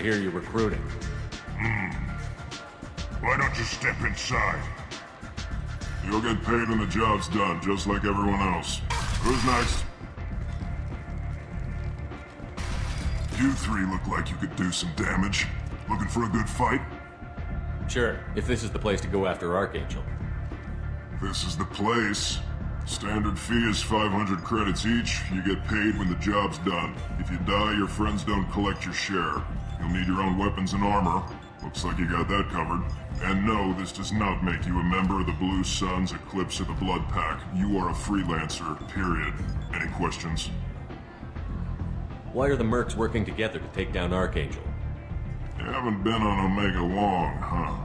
I hear you're recruiting. Why don't you step inside? You'll get paid when the job's done, just like everyone else. Who's next? You three look like you could do some damage. Looking for a good fight? Sure, if this is the place to go after Archangel. This is the place. Standard fee is 500 credits each. You get paid when the job's done. If you die, your friends don't collect your share. You'll need your own weapons and armor. Looks like you got that covered. And no, this does not make you a member of the Blue Suns, Eclipse, or the Blood Pack. You are a freelancer, period. Any questions? Why are the mercs working together to take down Archangel? You haven't been on Omega long, huh?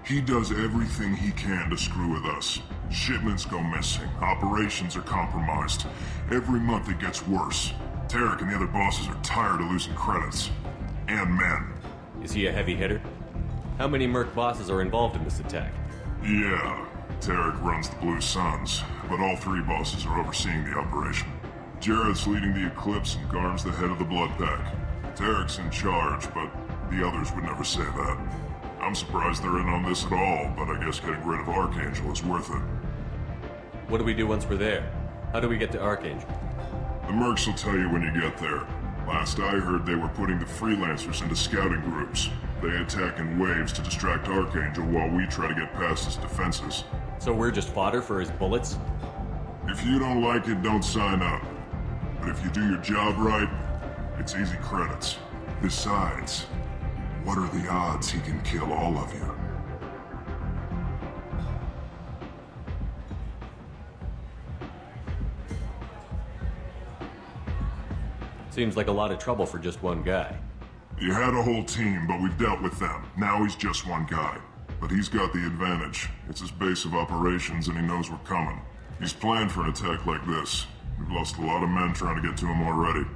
He does everything he can to screw with us. Shipments go missing. Operations are compromised. Every month it gets worse. Tarek and the other bosses are tired of losing credits. And men. Is he a heavy hitter? How many merc bosses are involved in this attack? Yeah, Tarek runs the Blue Suns, but all three bosses are overseeing the operation. Jared's leading the Eclipse and Garm's the head of the Blood Pack. Tarek's in charge, but the others would never say that. I'm surprised they're in on this at all, but I guess getting rid of Archangel is worth it. What do we do once we're there? How do we get to Archangel? The mercs will tell you when you get there. Last I heard, they were putting the freelancers into scouting groups. They attack in waves to distract Archangel while we try to get past his defenses. So we're just fodder for his bullets? If you don't like it, don't sign up. But if you do your job right, it's easy credits. Besides, what are the odds he can kill all of you? Seems like a lot of trouble for just one guy. You had a whole team, but we've dealt with them. Now he's just one guy. But he's got the advantage. It's his base of operations and he knows we're coming. He's planned for an attack like this. We've lost a lot of men trying to get to him already.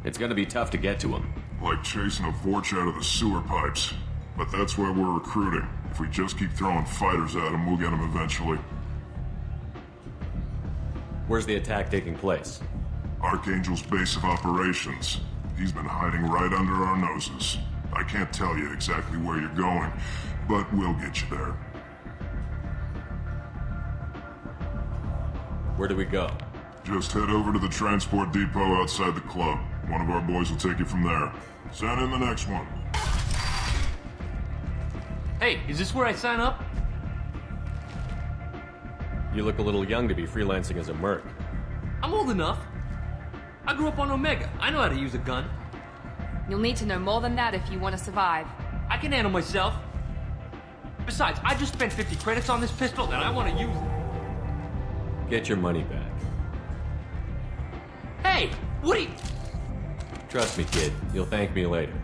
It's gonna be tough to get to him. Like chasing a Vorch out of the sewer pipes. But that's why we're recruiting. If we just keep throwing fighters at him, we'll get him eventually. Where's the attack taking place? Archangel's base of operations. He's been hiding right under our noses. I can't tell you exactly where you're going, but we'll get you there. Where do we go? Just head over to the transport depot outside the club. One of our boys will take you from there. Send in the next one. Hey, is this where I sign up? You look a little young to be freelancing as a merc. I'm old enough. I grew up on Omega. I know how to use a gun. You'll need to know more than that if you want to survive. I can handle myself. Besides, I just spent 50 credits on this pistol and I want to use it. Get your money back. Hey, what are you... Trust me, kid. You'll thank me later.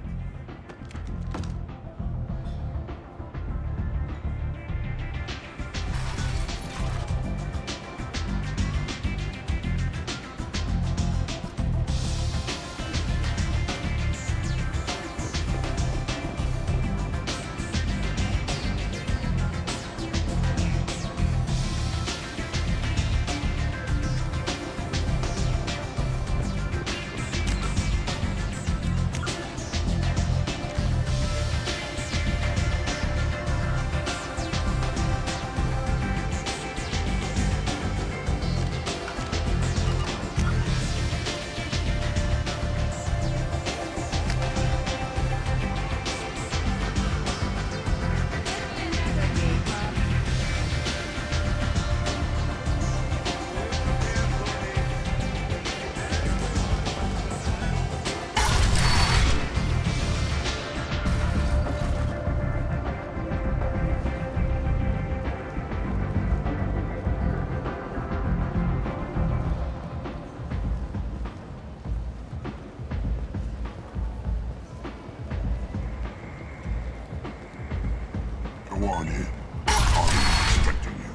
Go on in. I'm expecting you.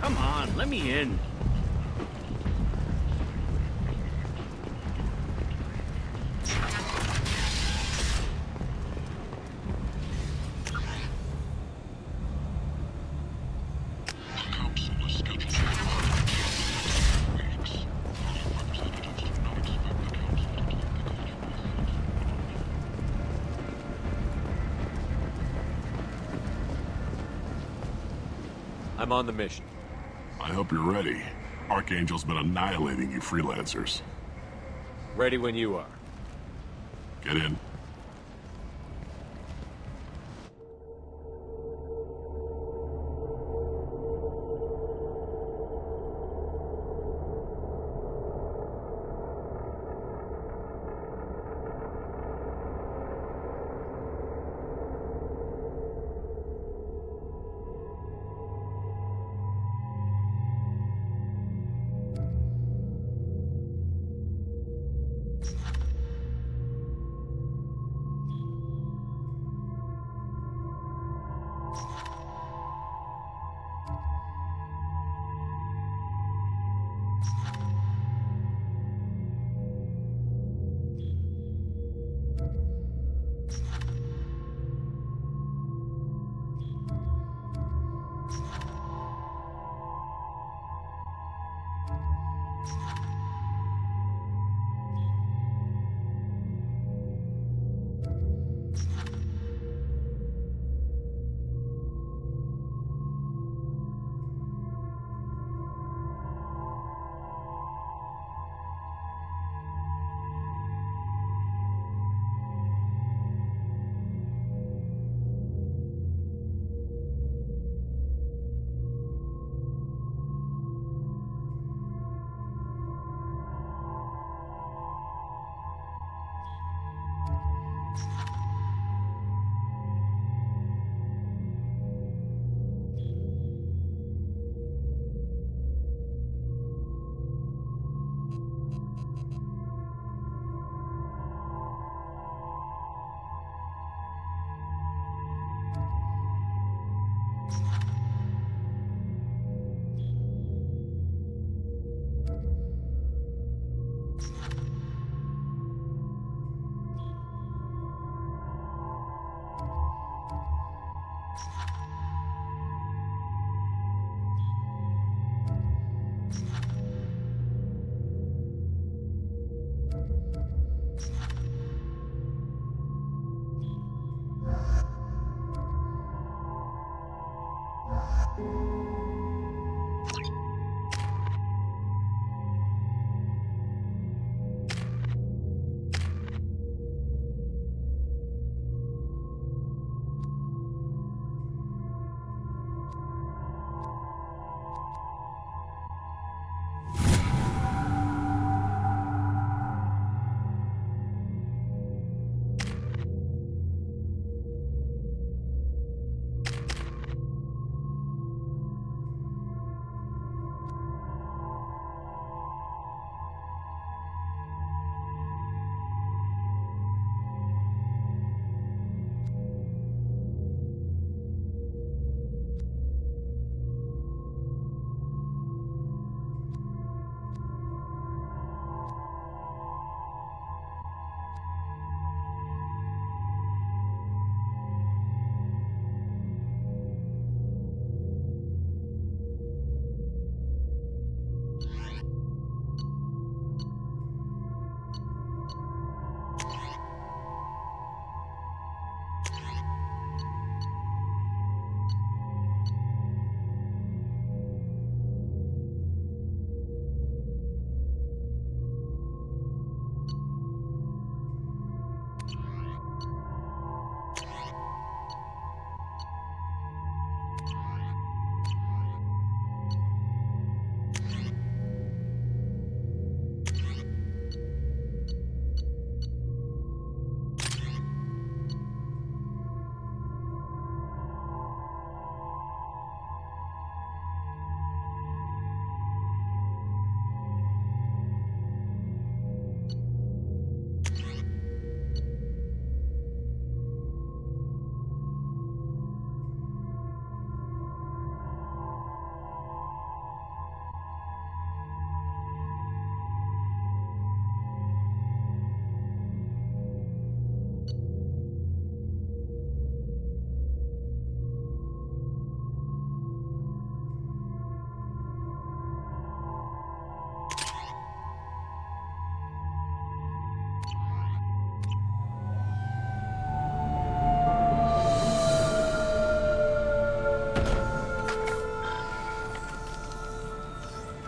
Come on, let me in. I'm on the mission. I hope you're ready. Archangel's been annihilating you freelancers. Ready when you are. Get in.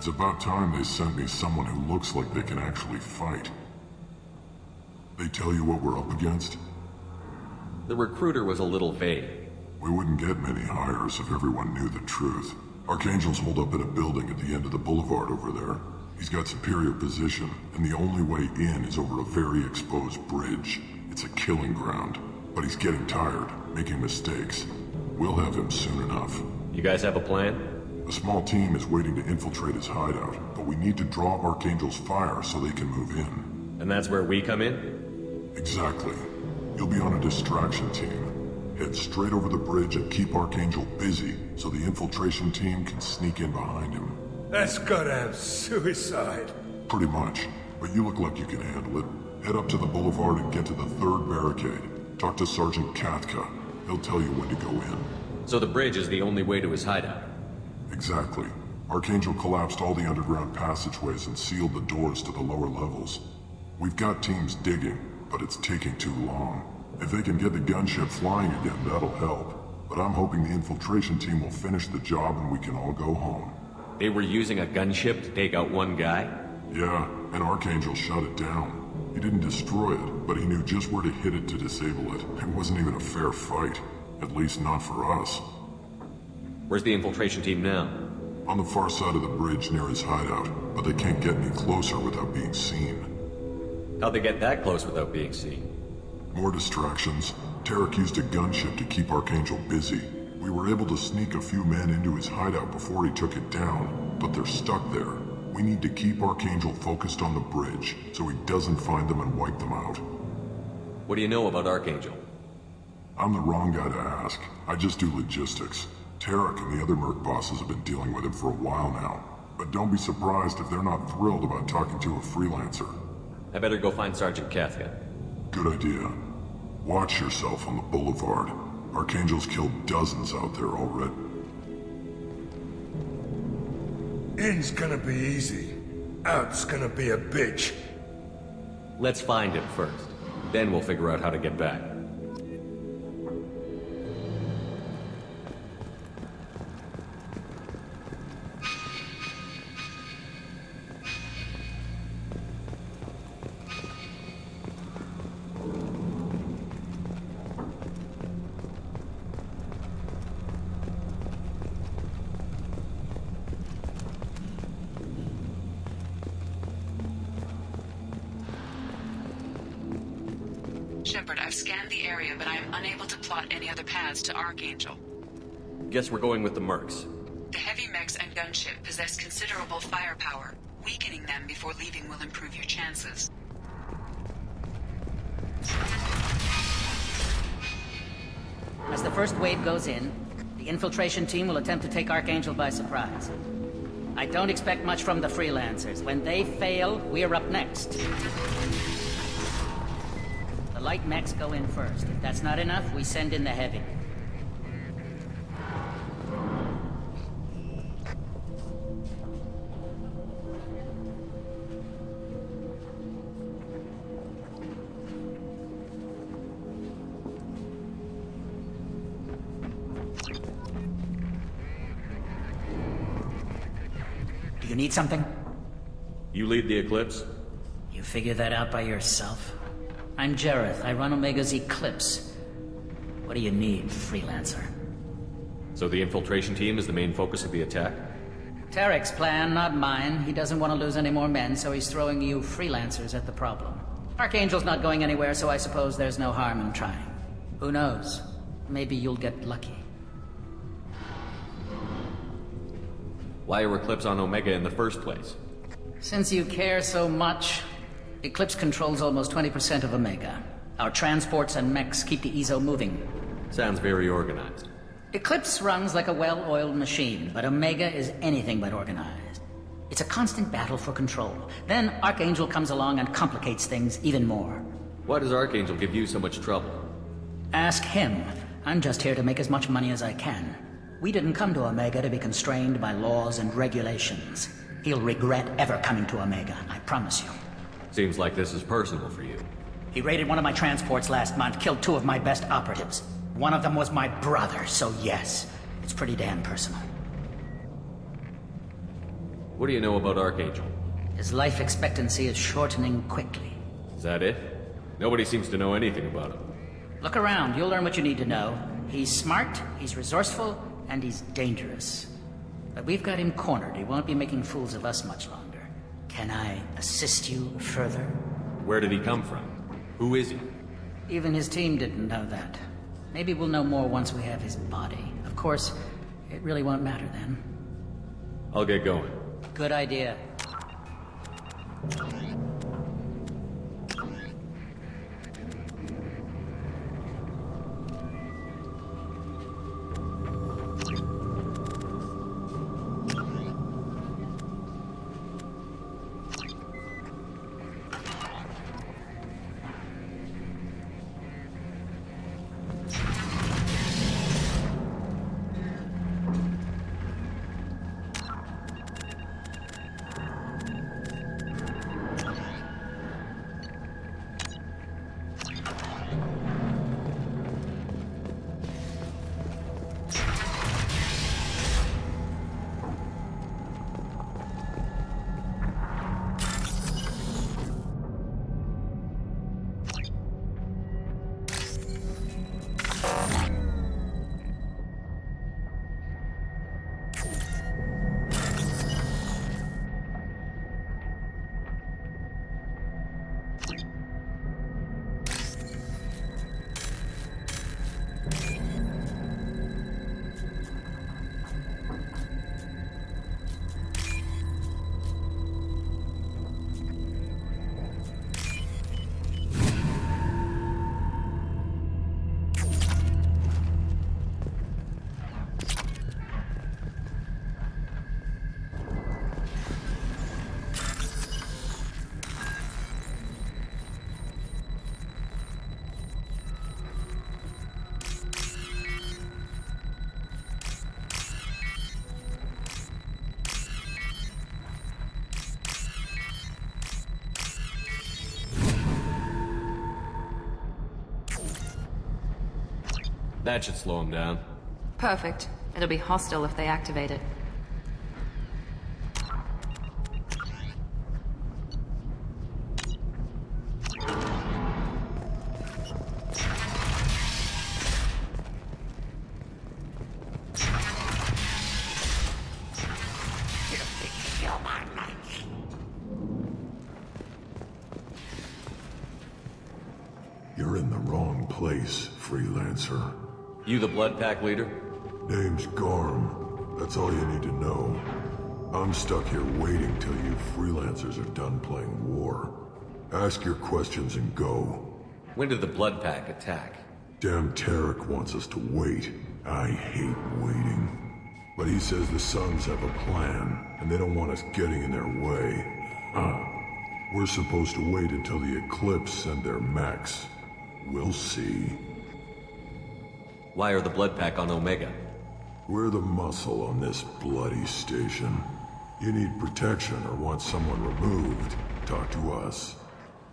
It's about time they sent me someone who looks like they can actually fight. They tell you what we're up against? The recruiter was a little vague. We wouldn't get many hires if everyone knew the truth. Archangel's holed up in a building at the end of the boulevard over there. He's got superior position, and the only way in is over a very exposed bridge. It's a killing ground. But he's getting tired, making mistakes. We'll have him soon enough. You guys have a plan? A small team is waiting to infiltrate his hideout, but we need to draw Archangel's fire so they can move in. And that's where we come in? Exactly. You'll be on a distraction team. Head straight over the bridge and keep Archangel busy so the infiltration team can sneak in behind him. That's goddamn suicide. Pretty much, but you look like you can handle it. Head up to the boulevard and get to the third barricade. Talk to Sergeant Katka. He'll tell you when to go in. So the bridge is the only way to his hideout? Exactly. Archangel collapsed all the underground passageways and sealed the doors to the lower levels. We've got teams digging, but it's taking too long. If they can get the gunship flying again, that'll help. But I'm hoping the infiltration team will finish the job and we can all go home. They were using a gunship to take out one guy? Yeah, and Archangel shut it down. He didn't destroy it, but he knew just where to hit it to disable it. It wasn't even a fair fight. At least not for us. Where's the infiltration team now? On the far side of the bridge near his hideout, but they can't get any closer without being seen. How'd they get that close without being seen? More distractions. Tarek used a gunship to keep Archangel busy. We were able to sneak a few men into his hideout before he took it down, but they're stuck there. We need to keep Archangel focused on the bridge, so he doesn't find them and wipe them out. What do you know about Archangel? I'm the wrong guy to ask. I just do logistics. Tarek and the other Merc bosses have been dealing with him for a while now. But don't be surprised if they're not thrilled about talking to a freelancer. I better go find Sergeant Katka. Good idea. Watch yourself on the boulevard. Archangel's killed dozens out there already. In's gonna be easy. Out's gonna be a bitch. Let's find him first. Then we'll figure out how to get back. Shepard, I've scanned the area, but I am unable to plot any other paths to Archangel. Guess we're going with the Mercs. The heavy mechs and gunship possess considerable firepower. Weakening them before leaving will improve your chances. As the first wave goes in, the infiltration team will attempt to take Archangel by surprise. I don't expect much from the freelancers. When they fail, we're up next. The light mechs go in first. If that's not enough, we send in the heavy. Do you need something? You lead the Eclipse? You figure that out by yourself? I'm Jareth. I run Omega's Eclipse. What do you need, freelancer? So the infiltration team is the main focus of the attack? Tarek's plan, not mine. He doesn't want to lose any more men, so he's throwing you freelancers at the problem. Archangel's not going anywhere, so I suppose there's no harm in trying. Who knows? Maybe you'll get lucky. Why are Eclipse on Omega in the first place? Since you care so much, Eclipse controls almost 20% of Omega. Our transports and mechs keep the EZO moving. Sounds very organized. Eclipse runs like a well-oiled machine, but Omega is anything but organized. It's a constant battle for control. Then Archangel comes along and complicates things even more. Why does Archangel give you so much trouble? Ask him. I'm just here to make as much money as I can. We didn't come to Omega to be constrained by laws and regulations. He'll regret ever coming to Omega, I promise you. Seems like this is personal for you. He raided one of my transports last month, killed 2 of my best operatives. One of them was my brother, so yes, it's pretty damn personal. What do you know about Archangel? His life expectancy is shortening quickly. Is that it? Nobody seems to know anything about him. Look around, you'll learn what you need to know. He's smart, he's resourceful, and he's dangerous. But we've got him cornered. He won't be making fools of us much longer. Can I assist you further? Where did he come from? Who is he? Even his team didn't know that. Maybe we'll know more once we have his body. Of course, it really won't matter then. I'll get going. Good idea. That should slow him down. Perfect. It'll be hostile if they activate it. You're in the wrong place, freelancer. You the Blood Pack leader? Name's Garm. That's all you need to know. I'm stuck here waiting till you freelancers are done playing war. Ask your questions and go. When did the Blood Pack attack? Damn Tarek wants us to wait. I hate waiting. But he says the Suns have a plan, and they don't want us getting in their way. We're supposed to wait until the Eclipse send their mechs. We'll see. Why are the Blood Pack on Omega? We're the muscle on this bloody station. You need protection or want someone removed, talk to us.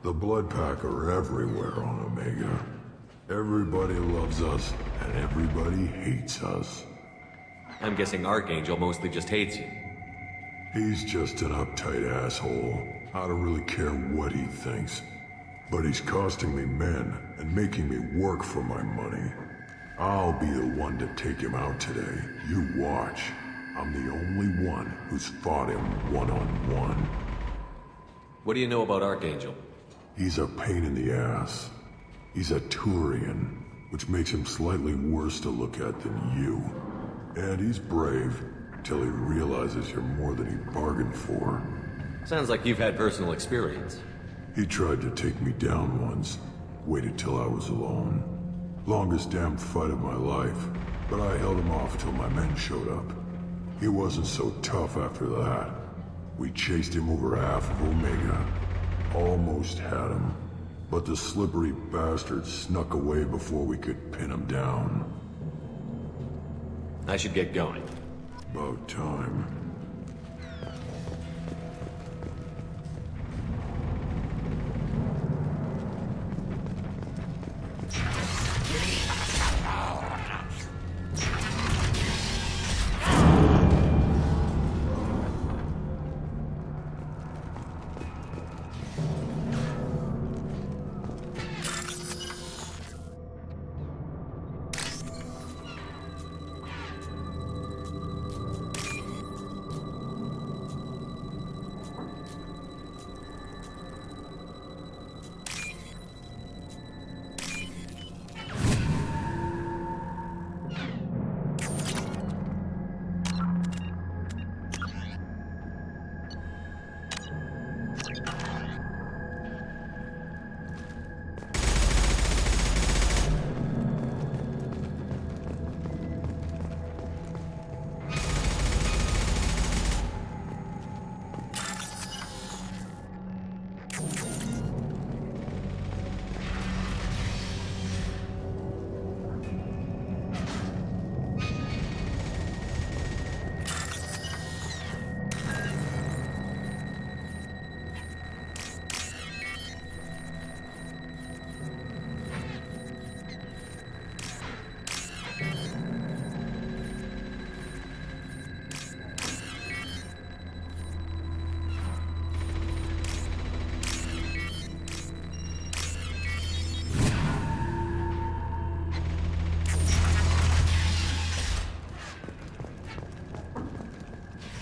The Blood Pack are everywhere on Omega. Everybody loves us, and everybody hates us. I'm guessing Archangel mostly just hates you. He's just an uptight asshole. I don't really care what he thinks. But he's costing me men and making me work for my money. I'll be the one to take him out today. You watch. I'm the only one who's fought him one-on-one. What do you know about Archangel? He's a pain in the ass. He's a Turian, which makes him slightly worse to look at than you. And he's brave, till he realizes you're more than he bargained for. Sounds like you've had personal experience. He tried to take me down once. Waited till I was alone. Longest damn fight of my life, but I held him off till my men showed up. He wasn't so tough after that. We chased him over half of Omega. Almost had him, but the slippery bastard snuck away before we could pin him down. I should get going. About time.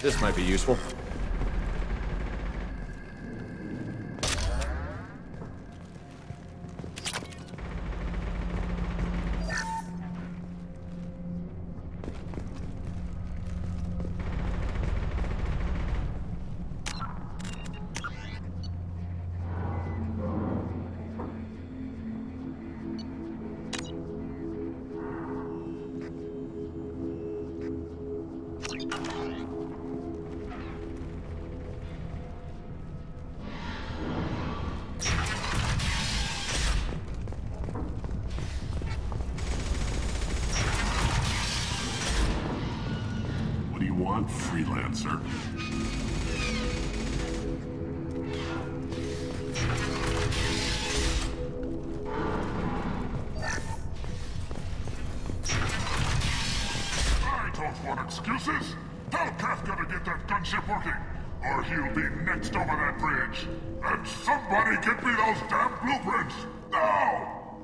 This might be useful. What do you want, freelancer? I don't want excuses. Tell Kafka to get that gunship working, or he'll be next over that bridge. And somebody get me those damn blueprints! Now!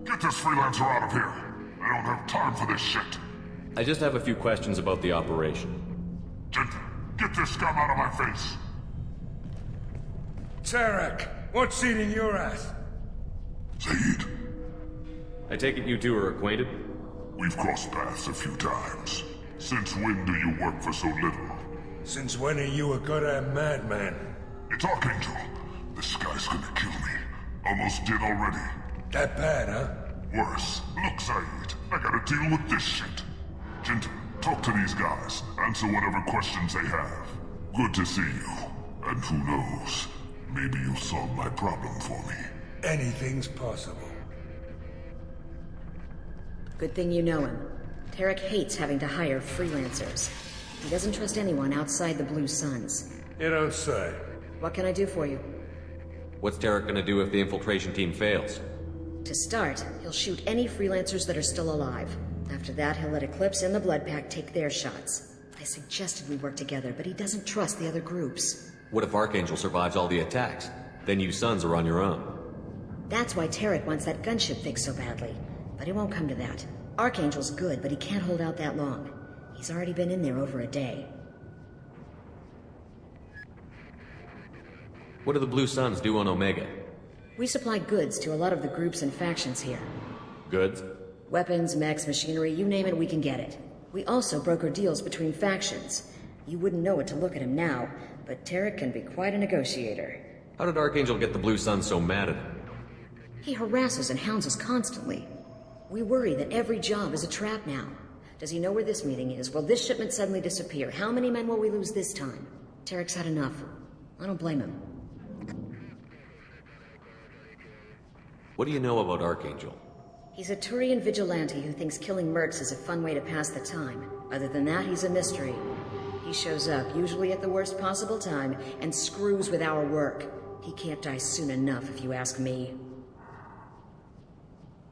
Get this freelancer out of here. I don't have time for this shit. I just have a few questions about the operation. Gentlemen, get this scum out of my face. Tarek, what's eating your ass? Zaid, I take it you two are acquainted? we've crossed paths a few times. Since when do you work for so little? Since when are you a goddamn madman? It's Archangel. This guy's gonna kill me. Almost did already. That bad, huh? Worse. Look, Zaid, I gotta deal with this shit. Gentlemen, talk to these guys. Answer whatever questions they have. Good to see you. And who knows, maybe you'll solve my problem for me. Anything's possible. Good thing you know him. Tarek hates having to hire freelancers. He doesn't trust anyone outside the Blue Suns. You don't say. What can I do for you? What's Tarek gonna do if the infiltration team fails? To start, he'll shoot any freelancers that are still alive. After that, he'll let Eclipse and the Blood Pack take their shots. I suggested we work together, but he doesn't trust the other groups. What if Archangel survives all the attacks? Then you sons are on your own. That's why Tarek wants that gunship fixed so badly. But it won't come to that. Archangel's good, but he can't hold out that long. He's already been in there over a day. What do the Blue Suns do on Omega? We supply goods to a lot of the groups and factions here. Goods? Weapons, mechs, machinery, you name it, we can get it. We also broker deals between factions. You wouldn't know it to look at him now, but Tarek can be quite a negotiator. How did Archangel get the Blue Suns so mad at him? He harasses and hounds us constantly. We worry that every job is a trap now. Does he know where this meeting is? Will this shipment suddenly disappear? How many men will we lose this time? Tarek's had enough. I don't blame him. What do you know about Archangel? He's a Turian vigilante who thinks killing mercs is a fun way to pass the time. Other than that, he's a mystery. He shows up, usually at the worst possible time, and screws with our work. He can't die soon enough, if you ask me.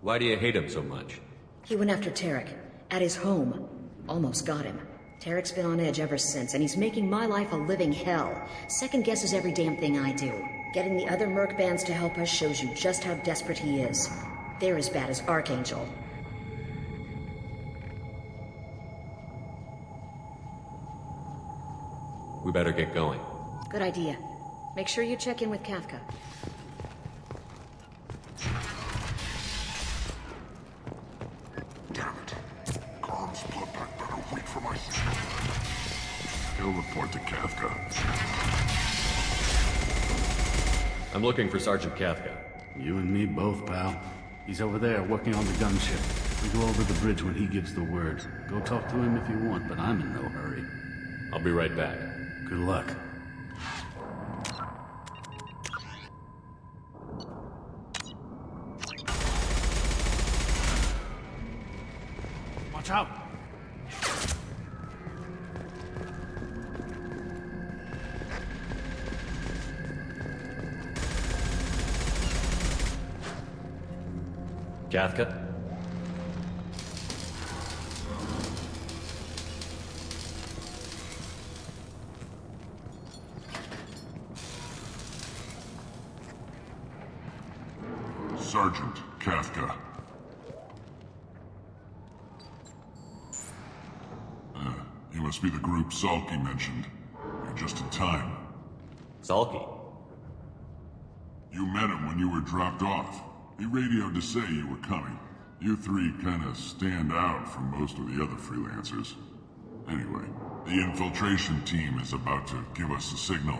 Why do you hate him so much? He went after Tarek, at his home. Almost got him. Tarek's been on edge ever since, and he's making my life a living hell. Second guesses every damn thing I do. Getting the other merc bands to help us shows you just how desperate he is. They're as bad as Archangel. We better get going. Good idea. Make sure you check in with Kafka. Damn it. Carm's blood pack better wait for my signal. He'll report to Kafka. I'm looking for Sergeant Kafka. You and me both, pal. He's over there working on the gunship. We go over the bridge when he gives the word. Go talk to him if you want, but I'm in no hurry. I'll be right back. Good luck. Watch out! Kafka? Sergeant Kafka. You a Must be the group Salky mentioned. You're just in time. Salky. You met him when you were dropped off. He radioed to say you were coming. You three kinda stand out from most of the other freelancers. Anyway, the infiltration team is about to give us a signal.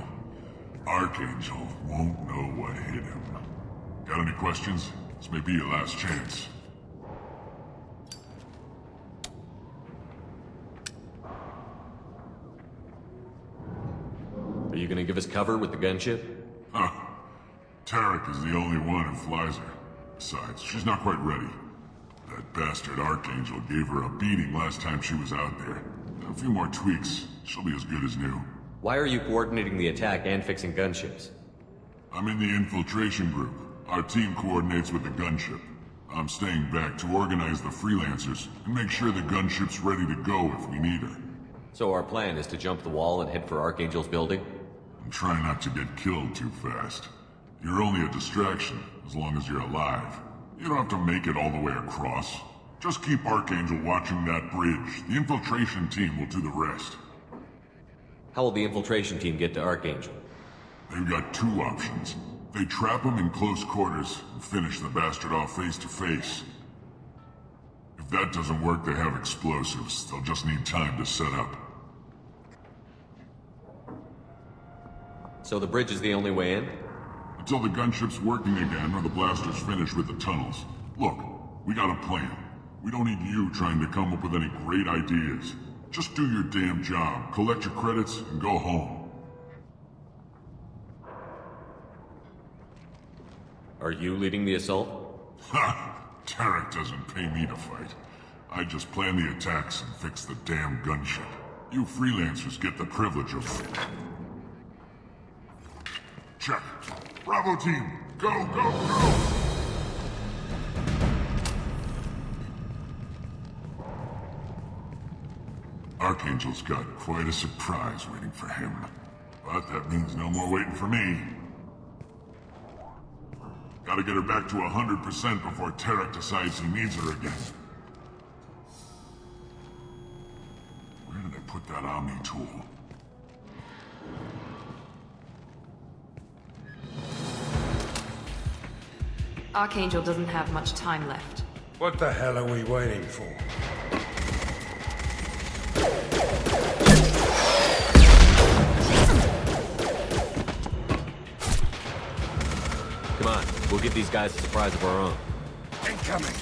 Archangel won't know what hit him. Got any questions? This may be your last chance. Are you gonna give us cover with the gunship? Huh. Tarek is the only one who flies her. Besides, she's not quite ready. That bastard Archangel gave her a beating last time she was out there. A few more tweaks, she'll be as good as new. Why are you coordinating the attack and fixing gunships? I'm in the infiltration group. Our team coordinates with the gunship. I'm staying back to organize the freelancers and make sure the gunship's ready to go if we need her. So our plan is to jump the wall and head for Archangel's building? And try not to get killed too fast. You're only a distraction, as long as you're alive. You don't have to make it all the way across. Just keep Archangel watching that bridge. The infiltration team will do the rest. How will the infiltration team get to Archangel? They've got two options. They trap him in close quarters and finish the bastard off face to face. If that doesn't work, they have explosives. They'll just need time to set up. So the bridge is the only way in? Until the gunship's working again or the blasters finish with the tunnels. Look, we got a plan. We don't need you trying to come up with any great ideas. Just do your damn job, collect your credits, and go home. Are you leading the assault? Ha! Tarek doesn't pay me to fight. I just plan the attacks and fix the damn gunship. You freelancers get the privilege of it. Check. Bravo team, go, go, go! Archangel's got quite a surprise waiting for him. But that means no more waiting for me. Gotta get her back to 100% before Tarek decides he needs her again. Where did I put that Omni tool? Archangel doesn't have much time left. What the hell are we waiting for? Come on, we'll give these guys a surprise of our own. Incoming!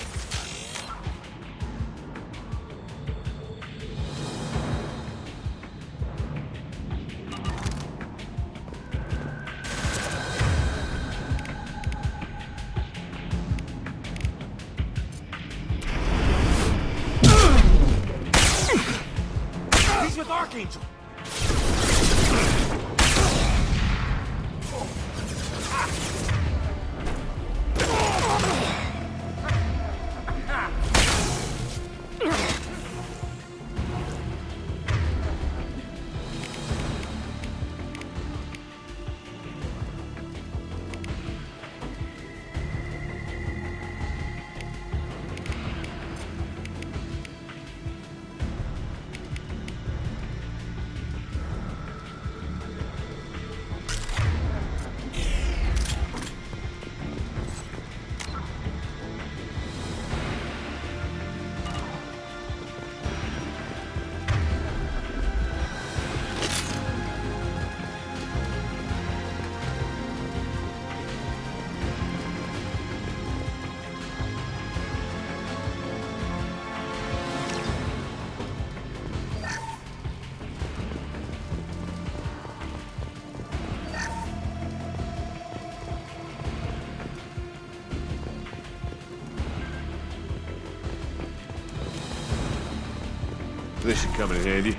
He's with Archangel! This should come in handy.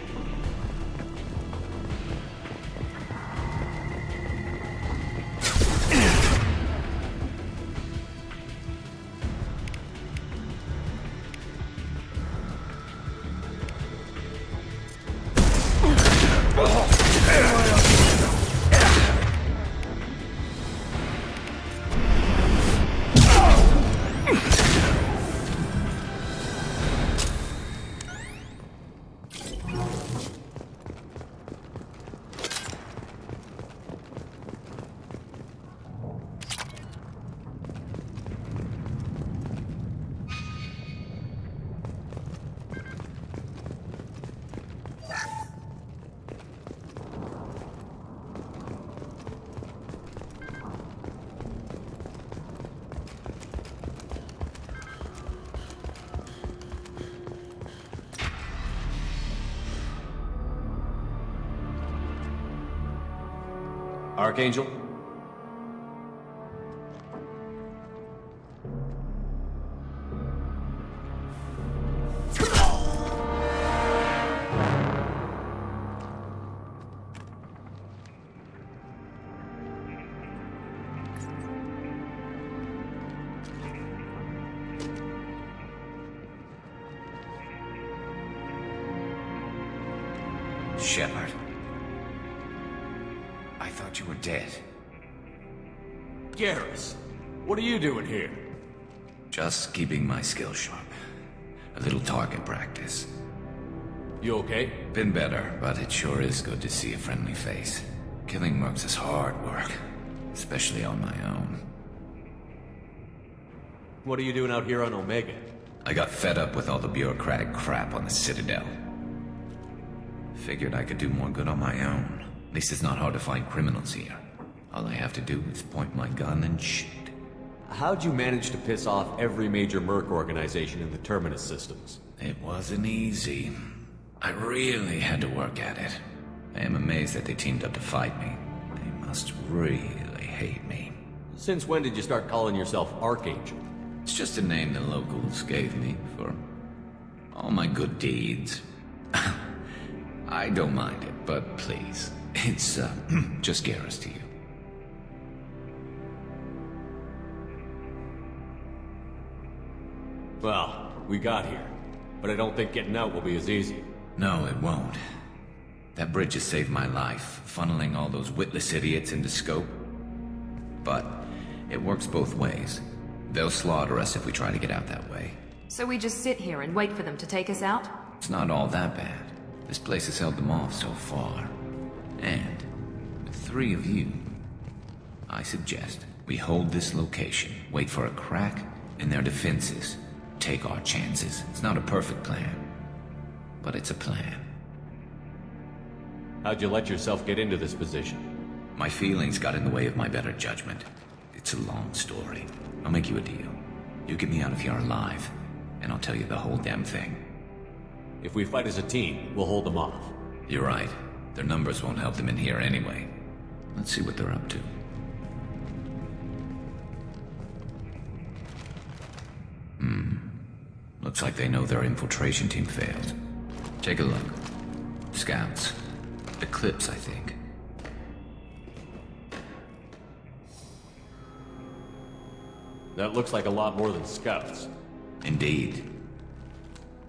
Archangel? Shepard. I thought you were dead. Garrus, what are you doing here? Just keeping my skills sharp. A little target practice. You okay? Been better, but it sure is good to see a friendly face. Killing mercs is hard work, especially on my own. What are you doing out here on Omega? I got fed up with all the bureaucratic crap on the Citadel. Figured I could do more good on my own. At least it's not hard to find criminals here. All I have to do is point my gun and shoot. How'd you manage to piss off every major merc organization in the Terminus systems? It wasn't easy. I really had to work at it. I am amazed that they teamed up to fight me. They must really hate me. Since when did you start calling yourself Archangel? It's just a name the locals gave me for all my good deeds. I don't mind it, but please, it's just Garrus to you. Well, we got here, but I don't think getting out will be as easy. No, it won't. That bridge has saved my life, funneling all those witless idiots into scope. But it works both ways. They'll slaughter us if we try to get out that way. So we just sit here and wait for them to take us out? It's not all that bad. This place has held them off so far. And with 3 of you, I suggest we hold this location, wait for a crack in their defenses, take our chances. It's not a perfect plan, but it's a plan. How'd you let yourself get into this position? My feelings got in the way of my better judgment. It's a long story. I'll make you a deal. You get me out of here alive, and I'll tell you the whole damn thing. If we fight as a team, we'll hold them off. You're right. Their numbers won't help them in here anyway. Let's see what they're up to. Looks like they know their infiltration team failed. Take a look. Scouts. Eclipse, I think. That looks like a lot more than scouts. Indeed.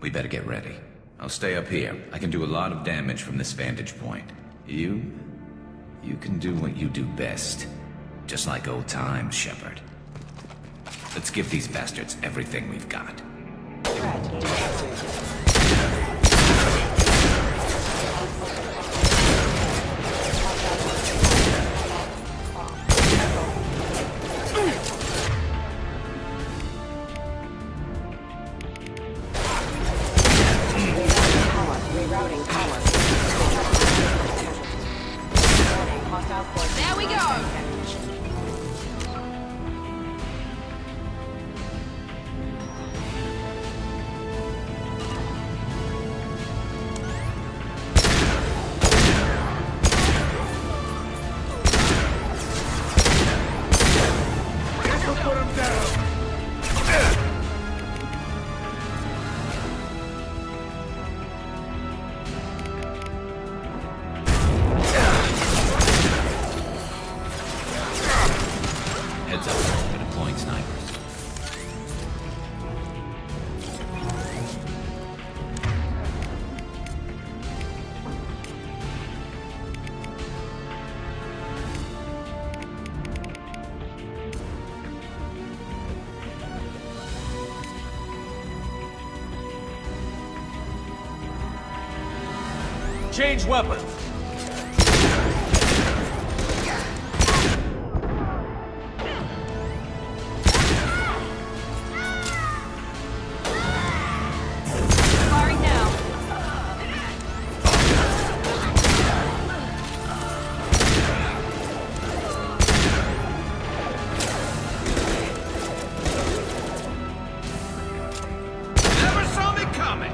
We better get ready. I'll stay up here. I can do a lot of damage from this vantage point. You can do what you do best. Just like old times, Shepard. Let's give these bastards everything we've got. There we go! Heads up, we're deploying snipers. Change weapons! Firing now. Never saw me coming!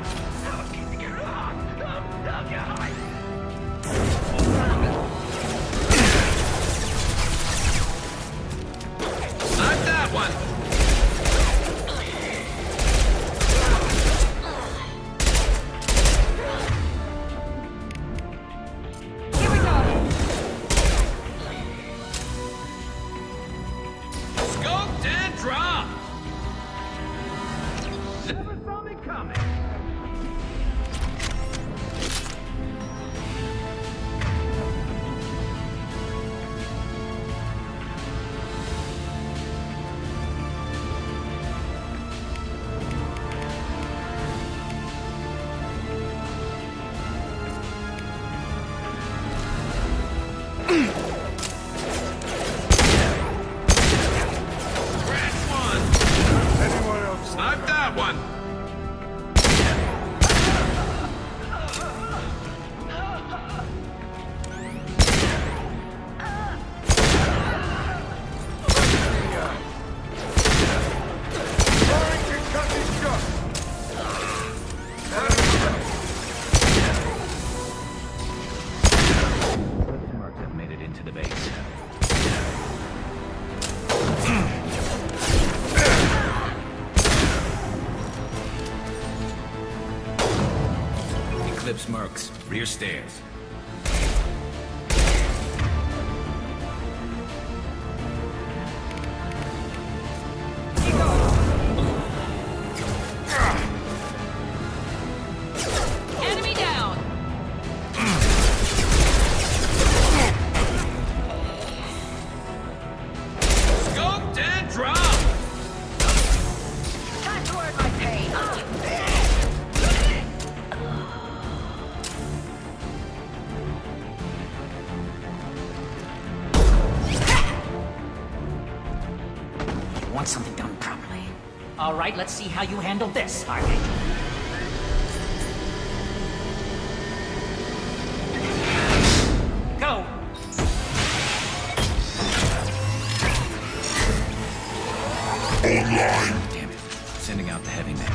Those mercs, rear stairs. Enemy down! Scoped and dropped! Time to earn my pay. You want something done properly. All right, let's see how you handle this, Archangel. Go! Damn it. Sending out the heavy men.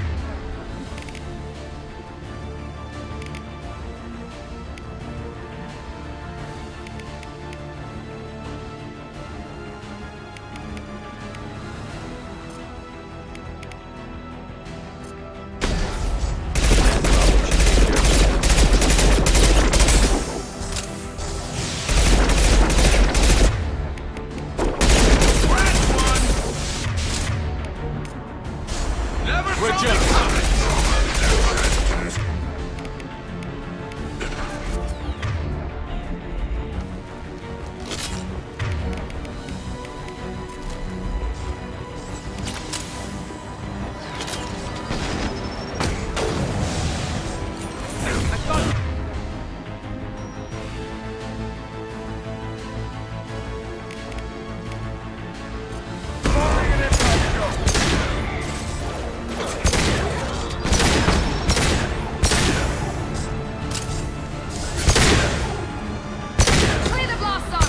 Clear the blast zone!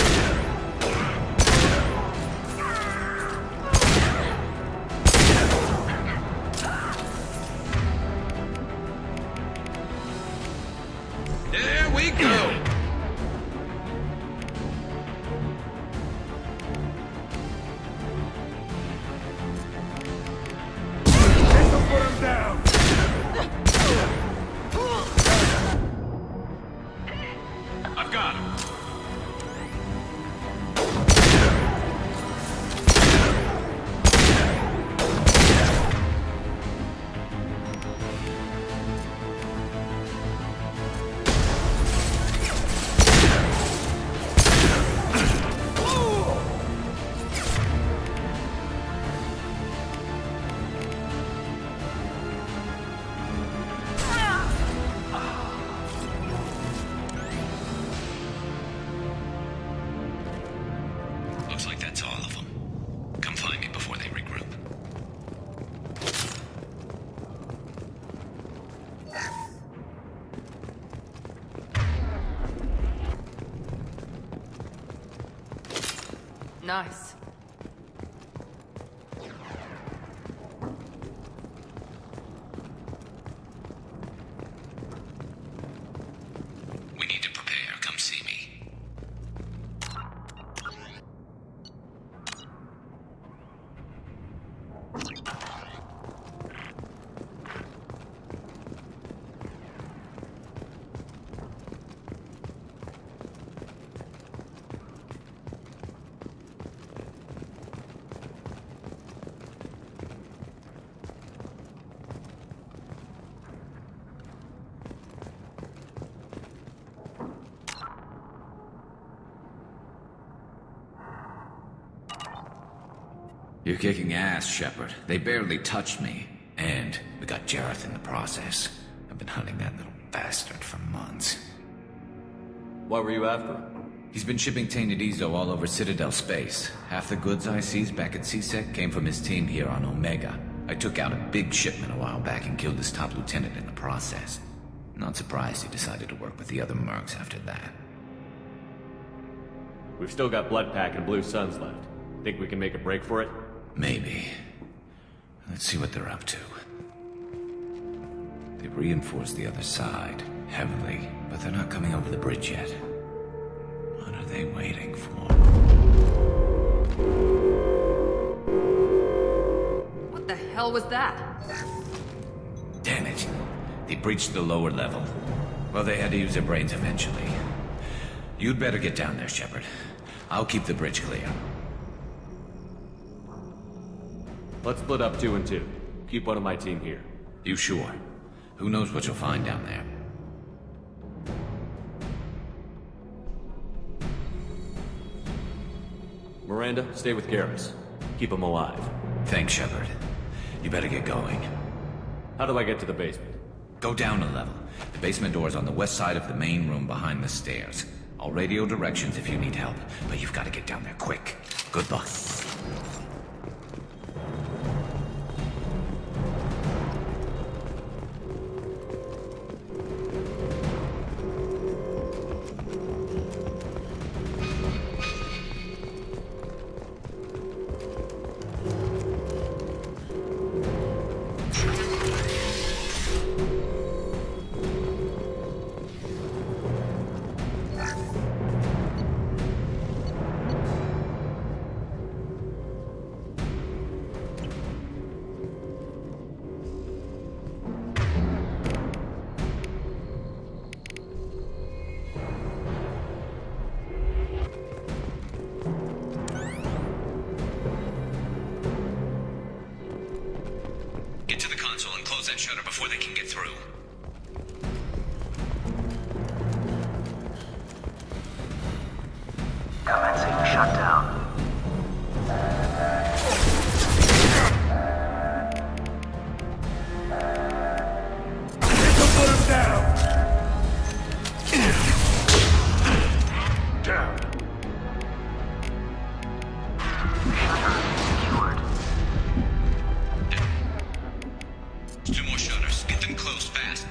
There we go! Put him down! I've got him. Looks like that's all of them. Come find me before they regroup. Nice. We need to prepare. Come see me. You're kicking ass, Shepard. They barely touched me. And we got Jareth in the process. I've been hunting that little bastard for months. What were you after him? He's been shipping tainted Ezo all over Citadel space. Half the goods I seized back at CSEC came from his team here on Omega. I took out a big shipment a while back and killed his top lieutenant in the process. Not surprised he decided to work with the other mercs after that. We've still got Bloodpack and Blue Suns left. Think we can make a break for it? Maybe. Let's see what they're up to. They've reinforced the other side, heavily, but they're not coming over the bridge yet. What are they waiting for? What the hell was that? Damn it. They breached the lower level. Well, they had to use their brains eventually. You'd better get down there, Shepard. I'll keep the bridge clear. Let's split up 2 and 2. Keep one of my team here. You sure? Who knows what you'll find down there? Miranda, stay with Garrus. Keep him alive. Thanks, Shepard. You better get going. How do I get to the basement? Go down a level. The basement door's on the west side of the main room behind the stairs. I'll radio directions if you need help, but you've got to get down there quick. Good luck. Get to the console and close that shutter before they can get through. Commencing shutdown. Put him down! Down. Two more shutters. Get them closed fast.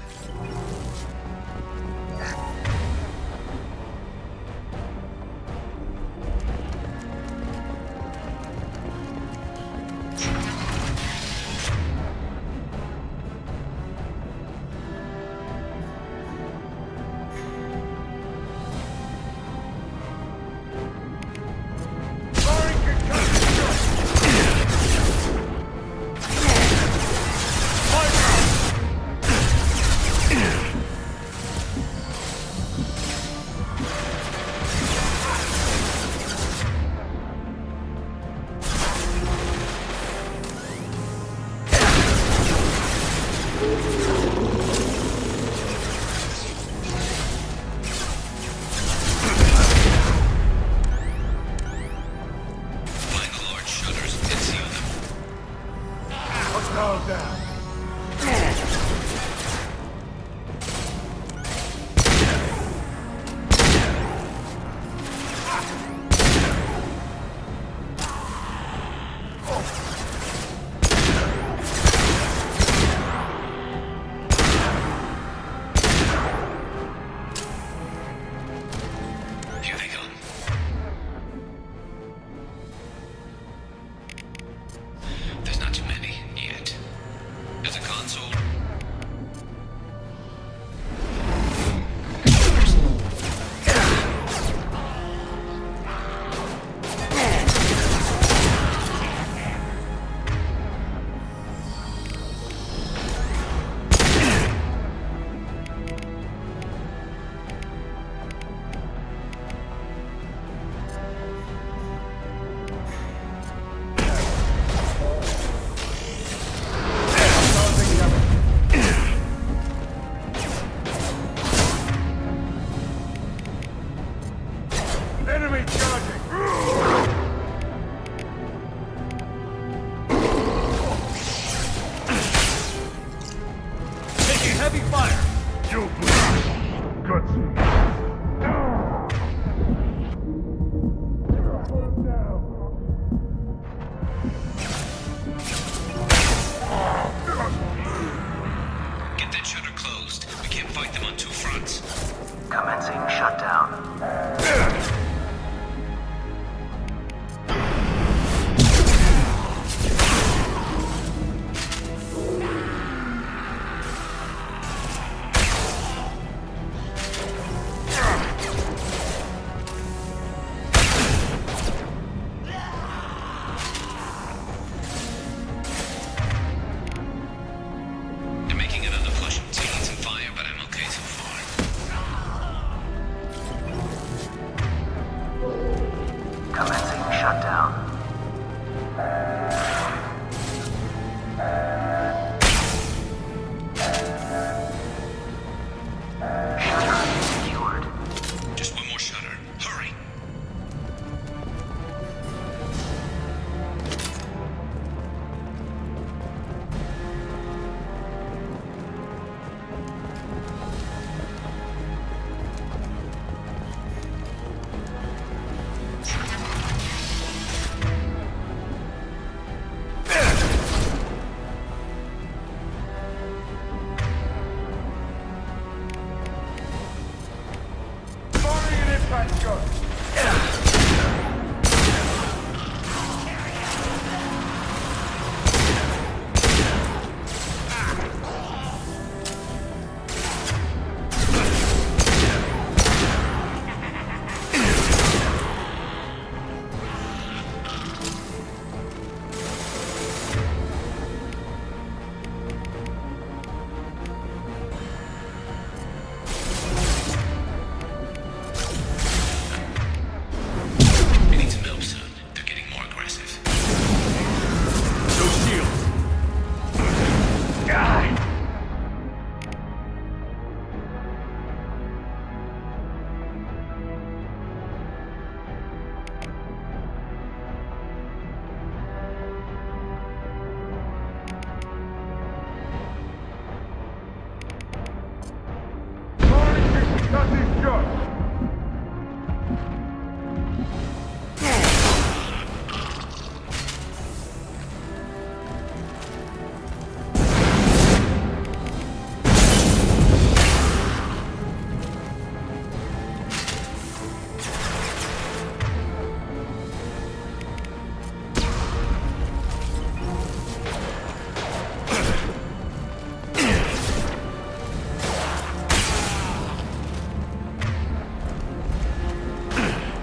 We need to move, son. They're getting more aggressive. Those shields.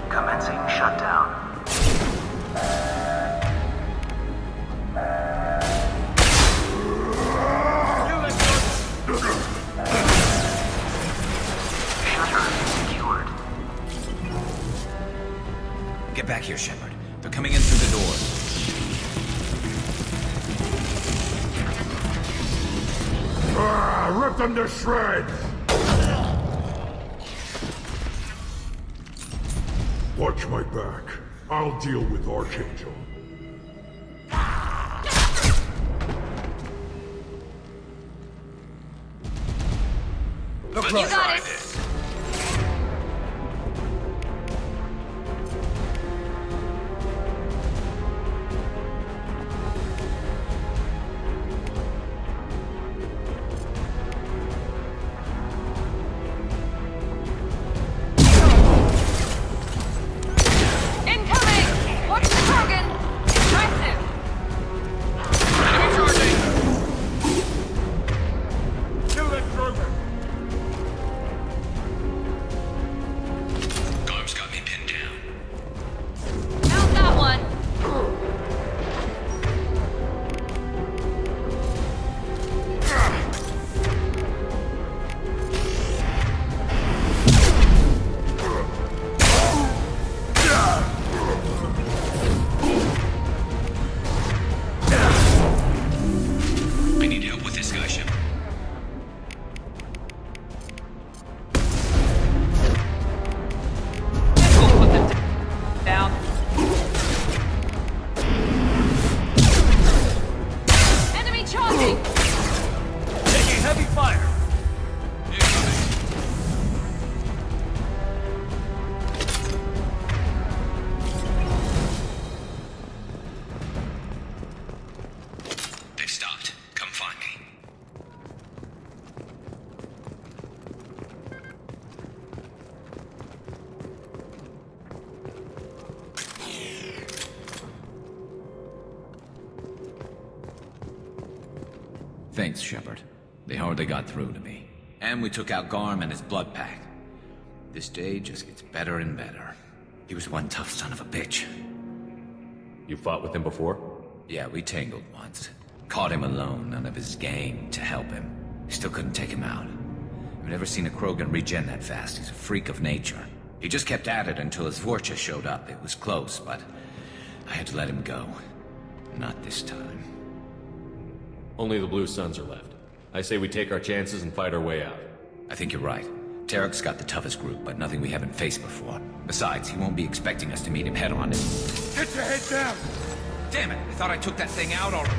Commencing shutdown. Shutter secured. Get back here, Shepard. They're coming in through the door. Rip them to shreds! Watch my back. I'll deal with Archangel. You got it. Incoming! Watch the Krogan! Impressive! Enemy charging! Kill that Krogan! Garm's got me pinned down. Found that one. I need help with this guy, Shepard. We'll put them down. Enemy charging! Taking heavy fire! They've stopped. Come find me. Thanks, Shepard. They hardly got through to me. And we took out Garm and his blood pack. This day just gets better and better. He was one tough son of a bitch. You fought with him before? Yeah, we tangled once. Caught him alone, none of his gang to help him. Still couldn't take him out. I've never seen a Krogan regen that fast. He's a freak of nature. He just kept at it until his Vorcha showed up. It was close, but I had to let him go. Not this time. Only the Blue Suns are left. I say we take our chances and fight our way out. I think you're right. Tarek's got the toughest group, but nothing we haven't faced before. Besides, he won't be expecting us to meet him head on. Get your head down! Damn it! I thought I took that thing out already.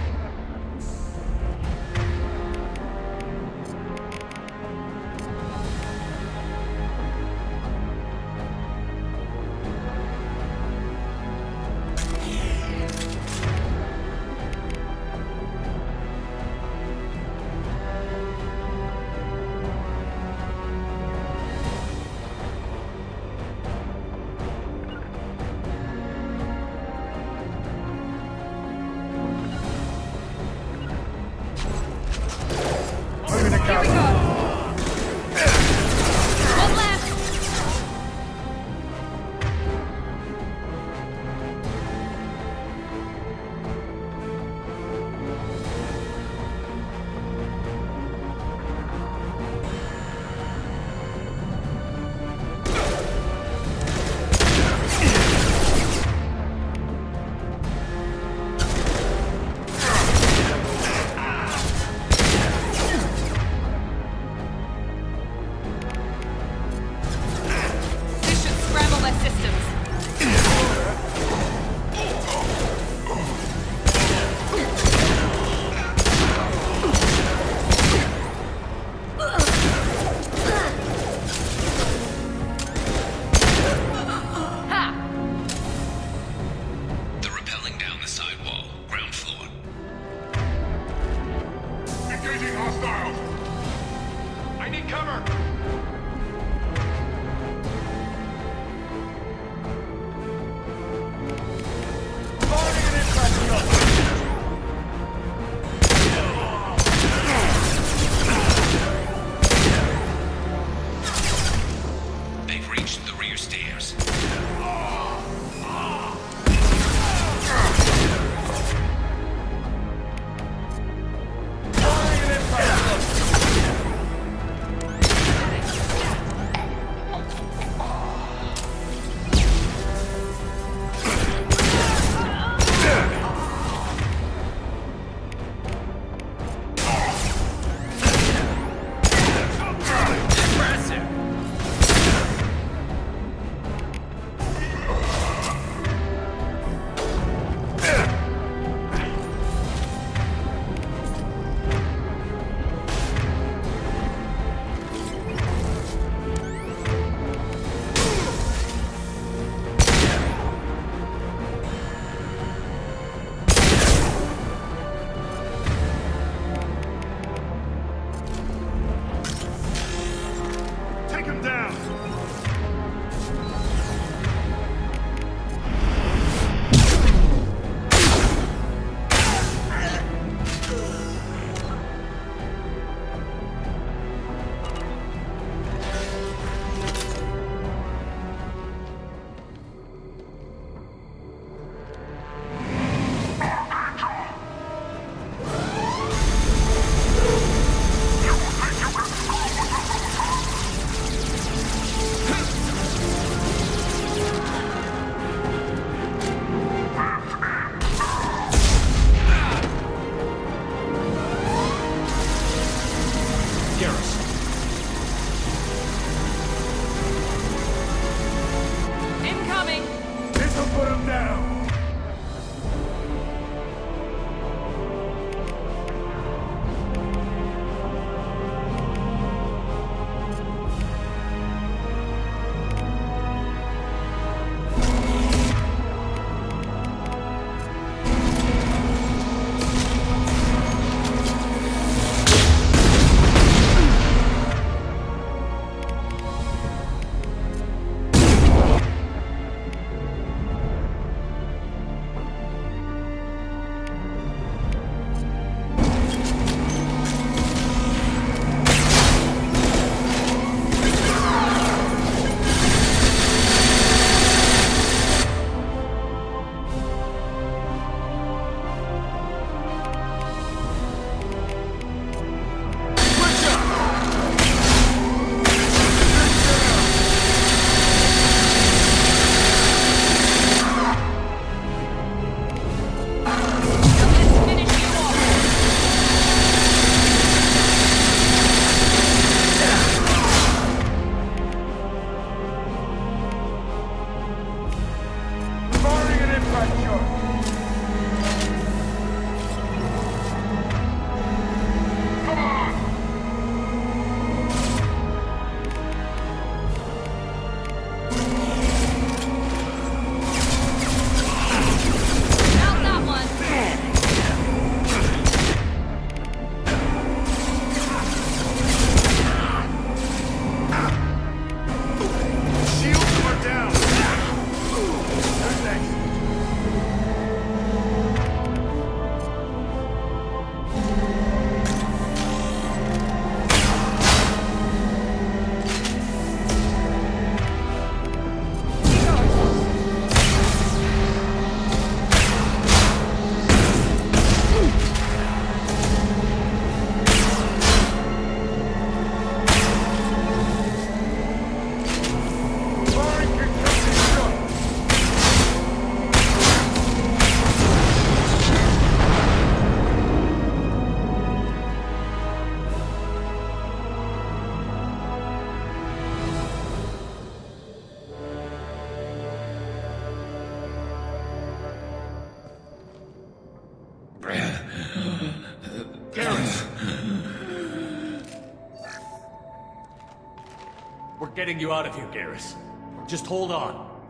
systems. They're rappelling down the side wall, ground floor. Engaging hostiles! I need cover! They've reached the rear stairs. Take him down! Incoming! This'll put him down! Shields are down! Who's next? getting you out of here, Garrus. Just hold on.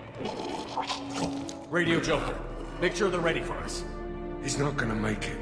Radio Joker, make sure they're ready for us. He's not gonna make it.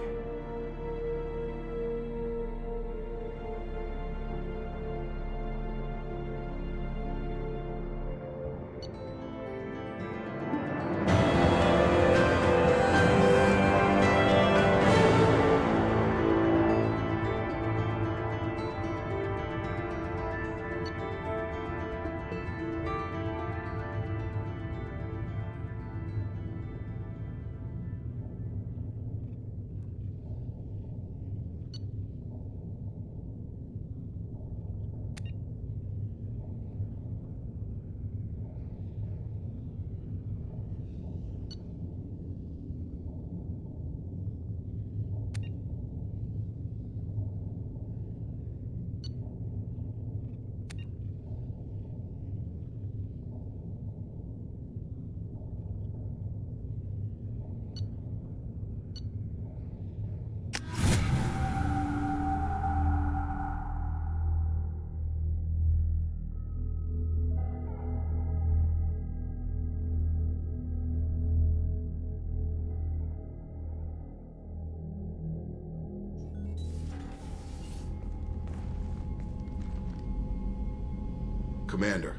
Commander,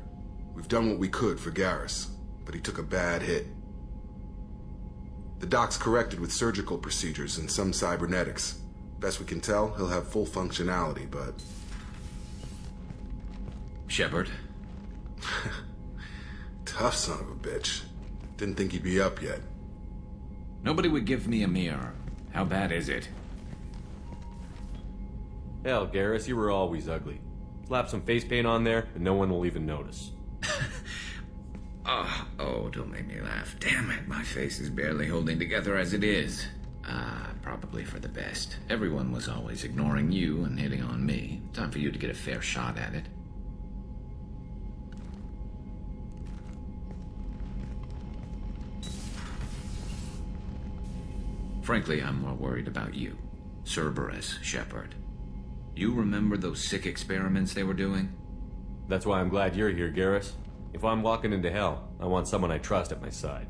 we've done what we could for Garrus, but he took a bad hit. The doc's corrected with surgical procedures and some cybernetics. Best we can tell, he'll have full functionality, but... Shepard? Tough son of a bitch. Didn't think he'd be up yet. Nobody would give me a mirror. How bad is it? Hell, Garrus, you were always ugly. Slap some face paint on there, and no one will even notice. Oh, don't make me laugh. Damn it, my face is barely holding together as it is. Probably for the best. Everyone was always ignoring you and hitting on me. Time for you to get a fair shot at it. Frankly, I'm more worried about you. Cerberus, Shepard. You remember those sick experiments they were doing? That's why I'm glad you're here, Garrus. If I'm walking into hell, I want someone I trust at my side.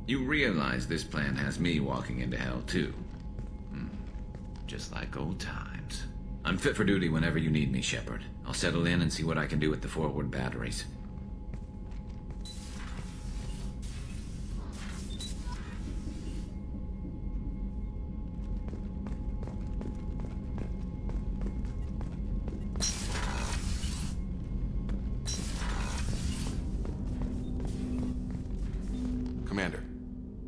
You realize this plan has me walking into hell, too. Just like old times. I'm fit for duty whenever you need me, Shepard. I'll settle in and see what I can do with the forward batteries. Commander,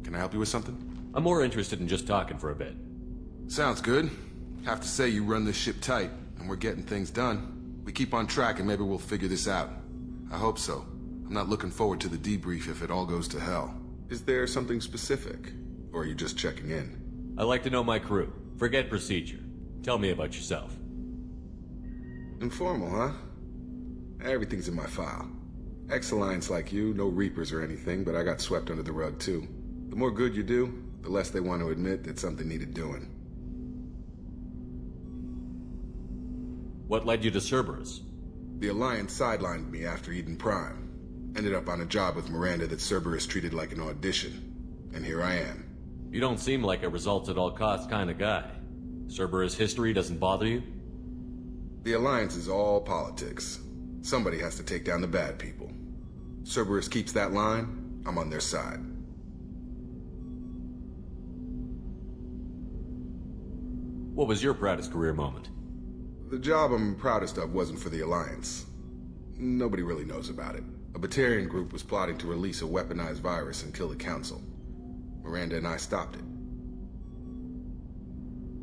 can I help you with something? I'm more interested in just talking for a bit. Sounds good. Have to say you run this ship tight, and we're getting things done. We keep on track and maybe we'll figure this out. I hope so. I'm not looking forward to the debrief if it all goes to hell. Is there something specific? Or are you just checking in? I like to know my crew. Forget procedure. Tell me about yourself. Informal, huh? Everything's in my file. Ex-Alliance like you, no Reapers or anything, but I got swept under the rug too. The more good you do, the less they want to admit that something needed doing. What led you to Cerberus? The Alliance sidelined me after Eden Prime. Ended up on a job with Miranda that Cerberus treated like an audition. And here I am. You don't seem like a results-at-all-costs kind of guy. Cerberus history doesn't bother you? The Alliance is all politics. Somebody has to take down the bad people. Cerberus keeps that line, I'm on their side. What was your proudest career moment? The job I'm proudest of wasn't for the Alliance. Nobody really knows about it. A Batarian group was plotting to release a weaponized virus and kill the Council. Miranda and I stopped it.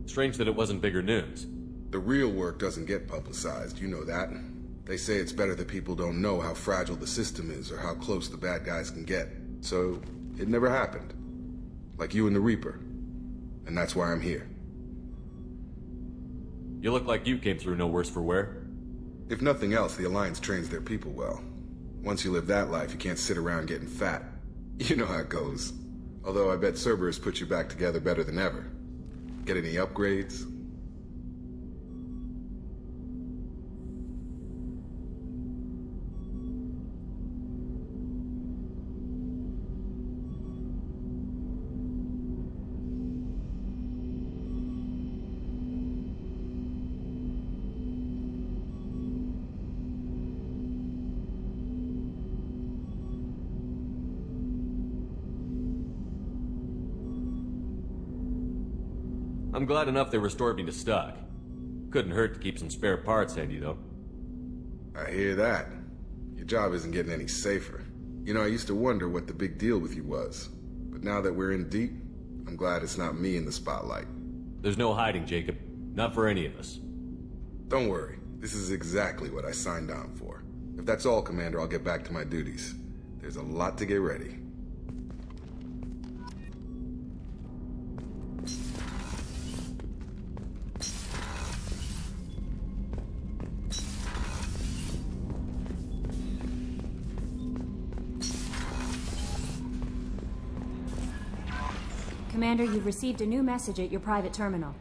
Strange that it wasn't bigger news. The real work doesn't get publicized, you know that. They say it's better that people don't know how fragile the system is or how close the bad guys can get. So, it never happened. Like you and the Reaper. And that's why I'm here. You look like you came through no worse for wear. If nothing else, the Alliance trains their people well. Once you live that life, you can't sit around getting fat. You know how it goes. Although I bet Cerberus put you back together better than ever. Get any upgrades? I'm glad enough they restored me to stock. Couldn't hurt to keep some spare parts handy, though. I hear that. Your job isn't getting any safer. You know, I used to wonder what the big deal with you was. But now that we're in deep, I'm glad it's not me in the spotlight. There's no hiding, Jacob. Not for any of us. Don't worry. This is exactly what I signed on for. If that's all, Commander, I'll get back to my duties. There's a lot to get ready. Commander, you've received a new message at your private terminal.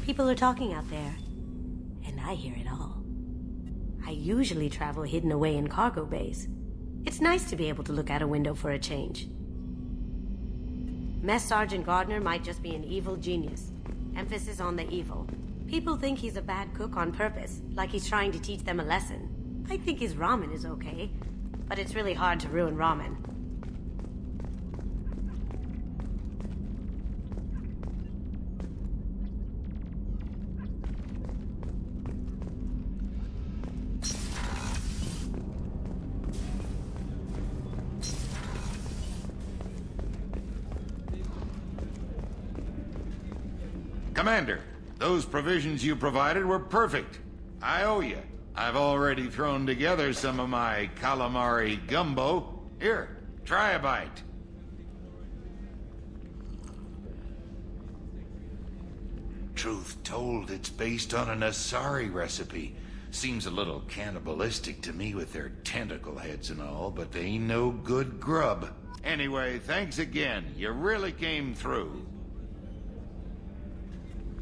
People are talking out there, and I hear it all. I usually travel hidden away in cargo bays. It's nice to be able to look out a window for a change. Mess Sergeant Gardner might just be an evil genius. Emphasis on the evil. People think he's a bad cook on purpose, like he's trying to teach them a lesson. I think his ramen is okay, but it's really hard to ruin ramen. Commander, those provisions you provided were perfect. I owe you. I've already thrown together some of my calamari gumbo. Here, try a bite. Truth told, it's based on an Asari recipe. Seems a little cannibalistic to me with their tentacle heads and all, but they ain't no good grub. Anyway, thanks again. You really came through.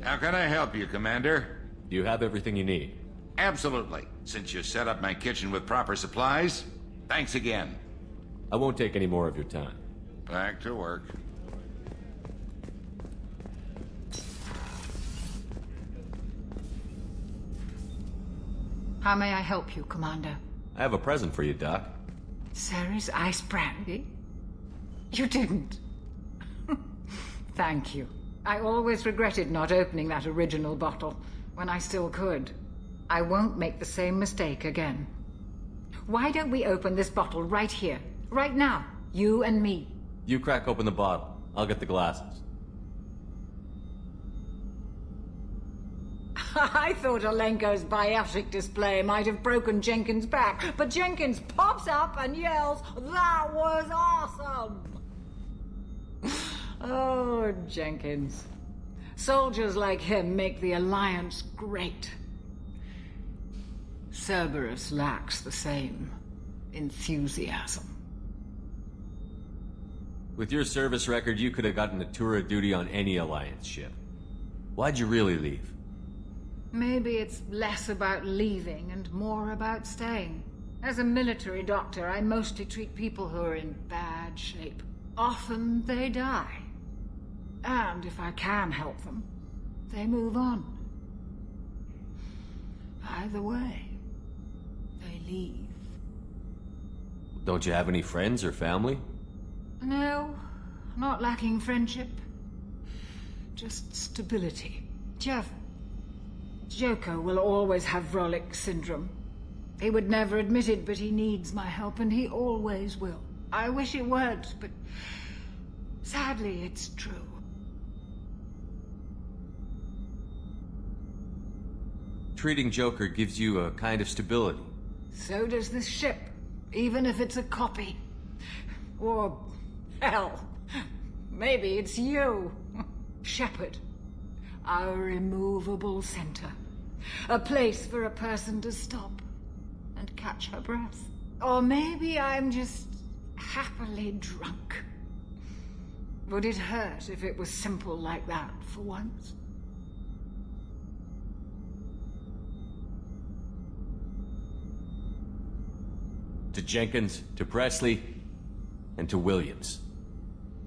How can I help you, Commander? Do you have everything you need? Absolutely. Since you set up my kitchen with proper supplies, thanks again. I won't take any more of your time. Back to work. How may I help you, Commander? I have a present for you, Doc. Ceres ice brandy? You didn't. Thank you. I always regretted not opening that original bottle when I still could. I won't make the same mistake again. Why don't we open this bottle right here, right now, you and me? You crack open the bottle. I'll get the glasses. I thought Alenko's biotic display might have broken Jenkins' back, but Jenkins pops up and yells, "That was awesome!" Oh, Jenkins. Soldiers like him make the Alliance great. Cerberus lacks the same enthusiasm. With your service record, you could have gotten a tour of duty on any Alliance ship. Why'd you really leave? Maybe it's less about leaving and more about staying. As a military doctor, I mostly treat people who are in bad shape. Often they die. And if I can help them, they move on. Either way, they leave. Don't you have any friends or family? No, not lacking friendship. Just stability. Jeff, Joker will always have Vrolic syndrome. He would never admit it, but he needs my help, and he always will. I wish it weren't, but sadly, it's true. Treating Joker gives you a kind of stability. So does this ship, even if it's a copy. Or, hell, maybe it's you. Shepard, our immovable center. A place for a person to stop and catch her breath. Or maybe I'm just happily drunk. Would it hurt if it was simple like that for once? To Jenkins, to Presley, and to Williams.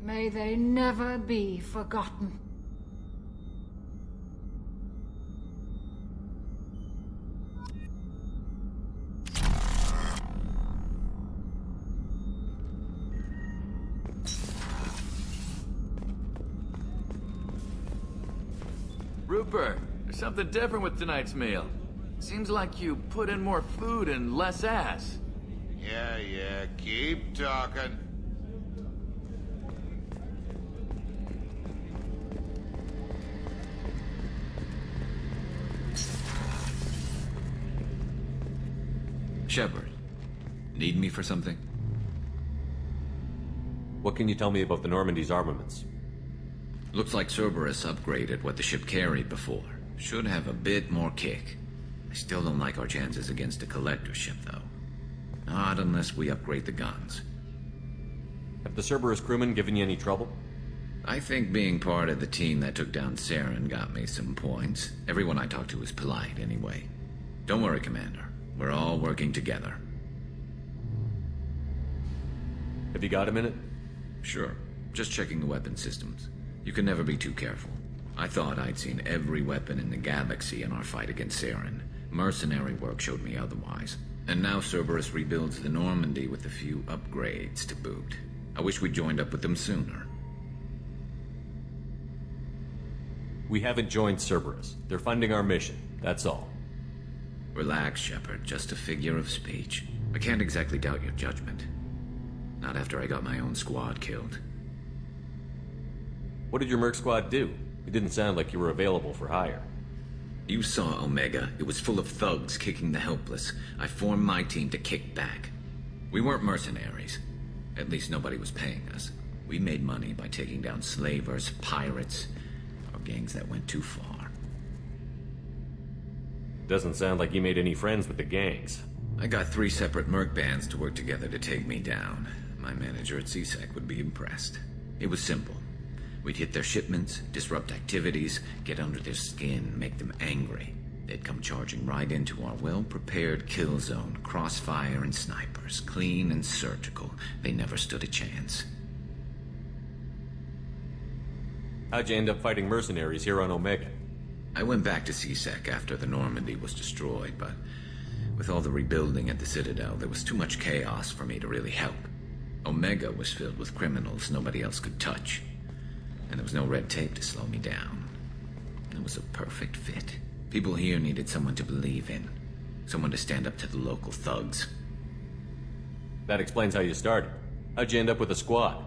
May they never be forgotten. Rupert, there's something different with tonight's meal. Seems like you put in more food and less ass. Yeah, keep talking. Shepard, need me for something? What can you tell me about the Normandy's armaments? Looks like Cerberus upgraded what the ship carried before. Should have a bit more kick. I still don't like our chances against a collector ship, though. Not unless we upgrade the guns. Have the Cerberus crewmen given you any trouble? I think being part of the team that took down Saren got me some points. Everyone I talked to was polite, anyway. Don't worry, Commander. We're all working together. Have you got a minute? Sure. Just checking the weapon systems. You can never be too careful. I thought I'd seen every weapon in the galaxy in our fight against Saren. Mercenary work showed me otherwise. And now Cerberus rebuilds the Normandy with a few upgrades to boot. I wish we'd joined up with them sooner. We haven't joined Cerberus. They're funding our mission, that's all. Relax, Shepard. Just a figure of speech. I can't exactly doubt your judgment. Not after I got my own squad killed. What did your merc squad do? It didn't sound like you were available for hire. You saw Omega. It was full of thugs kicking the helpless. I formed my team to kick back. We weren't mercenaries. At least nobody was paying us. We made money by taking down slavers, pirates, or gangs that went too far. Doesn't sound like you made any friends with the gangs. I got 3 separate merc bands to work together to take me down. My manager at CSEC would be impressed. It was simple. We'd hit their shipments, disrupt activities, get under their skin, make them angry. They'd come charging right into our well-prepared kill zone, crossfire and snipers, clean and surgical. They never stood a chance. How'd you end up fighting mercenaries here on Omega? I went back to CSEC after the Normandy was destroyed, but with all the rebuilding at the Citadel, there was too much chaos for me to really help. Omega was filled with criminals nobody else could touch. And there was no red tape to slow me down. It was a perfect fit. People here needed someone to believe in. Someone to stand up to the local thugs. That explains how you started. How'd you end up with a squad?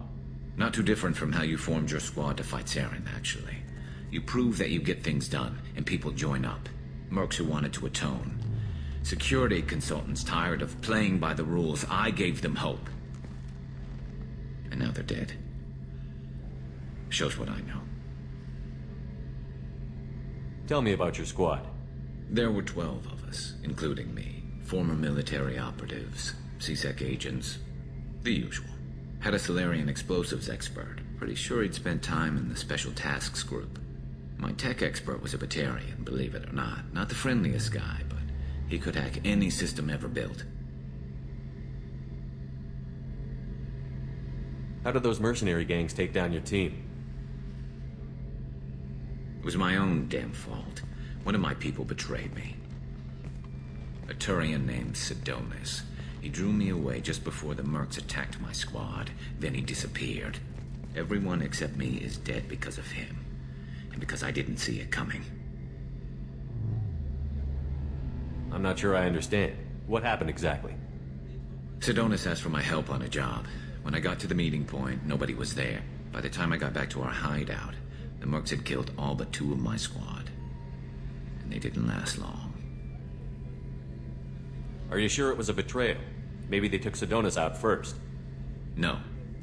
Not too different from how you formed your squad to fight Saren, actually. You prove that you get things done, and people join up. Mercs who wanted to atone. Security consultants tired of playing by the rules. I gave them hope. And now they're dead. Shows what I know. Tell me about your squad. There were 12 of us, including me. Former military operatives, CSEC agents, the usual. Had a Solarian explosives expert. Pretty sure he'd spent time in the Special Tasks Group. My tech expert was a Batarian, believe it or not. Not the friendliest guy, but he could hack any system ever built. How did those mercenary gangs take down your team? It was my own damn fault. One of my people betrayed me. A Turian named Sidonis. He drew me away just before the Mercs attacked my squad. Then he disappeared. Everyone except me is dead because of him. And because I didn't see it coming. I'm not sure I understand. What happened exactly? Sidonis asked for my help on a job. When I got to the meeting point, nobody was there. By the time I got back to our hideout, the Mercs had killed all but 2 of my squad. And they didn't last long. Are you sure it was a betrayal? Maybe they took Sidonis out first. No.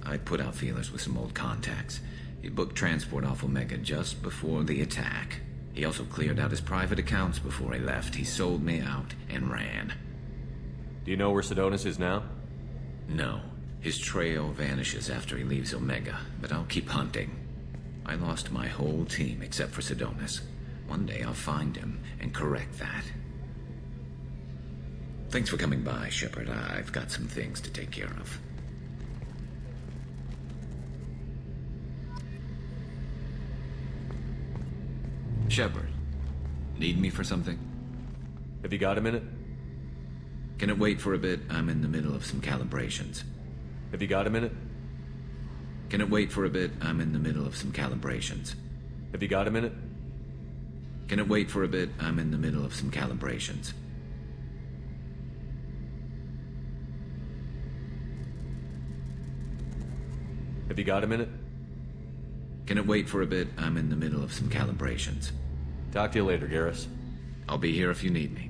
I put out feelers with some old contacts. He booked transport off Omega just before the attack. He also cleared out his private accounts before he left. He sold me out and ran. Do you know where Sidonis is now? No. His trail vanishes after he leaves Omega, but I'll keep hunting. I lost my whole team except for Sidonis. One day I'll find him and correct that. Thanks for coming by, Shepard. I've got some things to take care of. Shepard, need me for something? Have you got a minute? Can it wait for a bit? I'm in the middle of some calibrations. Have you got a minute? Can it wait for a bit? I'm in the middle of some calibrations. Have you got a minute? Can it wait for a bit? I'm in the middle of some calibrations. Have you got a minute? Can it wait for a bit? I'm in the middle of some calibrations. Talk to you later, Garrus. I'll be here if you need me.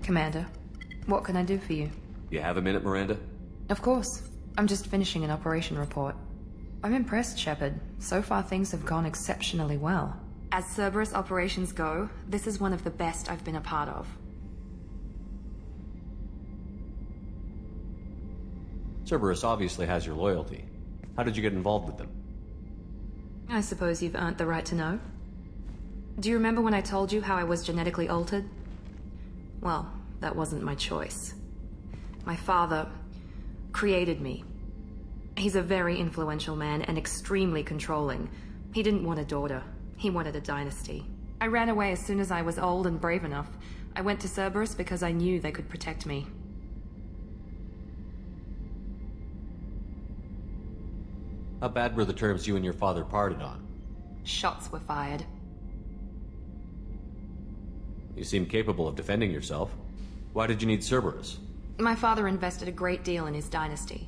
Commander, what can I do for you? You have a minute, Miranda? Of course. I'm just finishing an operation report. I'm impressed, Shepard. So far things have gone exceptionally well. As Cerberus operations go, this is one of the best I've been a part of. Cerberus obviously has your loyalty. How did you get involved with them? I suppose you've earned the right to know. Do you remember when I told you how I was genetically altered? Well, that wasn't my choice. My father created me. He's a very influential man and extremely controlling. He didn't want a daughter. He wanted a dynasty. I ran away as soon as I was old and brave enough. I went to Cerberus because I knew they could protect me. How bad were the terms you and your father parted on? Shots were fired. You seem capable of defending yourself. Why did you need Cerberus? My father invested a great deal in his dynasty.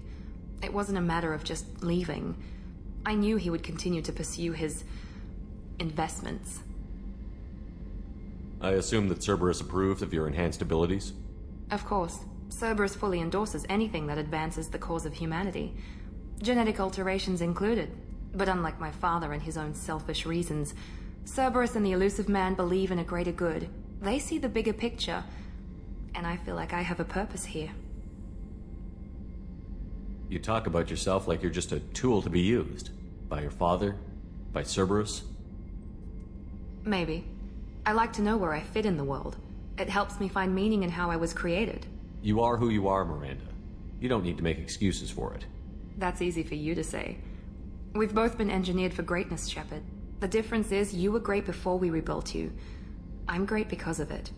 It wasn't a matter of just leaving. I knew he would continue to pursue his investments. I assume that Cerberus approved of your enhanced abilities? Of course. Cerberus fully endorses anything that advances the cause of humanity. Genetic alterations included. But unlike my father and his own selfish reasons, Cerberus and the Elusive Man believe in a greater good. They see the bigger picture, and I feel like I have a purpose here. You talk about yourself like you're just a tool to be used. By your father? By Cerberus? Maybe. I like to know where I fit in the world. It helps me find meaning in how I was created. You are who you are, Miranda. You don't need to make excuses for it. That's easy for you to say. We've both been engineered for greatness, Shepard. The difference is you were great before we rebuilt you. I'm great because of it.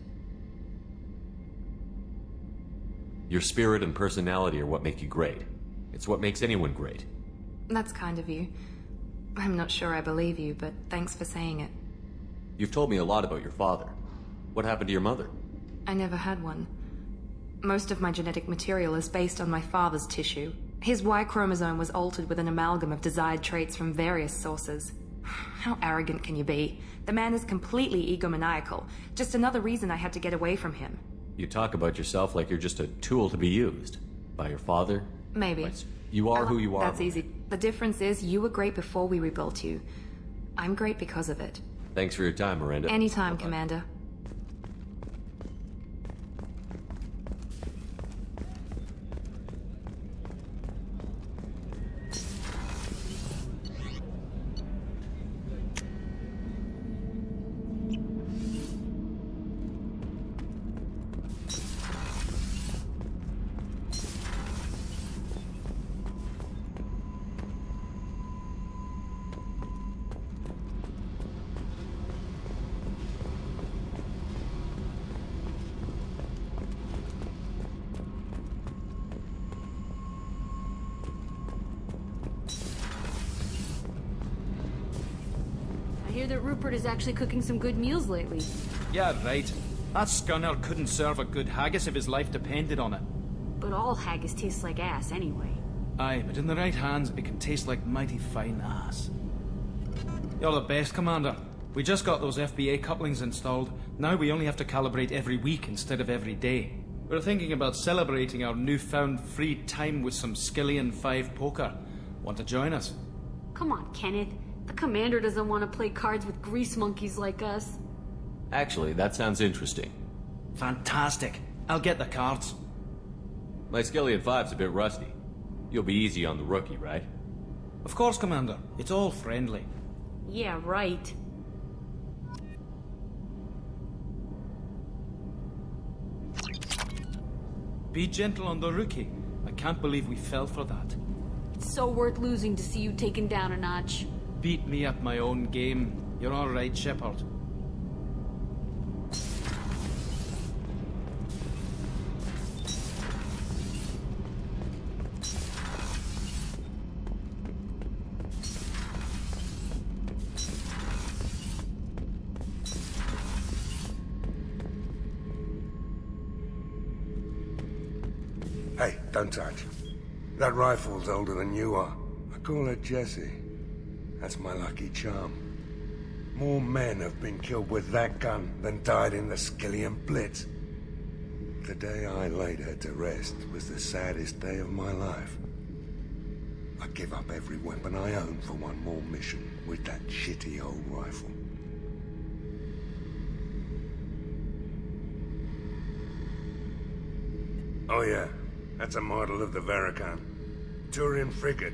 Your spirit and personality are what make you great. It's what makes anyone great. That's kind of you. I'm not sure I believe you, but thanks for saying it. You've told me a lot about your father. What happened to your mother? I never had one. Most of my genetic material is based on my father's tissue. His Y chromosome was altered with an amalgam of desired traits from various sources. How arrogant can you be? The man is completely egomaniacal. Just another reason I had to get away from him. You talk about yourself like you're just a tool to be used. By your father? Maybe. You are who you are. That's easy. The difference is you were great before we rebuilt you. I'm great because of it. Thanks for your time, Miranda. Anytime, Commander. hear that Rupert is actually cooking some good meals lately. Yeah, right. That scunner couldn't serve a good haggis if his life depended on it. But all haggis tastes like ass anyway. Aye, but in the right hands, it can taste like mighty fine ass. You're the best, Commander. We just got those FBA couplings installed. Now we only have to calibrate every week instead of every day. We're thinking about celebrating our newfound free time with some Skillian 5 poker. Want to join us? Come on, Kenneth. The Commander doesn't want to play cards with grease monkeys like us. Actually, that sounds interesting. Fantastic. I'll get the cards. My Skillian 5's a bit rusty. You'll be easy on the rookie, right? Of course, Commander. It's all friendly. Yeah, right. Be gentle on the rookie. I can't believe we fell for that. It's so worth losing to see you taken down a notch. Beat me at my own game. You're all right, Shepard. Hey, don't touch. That rifle's older than you are. I call her Jessie. That's my lucky charm. More men have been killed with that gun than died in the Skillian Blitz. The day I laid her to rest was the saddest day of my life. I give up every weapon I own for one more mission with that shitty old rifle. Oh yeah, that's a model of the Verican. Turian frigate.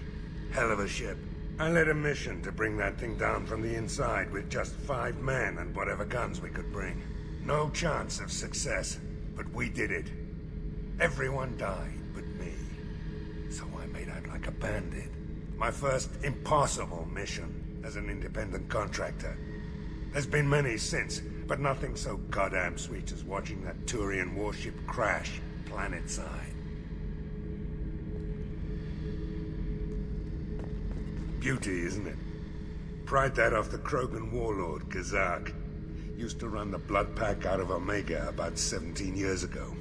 Hell of a ship. I led a mission to bring that thing down from the inside with just 5 men and whatever guns we could bring. No chance of success, but we did it. Everyone died but me. So I made out like a bandit. My first impossible mission as an independent contractor. There's been many since, but nothing so goddamn sweet as watching that Turian warship crash planetside. Beauty, isn't it? Pried that off the Krogan warlord, Kazak. Used to run the Blood Pack out of Omega about 17 years ago.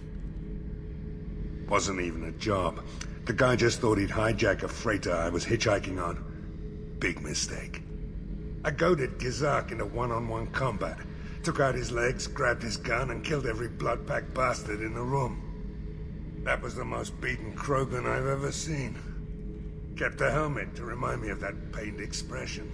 Wasn't even a job. The guy just thought he'd hijack a freighter I was hitchhiking on. Big mistake. I goaded Kazak into one-on-one combat. Took out his legs, grabbed his gun, and killed every Blood Pack bastard in the room. That was the most beaten Krogan I've ever seen. Kept a helmet to remind me of that pained expression.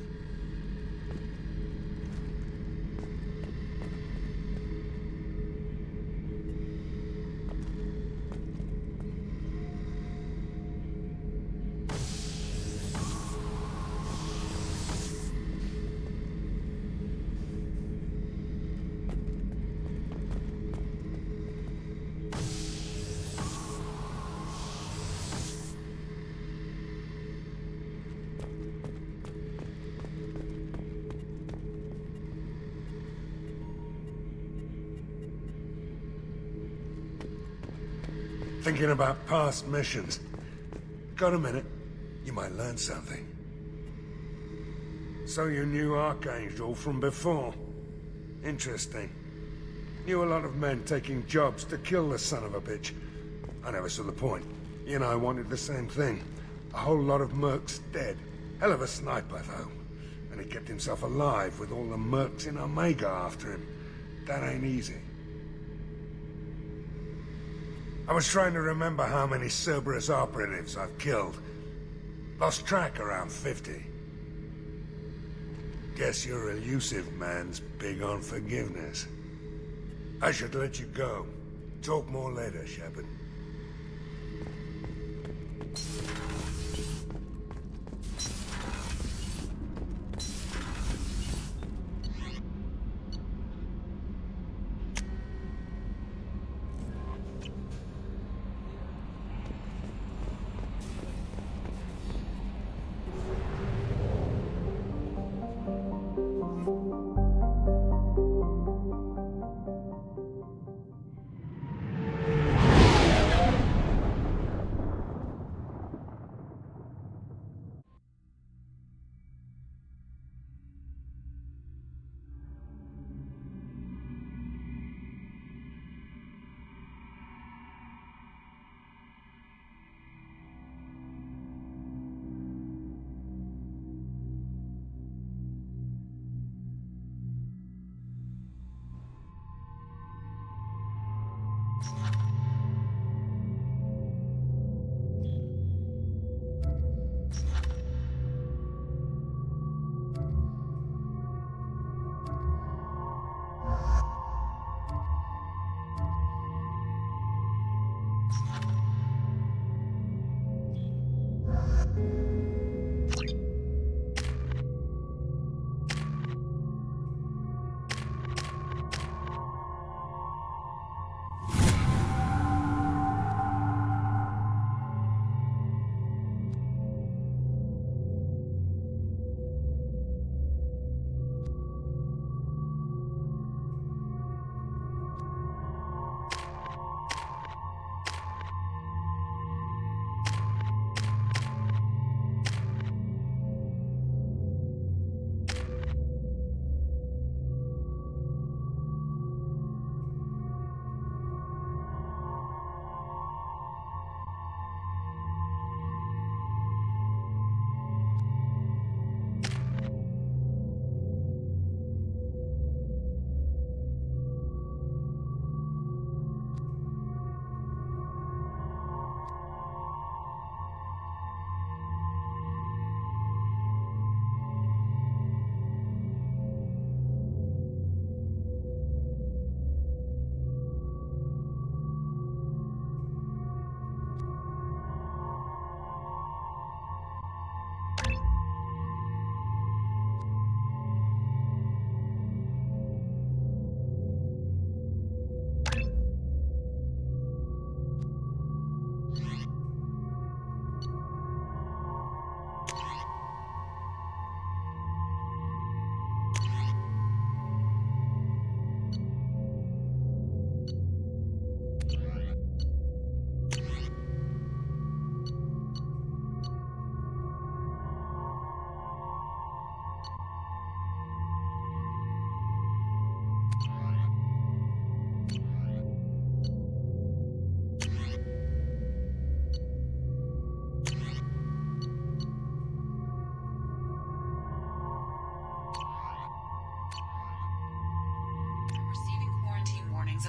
Thinking about past missions. Got a minute? You might learn something. So you knew Archangel from before? Interesting. Knew a lot of men taking jobs to kill the son of a bitch. I never saw the point. You and I wanted the same thing. A whole lot of mercs dead. Hell of a sniper, though. And he kept himself alive with all the mercs in Omega after him. That ain't easy. I was trying to remember how many Cerberus operatives I've killed. Lost track around 50. Guess your elusive man's big on forgiveness. I should let you go. Talk more later, Shepard.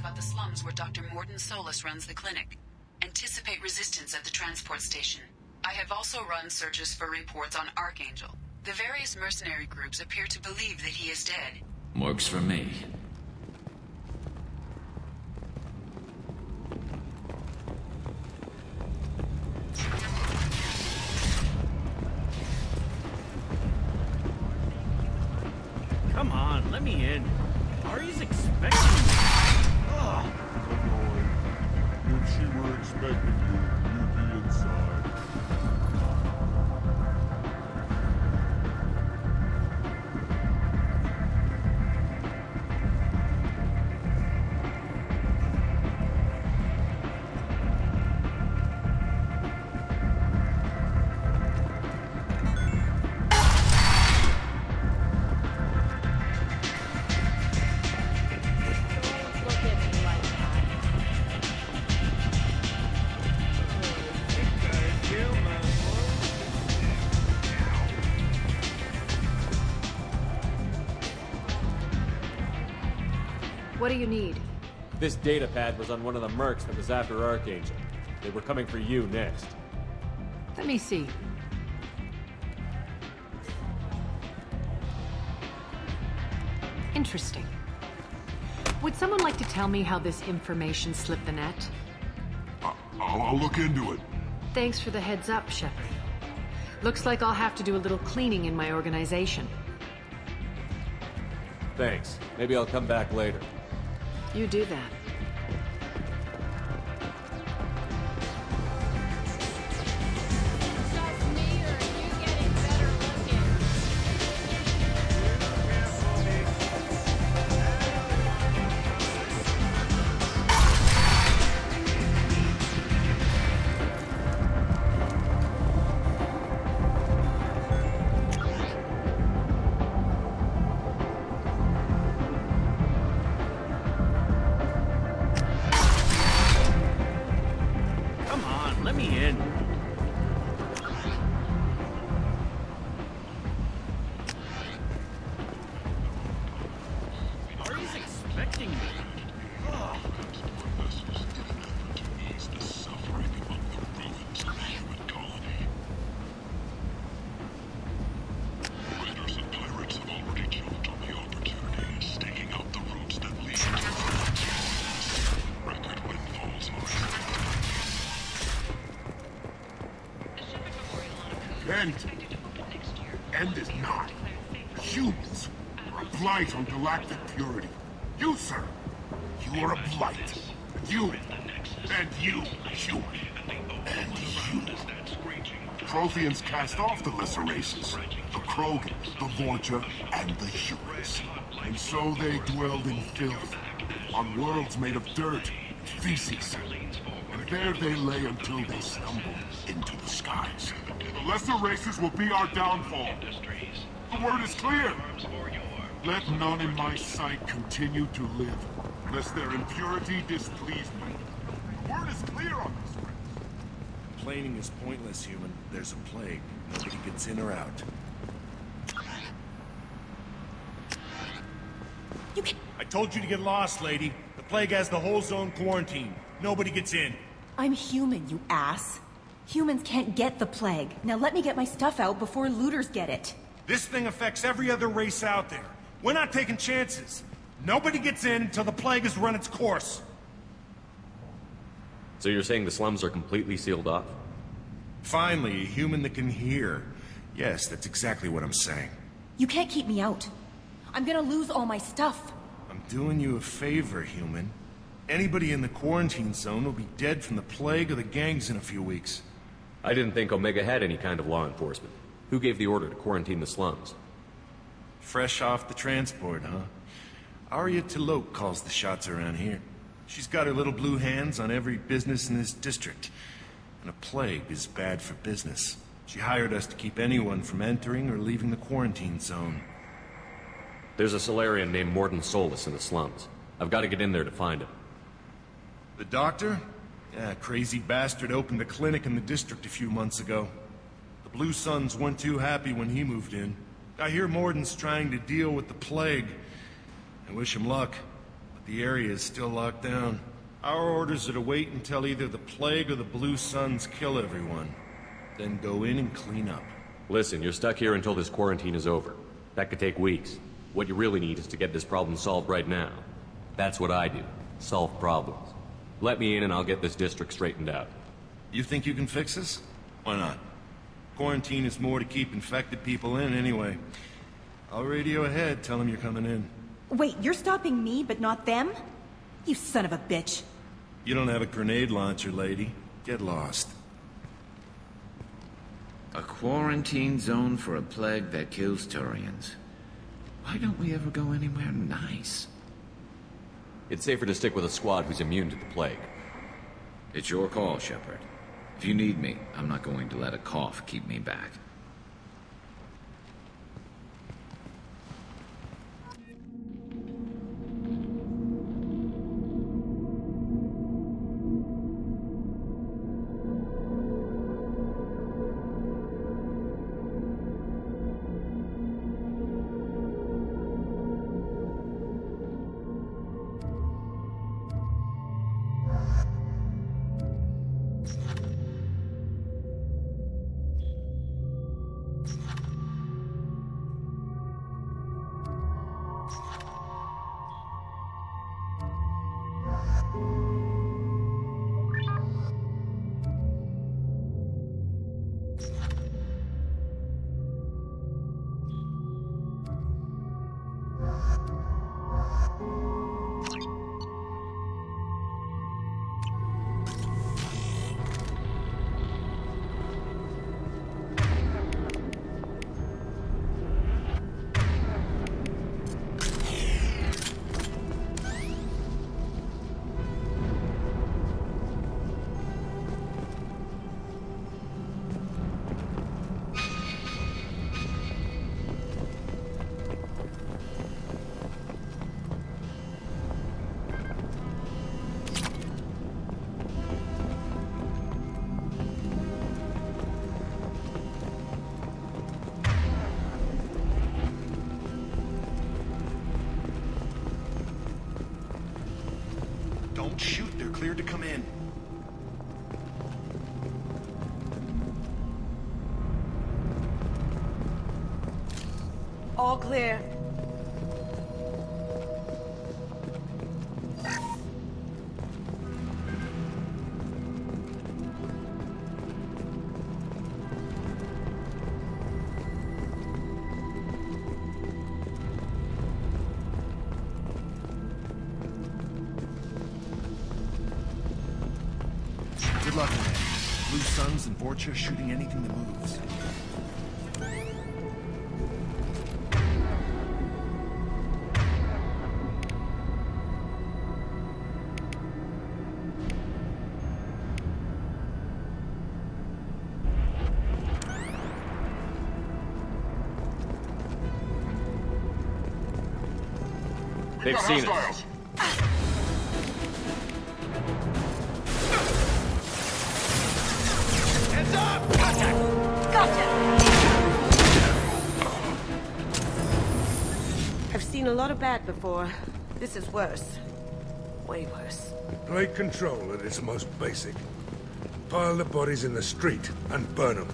about the slums where Dr. Morden Solis runs the clinic. Anticipate resistance at the transport station. I have also run searches for reports on Archangel. The various mercenary groups appear to believe that he is dead. Works for me. Come on, let me in. Ari's expecting me. Ugh. If she were expecting you, you'd be inside. What do you need? This data pad was on one of the mercs that was after Archangel. They were coming for you next. Let me see. Interesting. Would someone like to tell me how this information slipped the net? I'll look into it. Thanks for the heads up, Shepard. Looks like I'll have to do a little cleaning in my organization. Thanks. Maybe I'll come back later. You do that. Let me in. Ari's expecting me. Ugh. Raiders and pirates have already jumped on the opportunity, staking out the routes that lead to record windfalls End is not. Humans are a blight on galactic purity. You, sir, you are a blight. You, and you, human. And you. Protheans cast off the lesser races. The Krogan, the Vorcha, and the humans. And so they dwelled in filth, on worlds made of dirt, feces. And there they lay until they stumbled into the skies. The lesser races will be our downfall. The word is clear. Let none in my sight continue to live, lest their impurity displease me. The word is clear on this, friends. Complaining is pointless, human. There's a plague. Nobody gets in or out. I told you to get lost, lady. The plague has the whole zone quarantined. Nobody gets in. I'm human, you ass. Humans can't get the plague. Now let me get my stuff out before looters get it. This thing affects every other race out there. We're not taking chances. Nobody gets in until the plague has run its course. So you're saying the slums are completely sealed off? Finally, a human that can hear. Yes, that's exactly what I'm saying. You can't keep me out. I'm gonna lose all my stuff. I'm doing you a favor, human. Anybody in the quarantine zone will be dead from the plague or the gangs in a few weeks. I didn't think Omega had any kind of law enforcement. Who gave the order to quarantine the slums? Fresh off the transport, huh? Arya T'Loak calls the shots around here. She's got her little blue hands on every business in this district. And a plague is bad for business. She hired us to keep anyone from entering or leaving the quarantine zone. There's a Solarian named Morden Solis in the slums. I've got to get in there to find him. The doctor? Yeah, crazy bastard opened a clinic in the district a few months ago. The Blue Suns weren't too happy when he moved in. I hear Morden's trying to deal with the plague. I wish him luck, The area is still locked down. Our orders are to wait until either the plague or the Blue Suns kill everyone. Then go in and clean up. Listen, you're stuck here until this quarantine is over. That could take weeks. What you really need is to get this problem solved right now. That's what I do. Solve problems. Let me in and I'll get this district straightened out. You think you can fix this? Why not? Quarantine is more to keep infected people in anyway. I'll radio ahead, tell them you're coming in. Wait, you're stopping me, but not them? You son of a bitch. You don't have a grenade launcher, lady. Get lost. A quarantine zone for a plague that kills Turians. Why don't we ever go anywhere nice? It's safer to stick with a squad who's immune to the plague. It's your call, Shepard. If you need me, I'm not going to let a cough keep me back. Don't shoot, they're cleared to come in. All clear. Good luck, man. Blue Suns and Vorcha shooting anything that moves. They've seen us. Heads up! Gotcha! I've seen a lot of bad before. This is worse. Way worse. Plague control at its most basic. Pile the bodies in the street and burn them.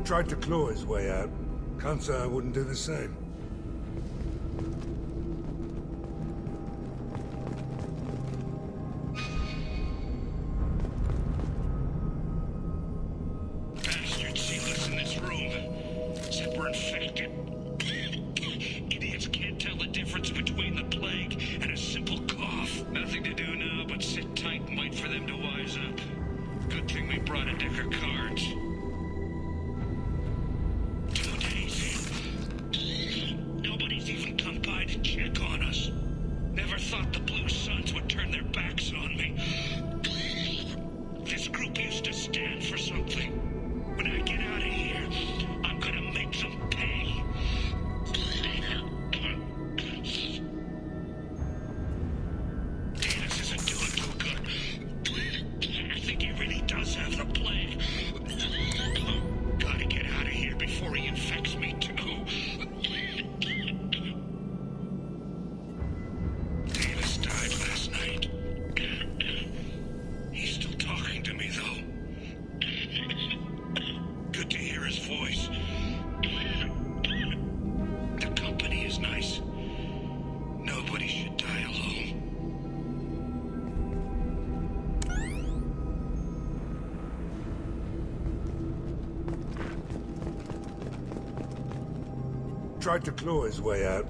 Tried to claw his way out. Can't say I wouldn't do the same. her cards. 2 days in. Nobody's even come by to check on us. Never thought the Blue Suns would turn their backs on me. This group used to stand for something. When I get out of here, I'm gonna make them pay. Davis isn't doing too good. I think he really does have the plague. Gotta get out of here before he infects me too. Davis died last night. He's still talking to me, though. Good to hear his voice. The company is nice. Nobody should die alone. Tried to claw his way out.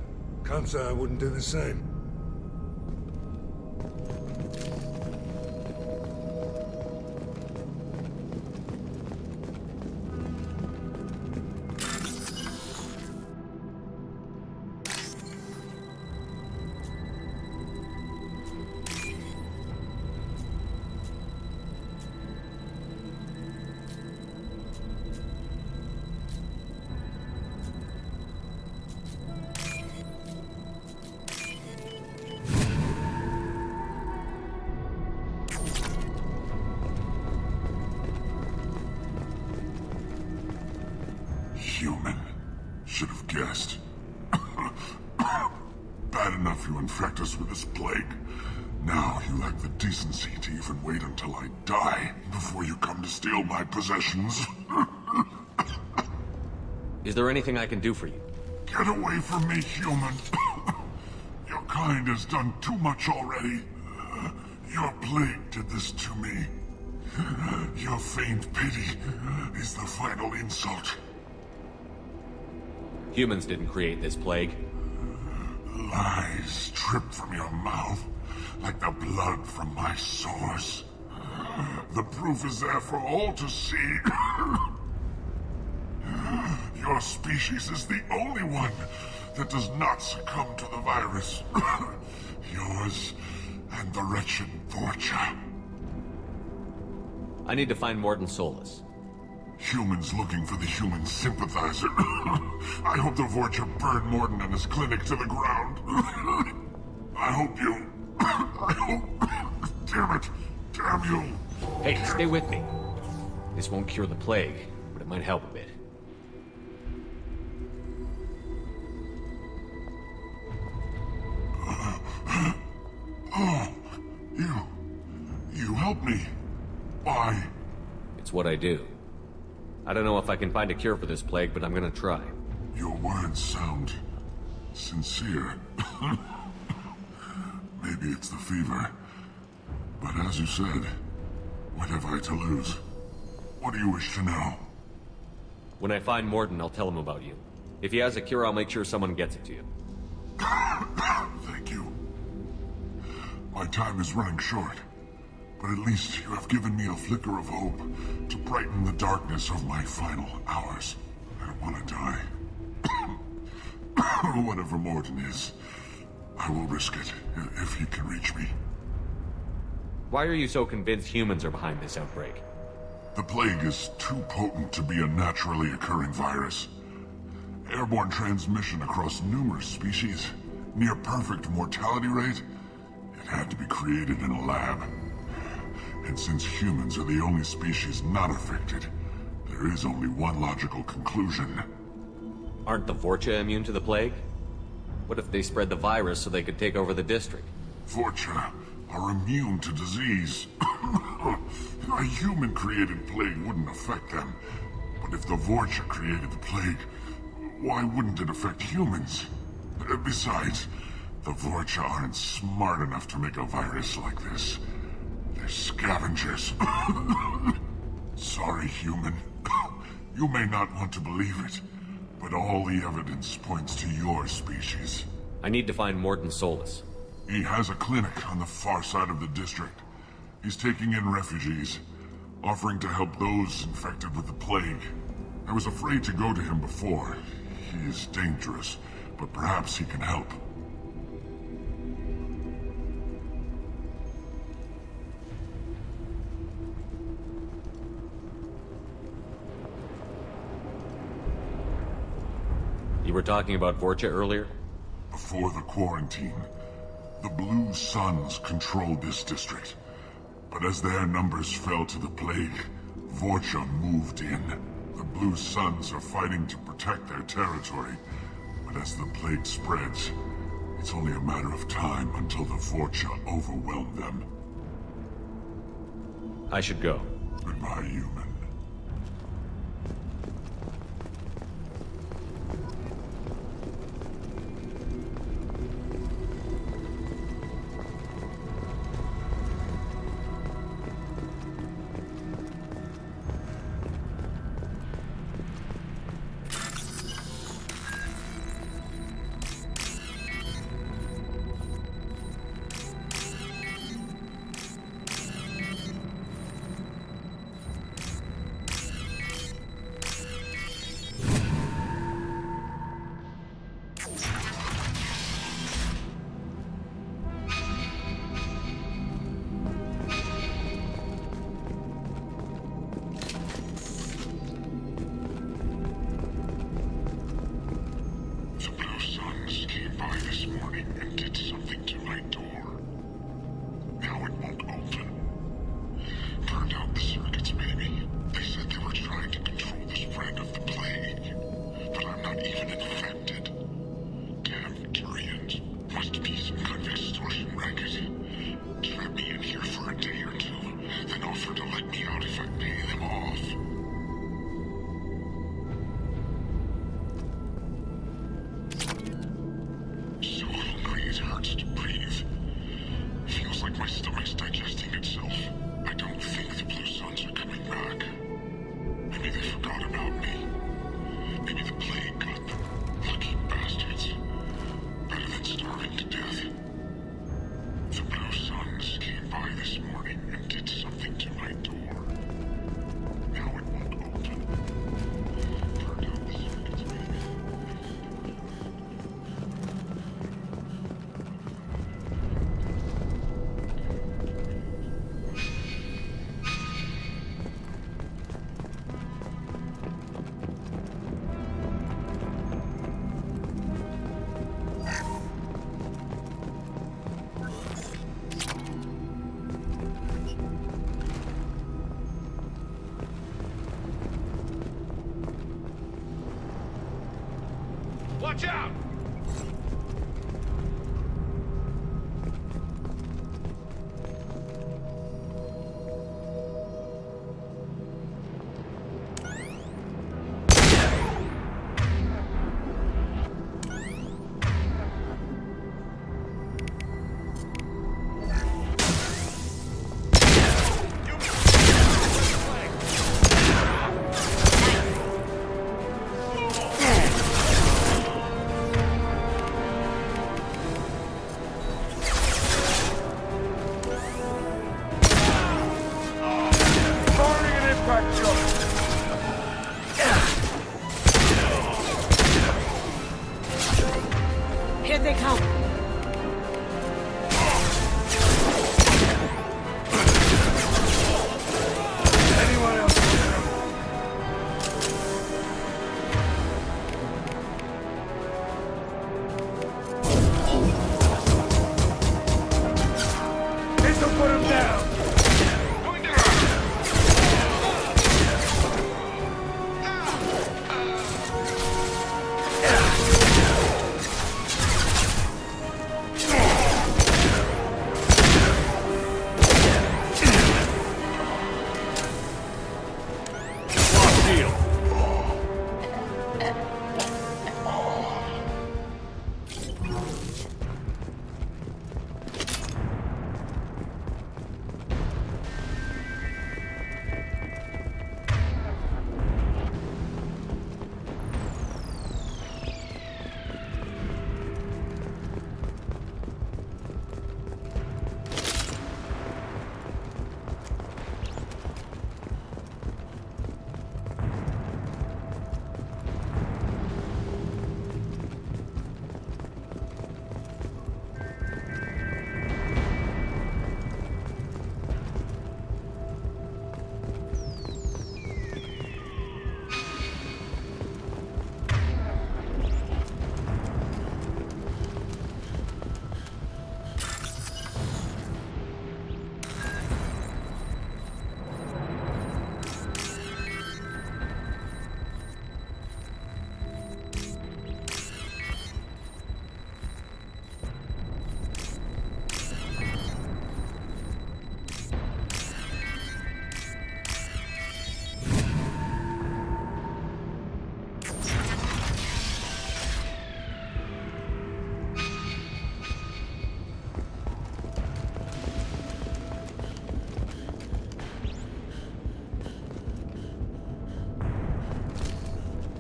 Can't say I wouldn't do the same. Human. Should have guessed. Bad enough you infect us with this plague. Now you lack the decency to even wait until I die before you come to steal my possessions. Is there anything I can do for you? Get away from me, human. Your kind has done too much already. Your plague did this to me. Your feigned pity is the final insult. Humans didn't create this plague. Lies drip from your mouth like the blood from my sores. The proof is there for all to see. Your species is the only one that does not succumb to the virus. Yours and the wretched Vorcha. I need to find Mordin Solus. Humans looking for the human sympathizer. I hope the Vorcha burn Mordin and his clinic to the ground. I hope you... I hope... Damn it! Damn you! Hey, stay with me. This won't cure the plague, but it might help a bit. Oh, you helped me. Why? It's what I do. I don't know if I can find a cure for this plague, but I'm gonna try. Your words sound sincere. Maybe it's the fever. But as you said, what have I to lose? What do you wish to know? When I find Mordin, I'll tell him about you. If he has a cure, I'll make sure someone gets it to you. Thank you. My time is running short, but at least you have given me a flicker of hope to brighten the darkness of my final hours. I don't want to die. Whatever Mordin is, I will risk it if he can reach me. Why are you so convinced humans are behind this outbreak? The plague is too potent to be a naturally occurring virus. Airborne transmission across numerous species, near perfect mortality rate. It had to be created in a lab. And since humans are the only species not affected, there is only one logical conclusion. Aren't the Vorcha immune to the plague? What if they spread the virus so they could take over the district? Vorcha are immune to disease. A human-created plague wouldn't affect them. But if the Vorcha created the plague, why wouldn't it affect humans? Besides, the Vorcha aren't smart enough to make a virus like this. They're scavengers. Sorry, human. You may not want to believe it, but all the evidence points to your species. I need to find Mordin Solus. He has a clinic on the far side of the district. He's taking in refugees. offering to help those infected with the plague. I was afraid to go to him before. He is dangerous, but perhaps he can help. You were talking about Vorcha earlier? Before the quarantine, the Blue Suns controlled this district. But as their numbers fell to the plague, Vorcha moved in. The Blue Suns are fighting to protect their territory. But as the plague spreads, it's only a matter of time until the Vorcha overwhelm them. I should go. Goodbye, human. Watch out!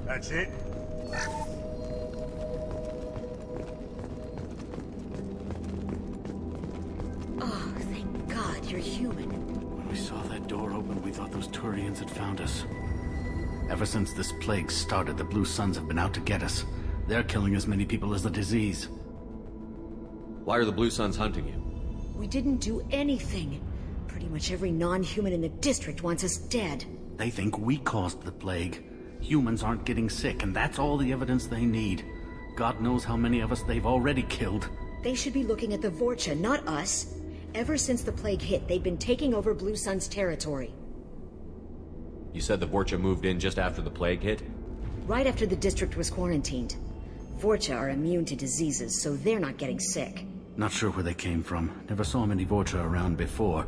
That's it? Oh, thank God you're human. When we saw that door open, we thought those Turians had found us. Ever since this plague started, the Blue Suns have been out to get us. They're killing as many people as the disease. Why are the Blue Suns hunting you? We didn't do anything. Pretty much every non-human in the district wants us dead. They think we caused the plague. Humans aren't getting sick, and that's all the evidence they need. God knows how many of us they've already killed. They should be looking at the Vorcha, not us. Ever since the plague hit, they've been taking over Blue Sun's territory. You said the Vorcha moved in just after the plague hit? Right after the district was quarantined. Vorcha are immune to diseases, so they're not getting sick. Not sure where they came from. Never saw many Vorcha around before.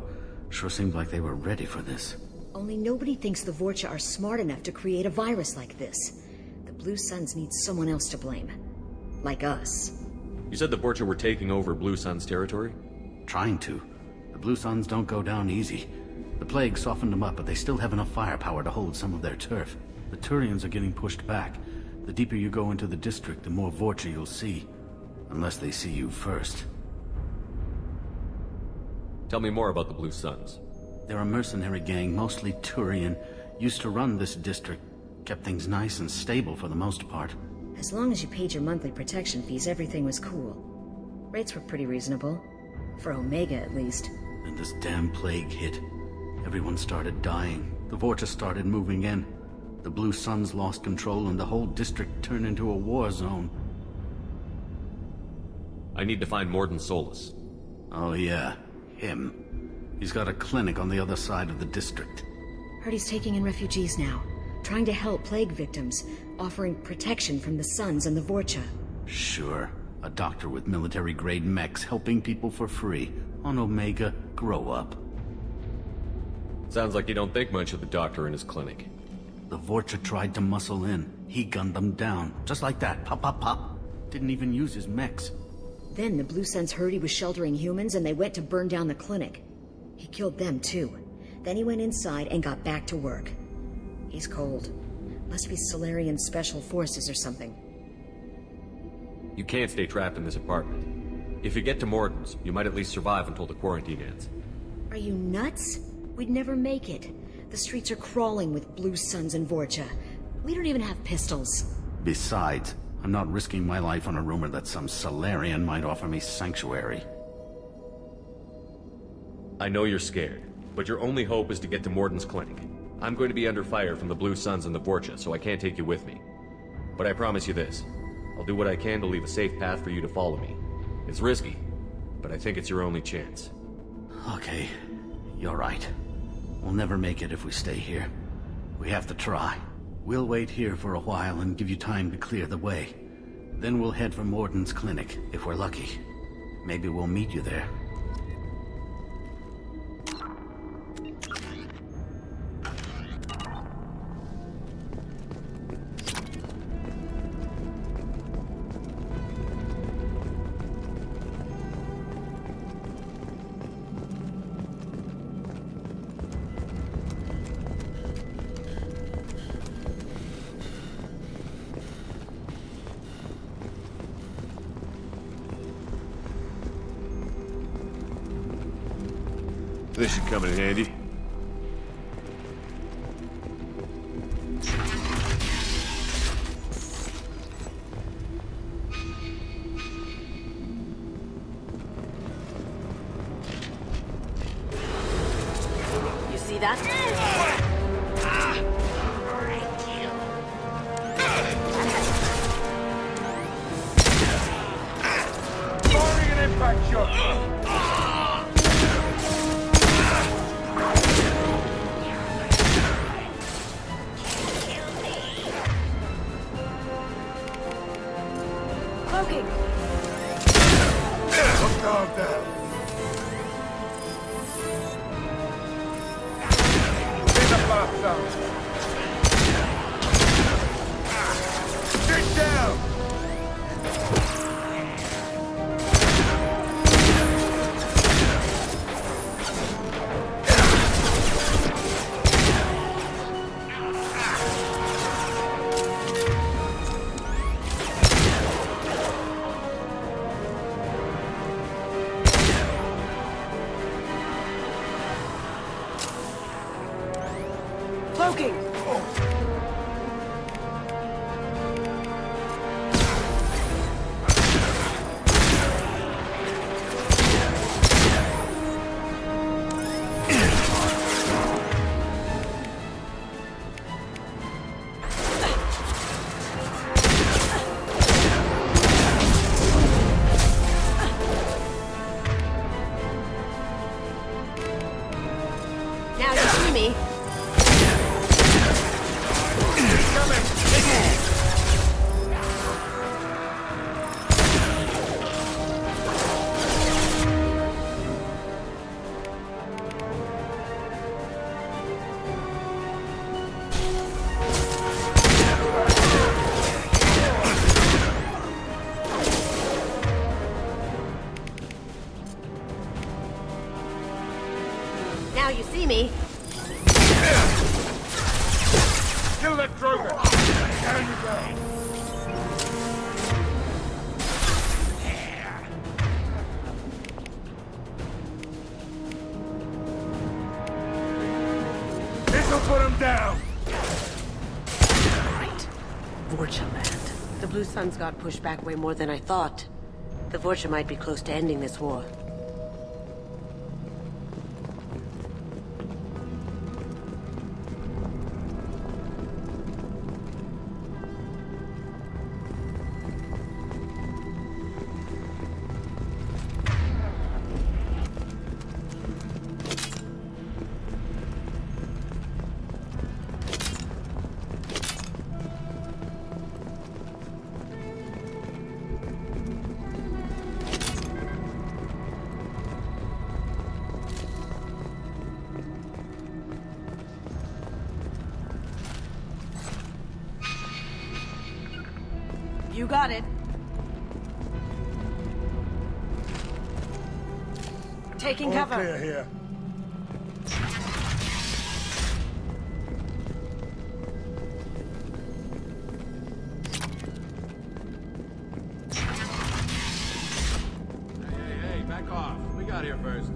Sure seemed like they were ready for this. Only nobody thinks the Vorcha are smart enough to create a virus like this. The Blue Suns need someone else to blame. Like us. You said the Vorcha were taking over Blue Sun's territory? Trying to. The Blue Suns don't go down easy. The plague softened them up, but they still have enough firepower to hold some of their turf. The Turians are getting pushed back. The deeper you go into the district, the more Vorcha you'll see. Unless they see you first. Tell me more about the Blue Suns. They're a mercenary gang, mostly Turian. Used to run this district. Kept things nice and stable for the most part. As long as you paid your monthly protection fees, everything was cool. Rates were pretty reasonable. For Omega, at least. And this damn plague hit. Everyone started dying. The Vorcha started moving in. The Blue Suns lost control and the whole district turned into a war zone. I need to find Mordin Solus. Oh yeah, him. He's got a clinic on the other side of the district. Heard he's taking in refugees now. Trying to help plague victims. Offering protection from the Suns and the Vorcha. Sure. A doctor with military-grade mechs helping people for free. On Omega, grow up. Sounds like you don't think much of the doctor in his clinic. The Vorcha tried to muscle in. He gunned them down. Just like that. Pop, pop, pop. Didn't even use his mechs. Then the Blue Suns heard he was sheltering humans and they went to burn down the clinic. He killed them too. Then he went inside and got back to work. He's cold. Must be Solarian Special Forces or something. You can't stay trapped in this apartment. If you get to Mordin's, you might at least survive until the quarantine ends. Are you nuts? We'd never make it. The streets are crawling with Blue Suns and Vorcha. We don't even have pistols. Besides, I'm not risking my life on a rumor that some Solarian might offer me sanctuary. I know you're scared, but your only hope is to get to Mordin's clinic. I'm going to be under fire from the Blue Suns and the Vorcha, so I can't take you with me. But I promise you this. I'll do what I can to leave a safe path for you to follow me. It's risky, but I think it's your only chance. Okay, you're right. We'll never make it if we stay here. We have to try. We'll wait here for a while and give you time to clear the way. Then we'll head for Mordin's clinic, if we're lucky. Maybe we'll meet you there. This should come in handy. You see that? Firing an impact shot! Cloaking! Look out there! In the blast zone! Get down! choking! Now you see me. Now you see me. Kill that Drogon! Down you go! This'll put him down! Right. Vorcha land. The Blue Suns got pushed back way more than I thought. The Vorcha might be close to ending this war. You got it. Taking All cover. clear here. Hey, back off. We got here first.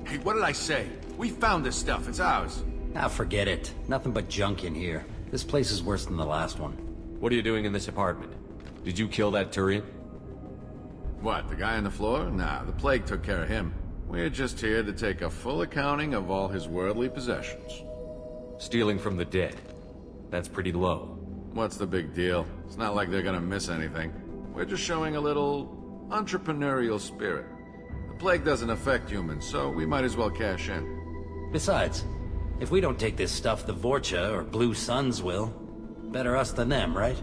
Hey, what did I say? We found this stuff. It's ours. Ah, forget it. Nothing but junk in here. This place is worse than the last one. What are you doing in this apartment? Did you kill that Turian? What, the guy on the floor? Nah, the plague took care of him. We're just here to take a full accounting of all his worldly possessions. Stealing from the dead. That's pretty low. What's the big deal? It's not like they're gonna miss anything. We're just showing a little entrepreneurial spirit. The plague doesn't affect humans, so we might as well cash in. Besides, if we don't take this stuff, the Vorcha or Blue Suns will. Better us than them, right?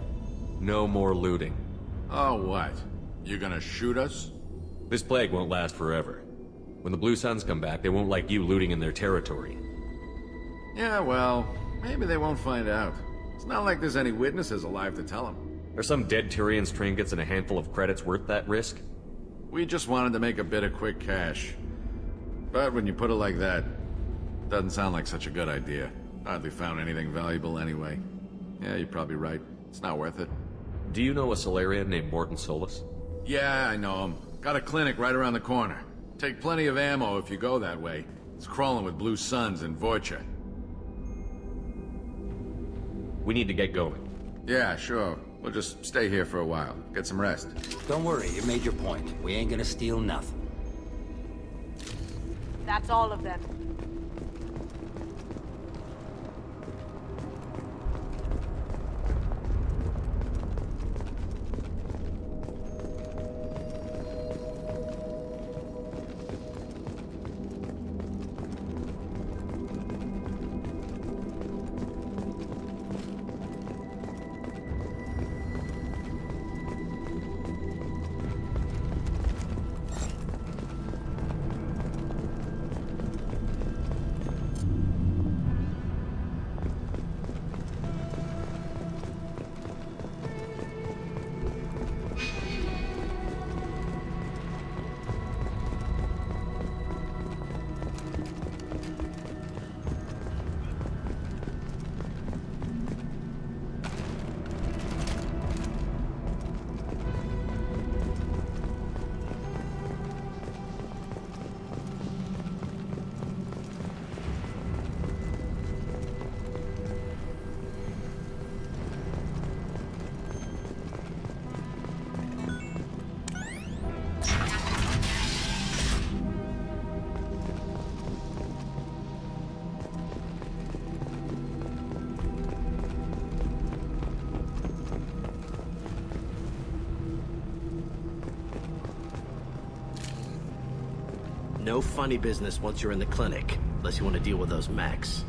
No more looting. Oh, what? You gonna shoot us? This plague won't last forever. When the Blue Suns come back, they won't like you looting in their territory. Yeah, well, maybe they won't find out. It's not like there's any witnesses alive to tell them. Are some dead Tyrians' trinkets and a handful of credits worth that risk? We just wanted to make a bit of quick cash. But when you put it like that, doesn't sound like such a good idea. Hardly found anything valuable anyway. Yeah, you're probably right. It's not worth it. Do you know a Solarian named Morton Solus? Yeah, I know him. Got a clinic right around the corner. Take plenty of ammo if you go that way. It's crawling with Blue Suns and Vorcha. We need to get going. Yeah, sure. We'll just stay here for a while. Get some rest. Don't worry, you made your point. We ain't gonna steal nothing. That's all of them. No funny business once you're in the clinic, unless you want to deal with those mechs.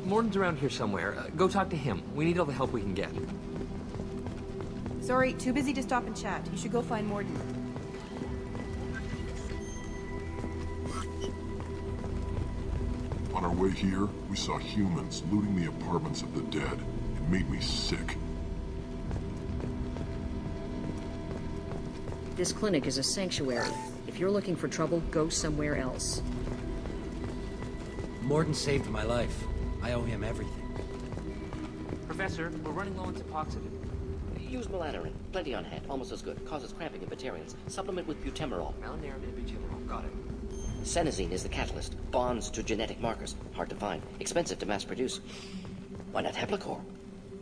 Morden's around here somewhere. Go talk to him. We need all the help we can get. Sorry, too busy to stop and chat. You should go find Morden. On our way here, we saw humans looting the apartments of the dead. It made me sick. This clinic is a sanctuary. If you're looking for trouble, go somewhere else. Morden saved my life. I owe him everything. Professor, we're running low on Suboxone. Use melanorin. Plenty on hand. Almost as good. Causes cramping in Batarians. Supplement with butemerol. Melanorin and butemerol. Got it. Senesine is the catalyst. Bonds to genetic markers. Hard to find. Expensive to mass produce. Why not Heplicor?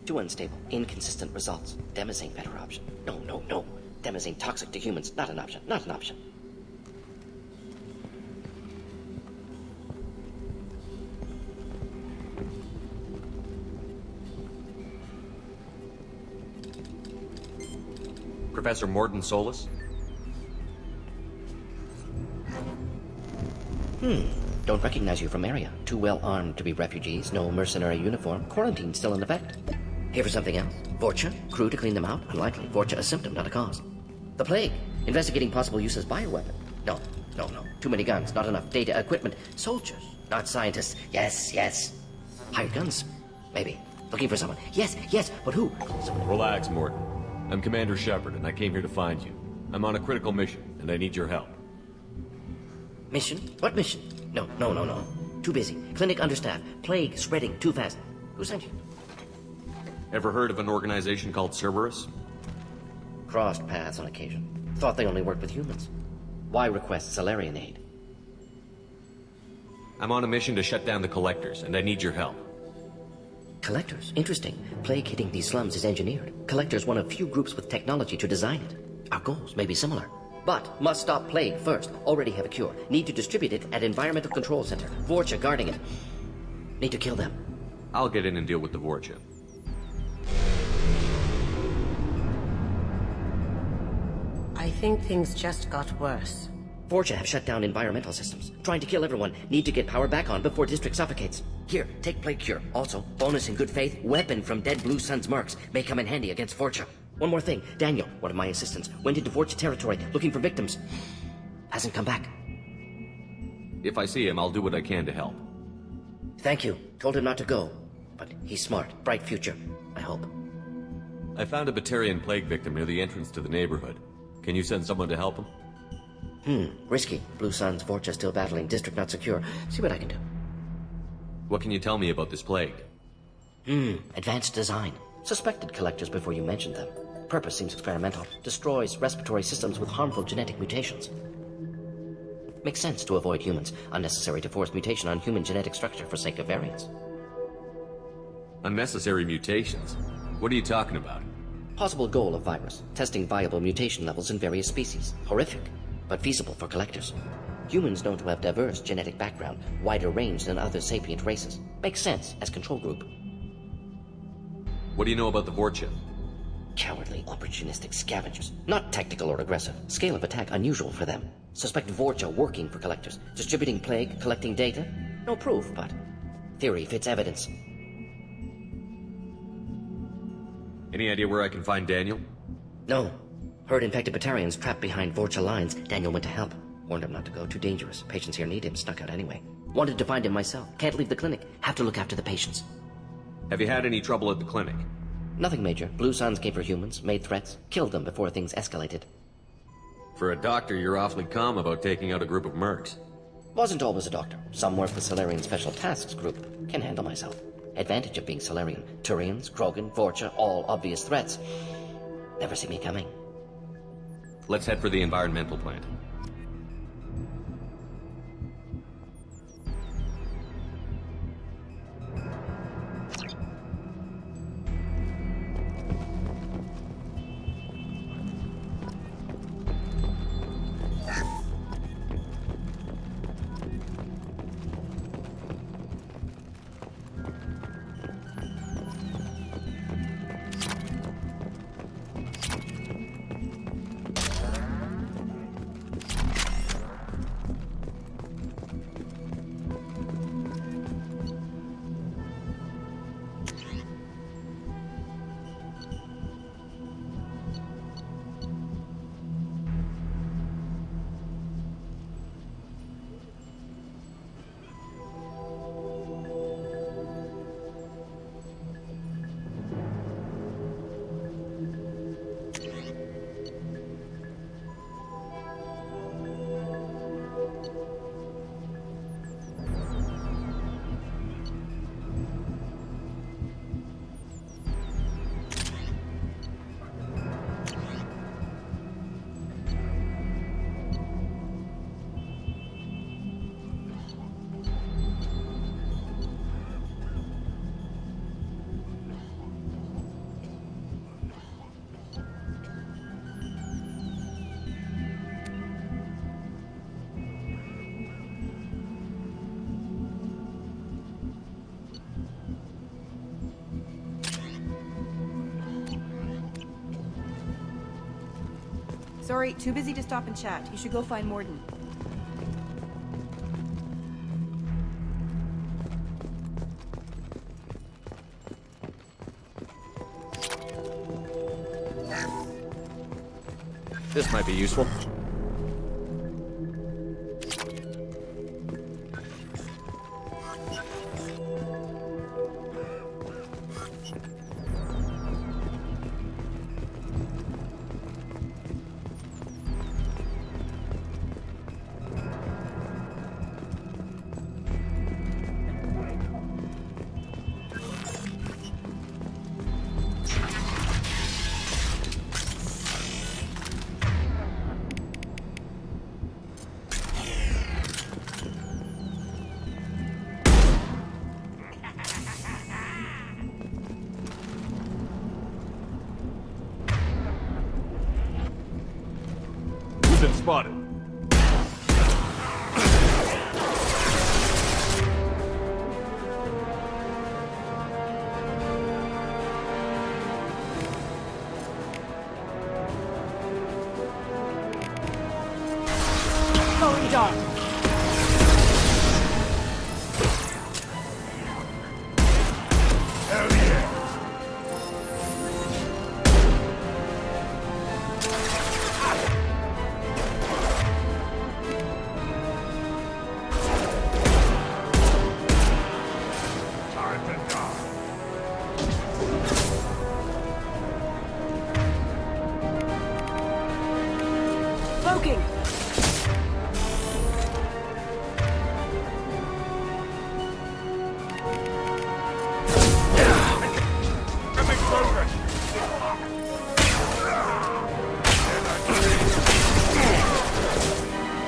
Too unstable. Inconsistent results. Demazine better option. No. Demazine toxic to humans. Not an option. Not an option. Professor Morden Solus? Don't recognize you from area. Too well armed to be refugees. No mercenary uniform. Quarantine still in effect. Here for something else. Vorcha? Crew to clean them out? Unlikely. Vorcha a symptom, not a cause. The plague. Investigating possible use as bioweapon. No. Too many guns. Not enough data, equipment. Soldiers. Not scientists. Yes. Hired guns. Maybe. Looking for someone. Yes. But who? Someone. Relax, Morden. I'm Commander Shepard, and I came here to find you. I'm on a critical mission, and I need your help. Mission? What mission? No. Too busy. Clinic understaffed. Plague spreading too fast. Who sent you? Ever heard of an organization called Cerberus? Crossed paths on occasion. Thought they only worked with humans. Why request Salarian aid? I'm on a mission to shut down the Collectors, and I need your help. Collectors? Interesting. Plague hitting these slums is engineered. Collectors one of few groups with technology to design it. Our goals may be similar. But must stop plague first. Already have a cure. Need to distribute it at Environmental Control Center. Vorcha guarding it. Need to kill them. I'll get in and deal with the Vorcha. I think things just got worse. Vorcha have shut down environmental systems. Trying to kill everyone. Need to get power back on before district suffocates. Here, take plague cure. Also, bonus in good faith, weapon from dead Blue Sun's mercs. May come in handy against Vorcha. One more thing. Daniel, one of my assistants, went into Vorcha territory looking for victims. Hasn't come back. If I see him, I'll do what I can to help. Thank you. Told him not to go. But he's smart. Bright future. I hope. I found a Batarian plague victim near the entrance to the neighborhood. Can you send someone to help him? Risky. Blue Sun's Vorcha still battling. District not secure. See what I can do. What can you tell me about this plague? Advanced design. Suspected Collectors before you mentioned them. Purpose seems experimental. Destroys respiratory systems with harmful genetic mutations. Makes sense to avoid humans. Unnecessary to force mutation on human genetic structure for sake of variants. Unnecessary mutations? What are you talking about? Possible goal of virus. Testing viable mutation levels in various species. Horrific, but feasible for Collectors. Humans known to have diverse genetic background, wider range than other sapient races. Makes sense as control group. What do you know about the Vorcha? Cowardly, opportunistic scavengers. Not tactical or aggressive. Scale of attack unusual for them. Suspect Vorcha working for Collectors. Distributing plague, collecting data. No proof, but theory fits evidence. Any idea where I can find Daniel? No. Heard infected Batarians trapped behind Vorcha lines. Daniel went to help. Warned him not to go. Too dangerous. Patients here need him. Snuck out anyway. Wanted to find him myself. Can't leave the clinic. Have to look after the patients. Have you had any trouble at the clinic? Nothing major. Blue Suns came for humans, made threats, killed them before things escalated. For a doctor, you're awfully calm about taking out a group of mercs. Wasn't always a doctor. Some work with Salarian Special Tasks Group. Can handle myself. Advantage of being Salarian. Turians, Krogan, Vorcha, all obvious threats. Never see me coming. Let's head for the environmental plant. Sorry, too busy to stop and chat. You should go find Morden. This might be useful. Been spotted. Going dark. Hell yeah! Time to die. Cloaking. Coming closer.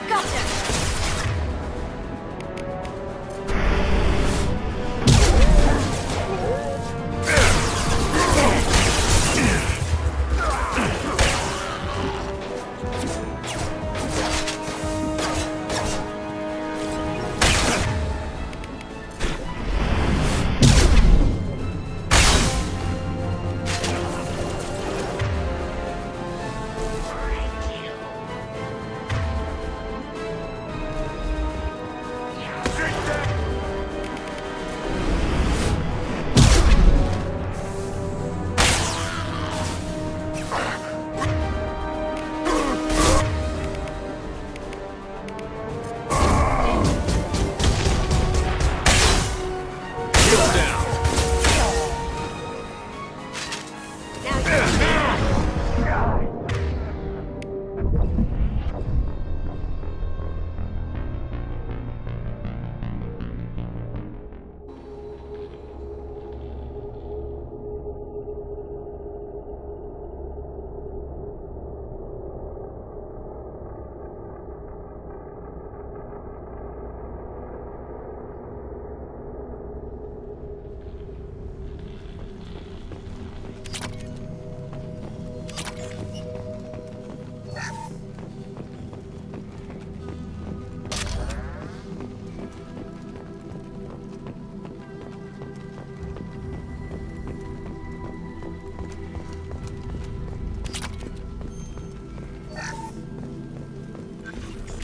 Gotcha.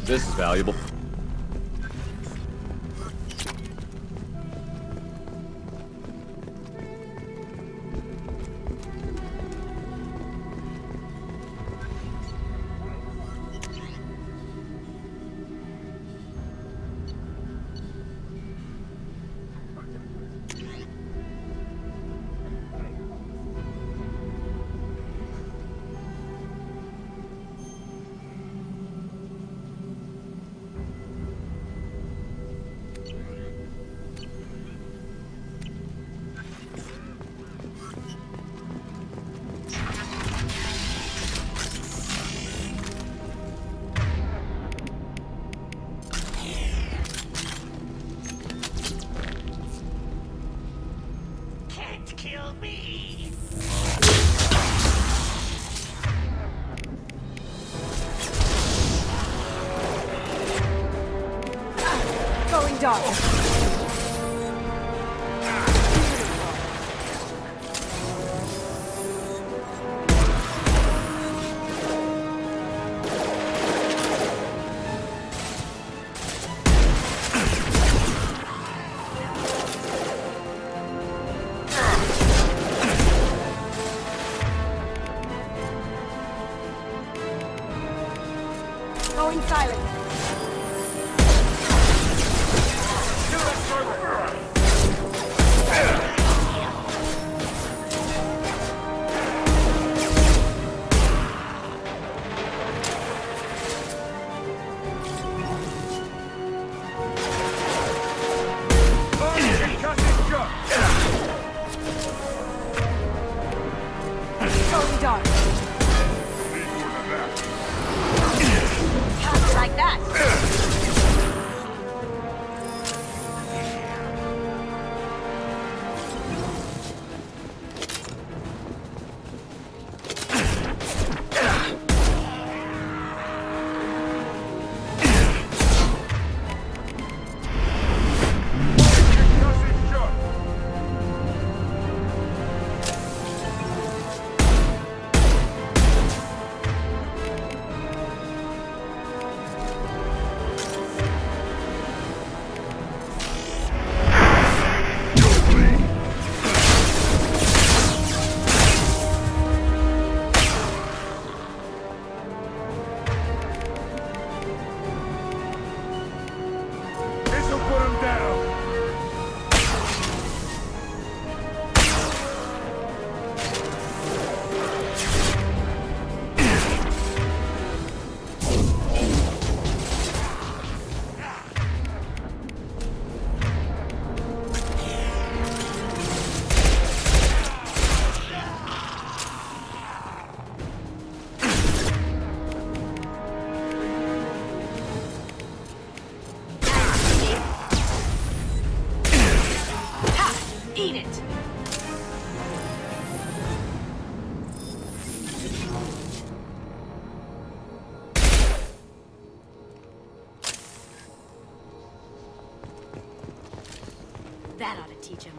This is valuable. Can't kill me. Going dark. Going silent. Going dark. Like that. Eat it! That ought to teach him.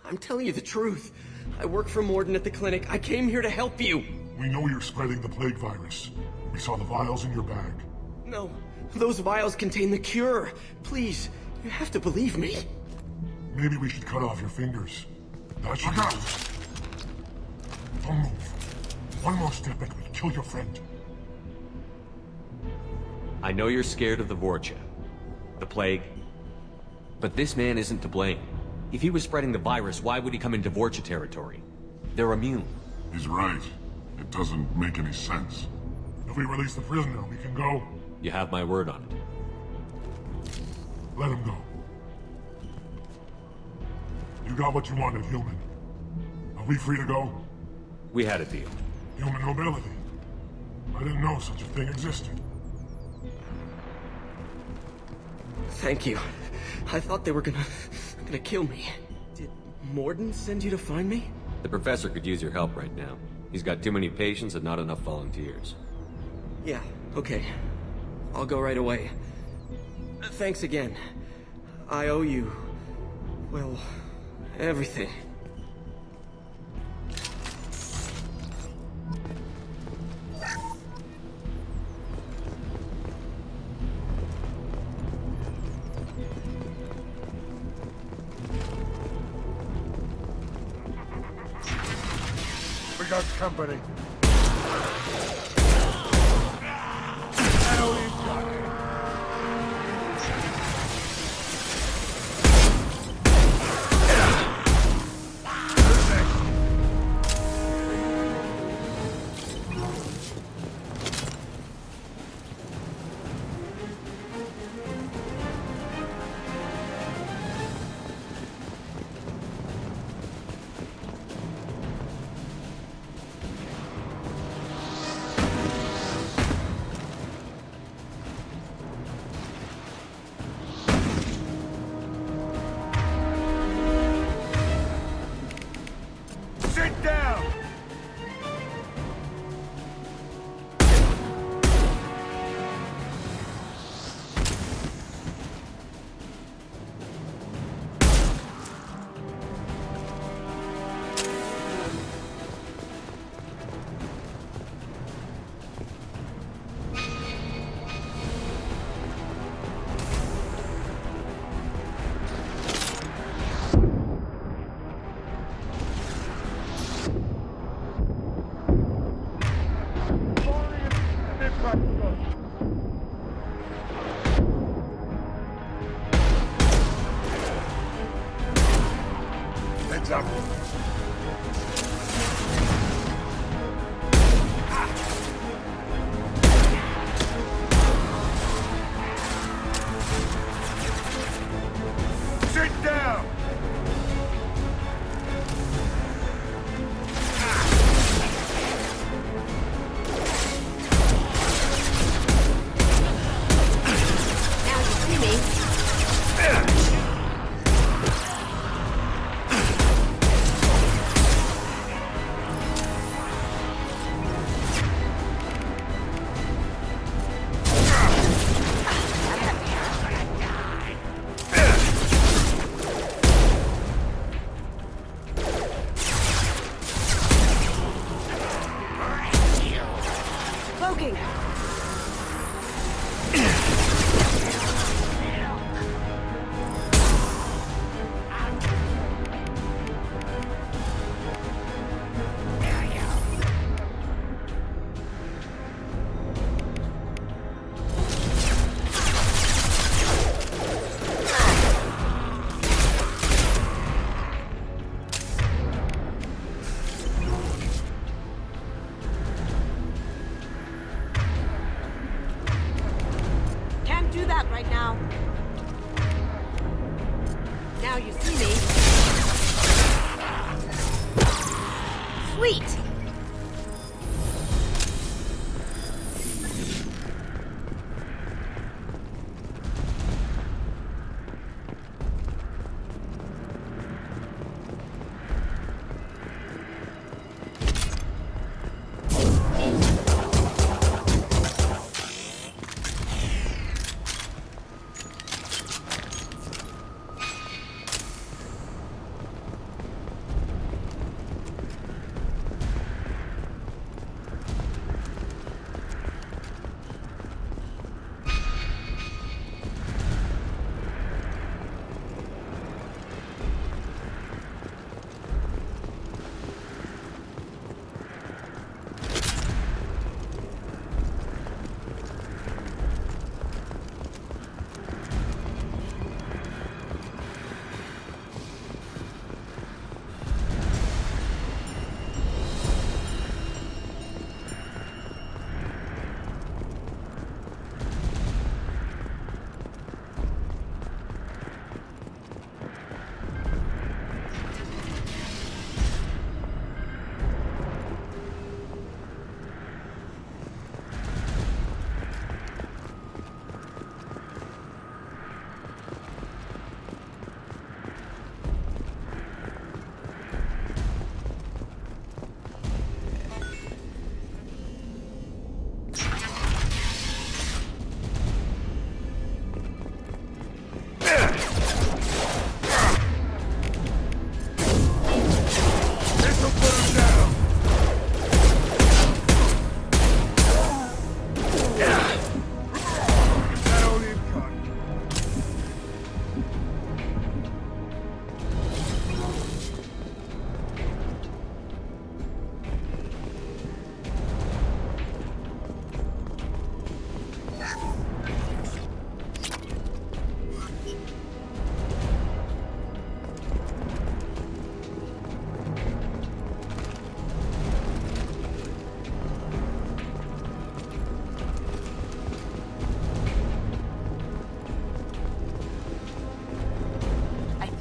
I'm telling you the truth. I work for Mordin at the clinic. I came here to help you. We know you're spreading the plague virus. We saw the vials in your bag. No, those vials contain the cure. Please, you have to believe me. Maybe we should cut off your fingers. That should help. Don't move. One more step and we'll kill your friend. I know you're scared of the Vorcha, the plague, but this man isn't to blame. If he was spreading the virus, why would he come into Vorcha territory? They're immune. He's right. It doesn't make any sense. If we release the prisoner, we can go. You have my word on it. Let him go. You got what you wanted, human. Are we free to go? We had a deal. Human mobility. I didn't know such a thing existed. Thank you. I thought they were gonna kill me. Did Morden send you to find me? The professor could use your help right now. He's got too many patients and not enough volunteers. Yeah, okay. I'll go right away. Thanks again. I owe you... well, everything. We got company. Sit down! Heads up. Sit down! Now you see me. Cloaking. Can't do that right now. Now you see me. Sweet!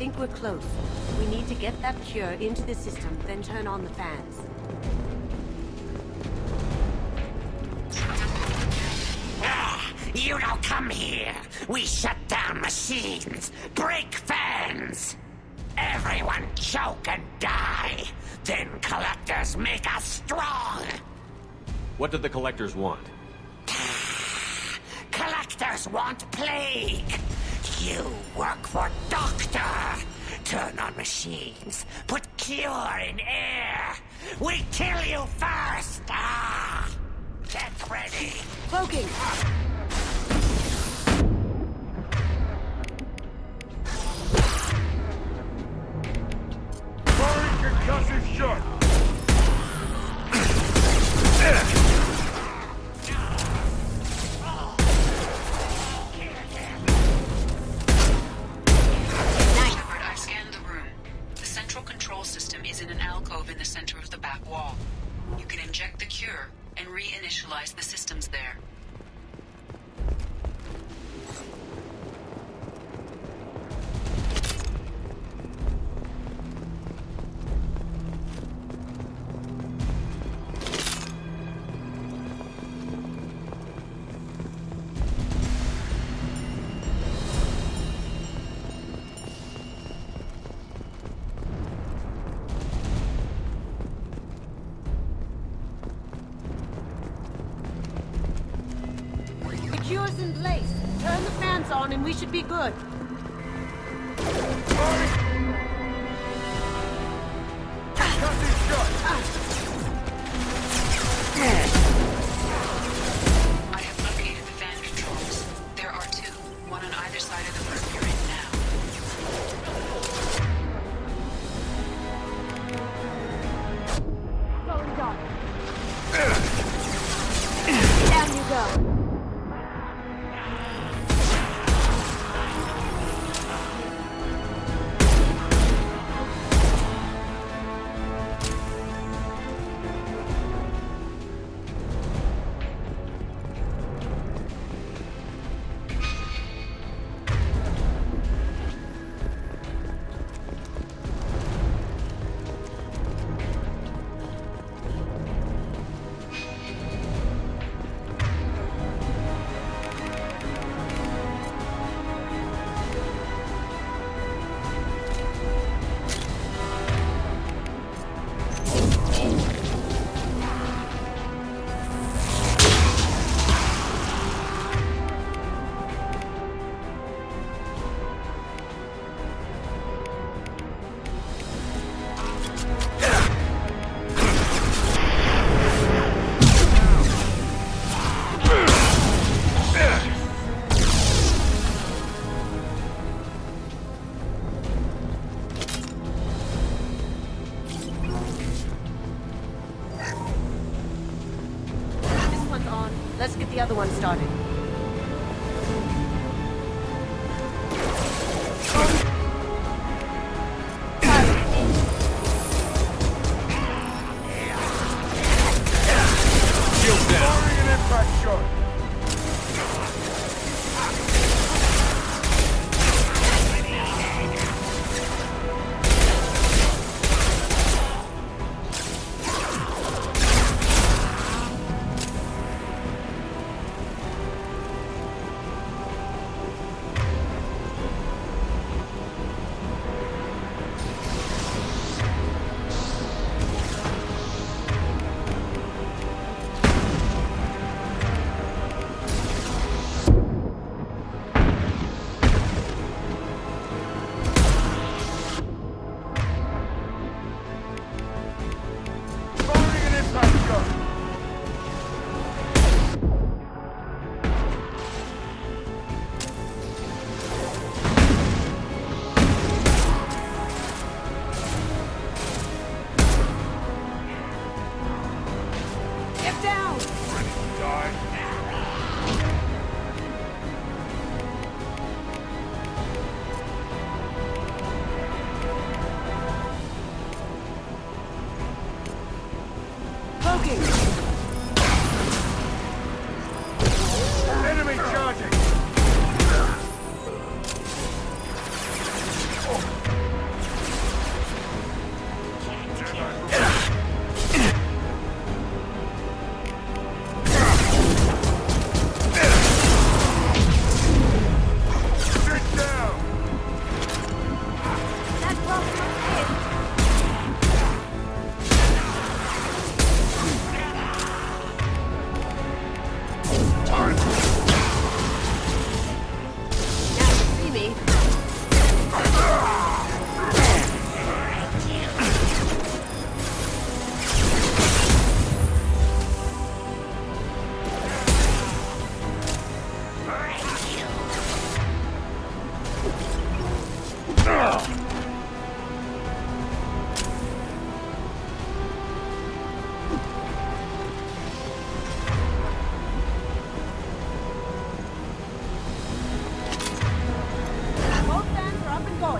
think we're close. We need to get that cure into the system, then turn on the fans. You don't come here. We shut down machines, break fans. Everyone choke and die. Then collectors make us strong. What did the collectors want? Collectors want plague. You work for Doctor. Turn on machines. Put cure in air. We kill you first. Get ready. Cloaking. Concussive shot! Shepard, I've scanned the room. The central control system is in an alcove in the center of the back wall. You can inject the cure and reinitialize the systems there. Cure's in place. Turn the fans on and we should be good. I have located the fan controls. There are two, one on either side of the room you're in now. Going dark. Down you go. Let's get the other one started. Firing an impact shot!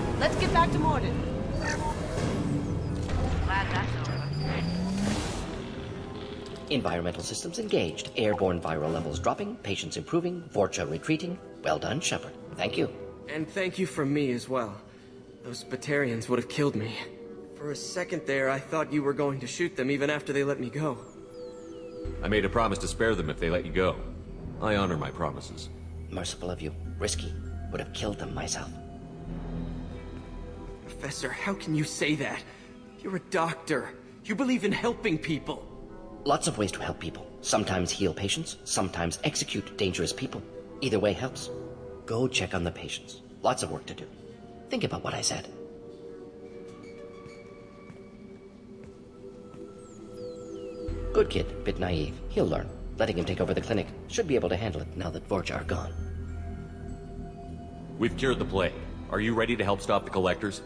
on. Let's get back to Morden. Glad that's over. Environmental systems engaged. Airborne viral levels dropping. Patients improving. Vorcha retreating. Well done, Shepard. Thank you. And thank you from me as well. Those Batarians would have killed me. For a second there, I thought you were going to shoot them even after they let me go. I made a promise to spare them if they let you go. I honor my promises. Merciful of you. Risky. Would have killed them myself. Professor, how can you say that? You're a doctor. You believe in helping people. Lots of ways to help people. Sometimes heal patients, sometimes execute dangerous people. Either way helps. Go check on the patients. Lots of work to do. Think about what I said. Good kid, bit naive. He'll learn. Letting him take over the clinic. Should be able to handle it now that Vorcha are gone. We've cured the plague. Are you ready to help stop the Collectors?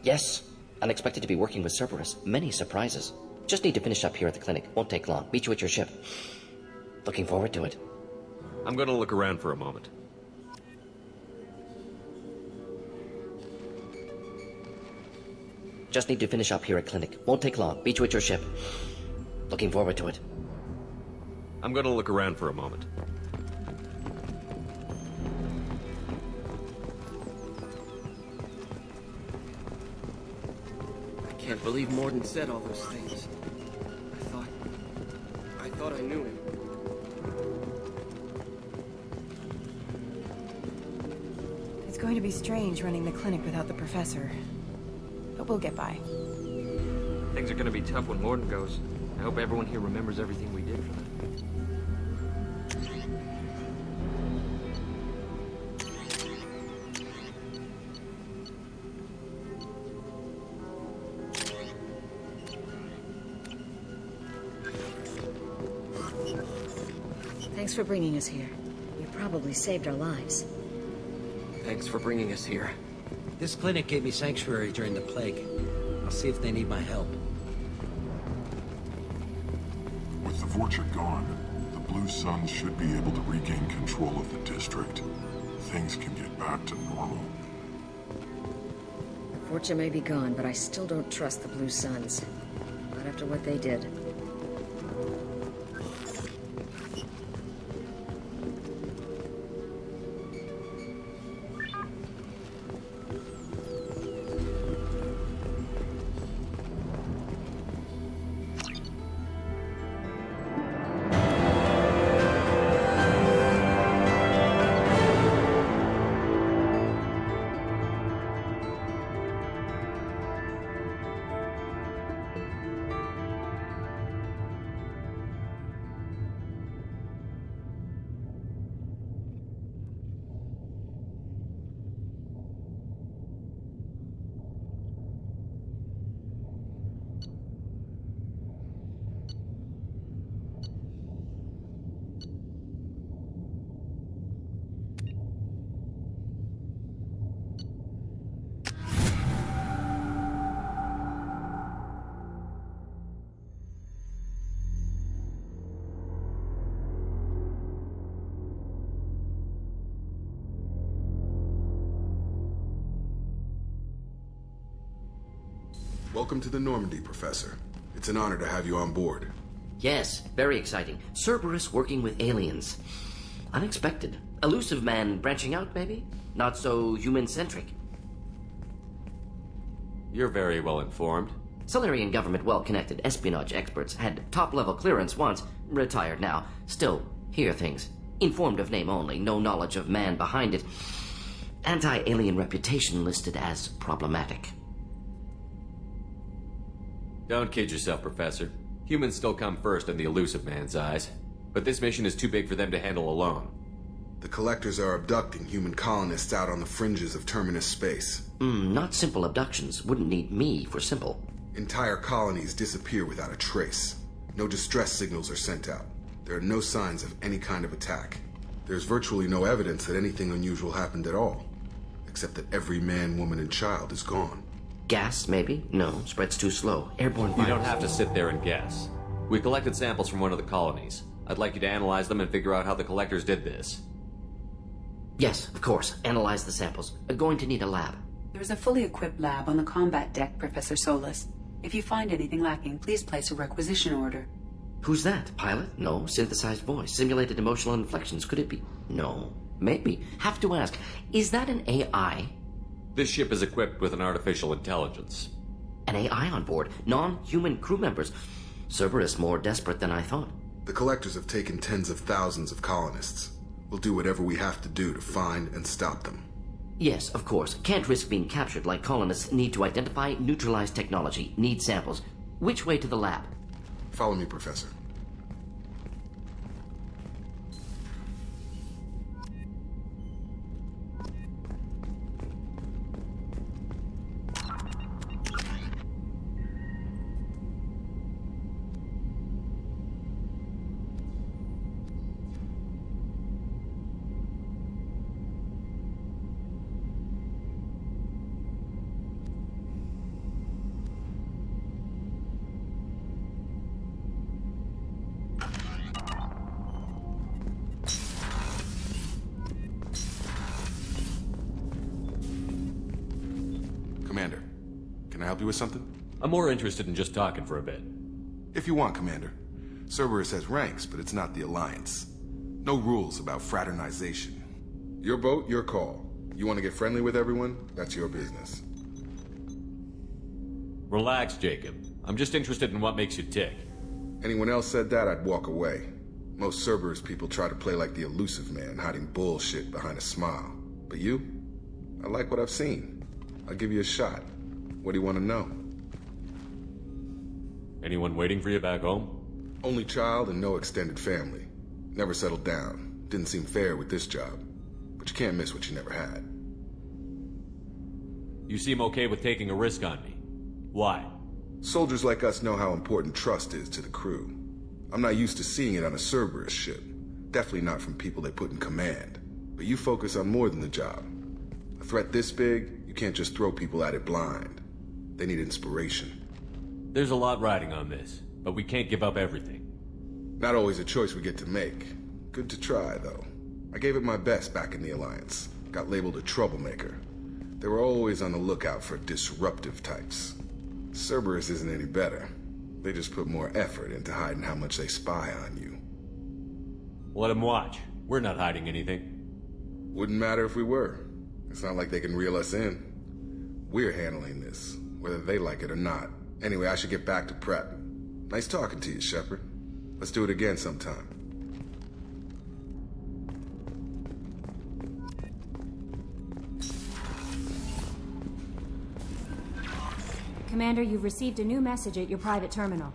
Yes. Unexpected to be working with Cerberus. Many surprises. Just need to finish up here at the clinic. Won't take long. Meet you at your ship. Looking forward to it. I'm gonna look around for a moment. Just need to finish up here at clinic. Won't take long. Meet you at your ship. Looking forward to it. I'm gonna look around for a moment. I can't believe Morden said all those things. I thought I knew him. It's going to be strange running the clinic without the professor. But we'll get by. Things are gonna be tough when Morden goes. I hope everyone here remembers everything we did for them. Thanks for bringing us here. You probably saved our lives. Thanks for bringing us here. This clinic gave me sanctuary during the plague. I'll see if they need my help. With the Vorcha gone, the Blue Suns should be able to regain control of the district. Things can get back to normal. Vorcha may be gone, but I still don't trust the Blue Suns. Not after what they did. Welcome to the Normandy, Professor. It's an honor to have you on board. Yes, very exciting. Cerberus working with aliens. Unexpected. Elusive man branching out, maybe? Not so human-centric. You're very well informed. Solarian government well-connected espionage experts had top-level clearance once, retired now. Still, hear things. Informed of name only, no knowledge of man behind it. Anti-alien reputation listed as problematic. Don't kid yourself, Professor. Humans still come first in the elusive man's eyes. But this mission is too big for them to handle alone. The Collectors are abducting human colonists out on the fringes of Terminus space. Not simple abductions. Wouldn't need me for simple. Entire colonies disappear without a trace. No distress signals are sent out. There are no signs of any kind of attack. There's virtually no evidence that anything unusual happened at all. Except that every man, woman, and child is gone. Gas, maybe? No, spreads too slow. Airborne You virus. don't have to sit there and guess. We collected samples from one of the colonies. I'd like you to analyze them and figure out how the Collectors did this. Yes, of course. Analyze the samples. Going to need a lab. There is a fully equipped lab on the combat deck, Professor Solis. If you find anything lacking, please place a requisition order. Who's that? Pilot? No. Synthesized voice. Simulated emotional inflections. Could it be? No. Maybe. Have to ask. Is that an AI? This ship is equipped with an artificial intelligence. An AI on board? Non-human crew members? Cerberus more desperate than I thought. The Collectors have taken tens of thousands of colonists. We'll do whatever we have to do to find and stop them. Yes, of course. Can't risk being captured like colonists need to identify, neutralize technology, need samples. Which way to the lab? Follow me, Professor. Commander, can I help you with something? I'm more interested in just talking for a bit. If you want, Commander. Cerberus has ranks, but it's not the Alliance. No rules about fraternization. Your boat, your call. You want to get friendly with everyone? That's your business. Relax, Jacob. I'm just interested in what makes you tick. Anyone else said that, I'd walk away. Most Cerberus people try to play like the elusive man, hiding bullshit behind a smile. But you? I like what I've seen. I'll give you a shot. What do you want to know? Anyone waiting for you back home? Only child and no extended family. Never settled down. Didn't seem fair with this job. But you can't miss what you never had. You seem okay with taking a risk on me. Why? Soldiers like us know how important trust is to the crew. I'm not used to seeing it on a Cerberus ship. Definitely not from people they put in command. But you focus on more than the job. A threat this big, you can't just throw people at it blind. They need inspiration. There's a lot riding on this, but we can't give up everything. Not always a choice we get to make. Good to try, though. I gave it my best back in the Alliance. Got labeled a troublemaker. They were always on the lookout for disruptive types. Cerberus isn't any better. They just put more effort into hiding how much they spy on you. Let them watch. We're not hiding anything. Wouldn't matter if we were. It's not like they can reel us in. We're handling this, whether they like it or not. Anyway, I should get back to prep. Nice talking to you, Shepard. Let's do it again sometime. Commander, you've received a new message at your private terminal.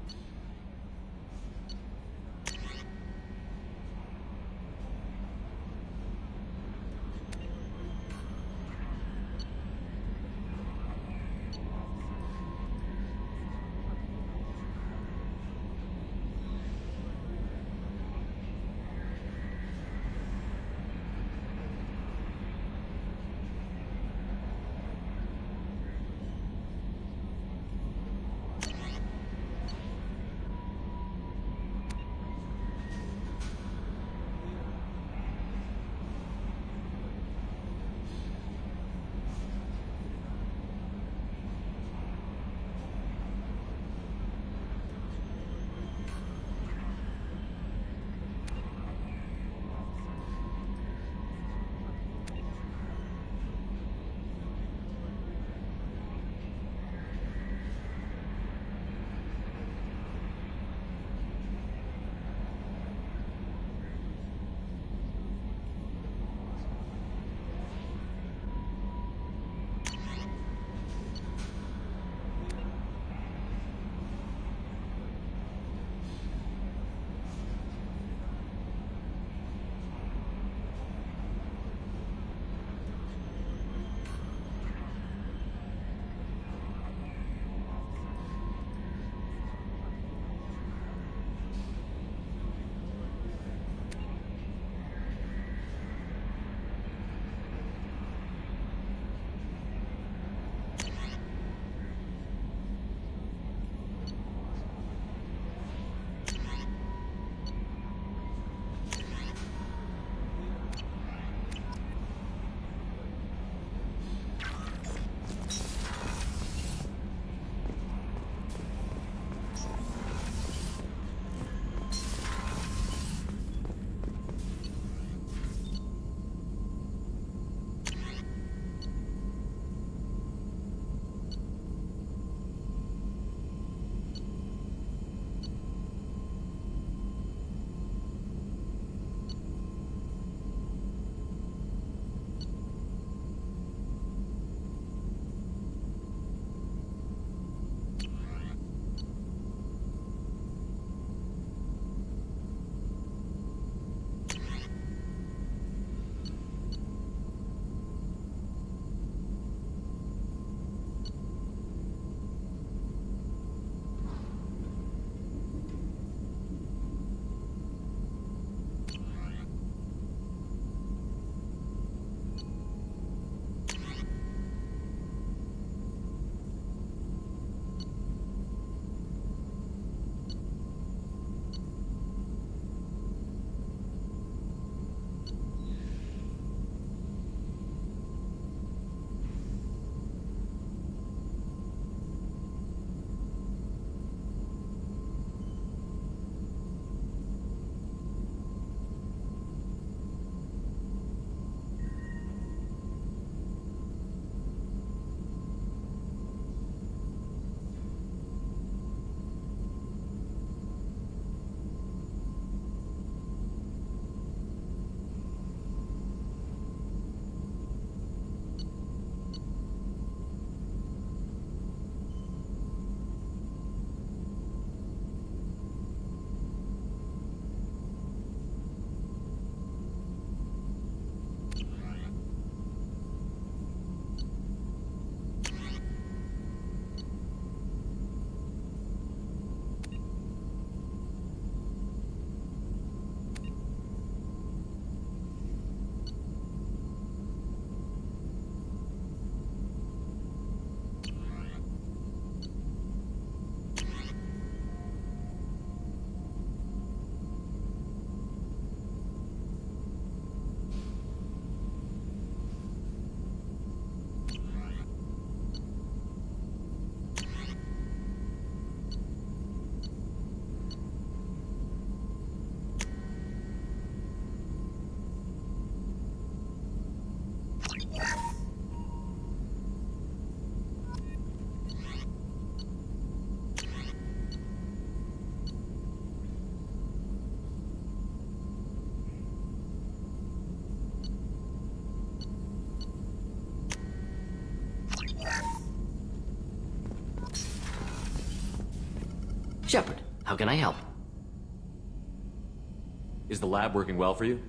Shepard, how can I help? Is the lab working well for you?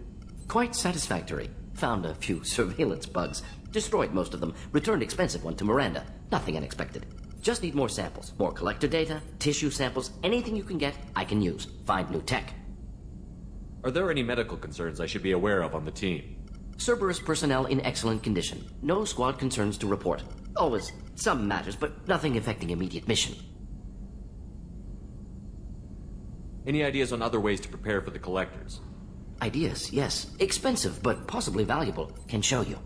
Quite satisfactory. Found a few surveillance bugs. Destroyed most of them. Returned expensive one to Miranda. Nothing unexpected. Just need more samples. More collector data, tissue samples, anything you can get, I can use. Find new tech. Are there any medical concerns I should be aware of on the team? Cerberus personnel in excellent condition. No squad concerns to report. Always some matters, but nothing affecting immediate mission. Any ideas on other ways to prepare for the collectors? Ideas, yes. Expensive, but possibly valuable. Can show you.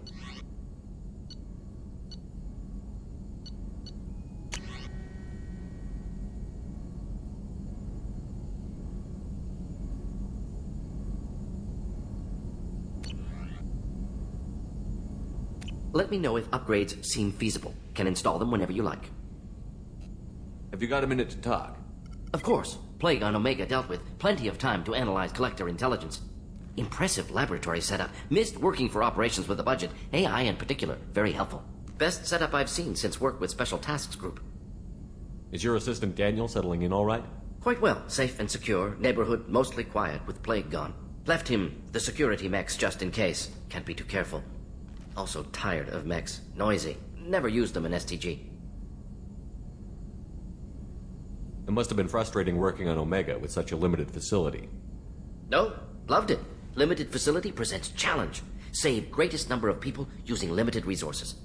Let me know if upgrades seem feasible. Can install them whenever you like. Have you got a minute to talk? Of course. Plague on Omega dealt with. Plenty of time to analyze collector intelligence. Impressive laboratory setup. Missed working for operations with a budget. AI in particular. Very helpful. Best setup I've seen since work with Special Tasks Group. Is your assistant Daniel settling in all right? Quite well. Safe and secure. Neighborhood mostly quiet with Plague gone. Left him the security mechs just in case. Can't be too careful. Also tired of mechs. Noisy. Never used them in STG. It must have been frustrating working on Omega with such a limited facility. No, loved it. Limited facility presents challenge. Save greatest number of people using limited resources.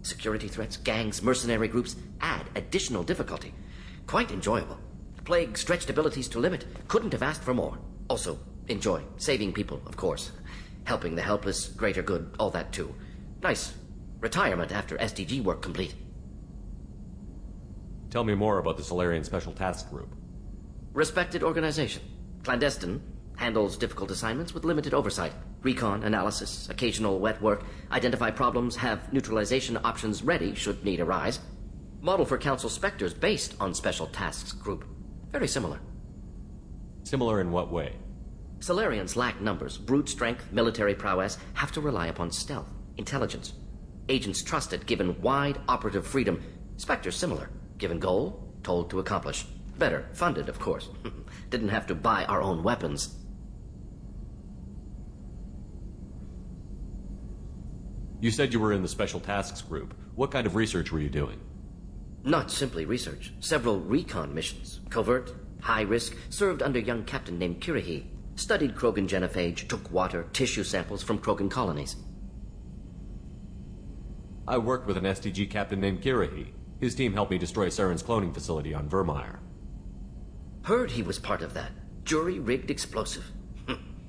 Security threats, gangs, mercenary groups add additional difficulty. Quite enjoyable. Plague stretched abilities to limit. Couldn't have asked for more. Also, enjoy. Saving people, of course. Helping the helpless, greater good, all that too. Nice. Retirement after SDG work complete. Tell me more about the Solarian Special Task Group. Respected organization. Clandestine. Handles difficult assignments with limited oversight. Recon, analysis, occasional wet work. Identify problems, have neutralization options ready should need arise. Model for Council Spectres based on Special Tasks Group. Very similar. Similar in what way? Solarians lack numbers, brute strength, military prowess, have to rely upon stealth, intelligence. Agents trusted, given wide operative freedom. Spectres similar. Given goal, told to accomplish. Better, funded, of course. Didn't have to buy our own weapons. You said you were in the Special Tasks Group. What kind of research were you doing? Not simply research. Several recon missions. Covert, high risk, served under a young captain named Kirahi. Studied Krogan genophage, took water, tissue samples from Krogan colonies. I worked with an STG captain named Kirahi. His team helped me destroy Saren's cloning facility on Vermeer. Heard he was part of that. Jury-rigged explosive.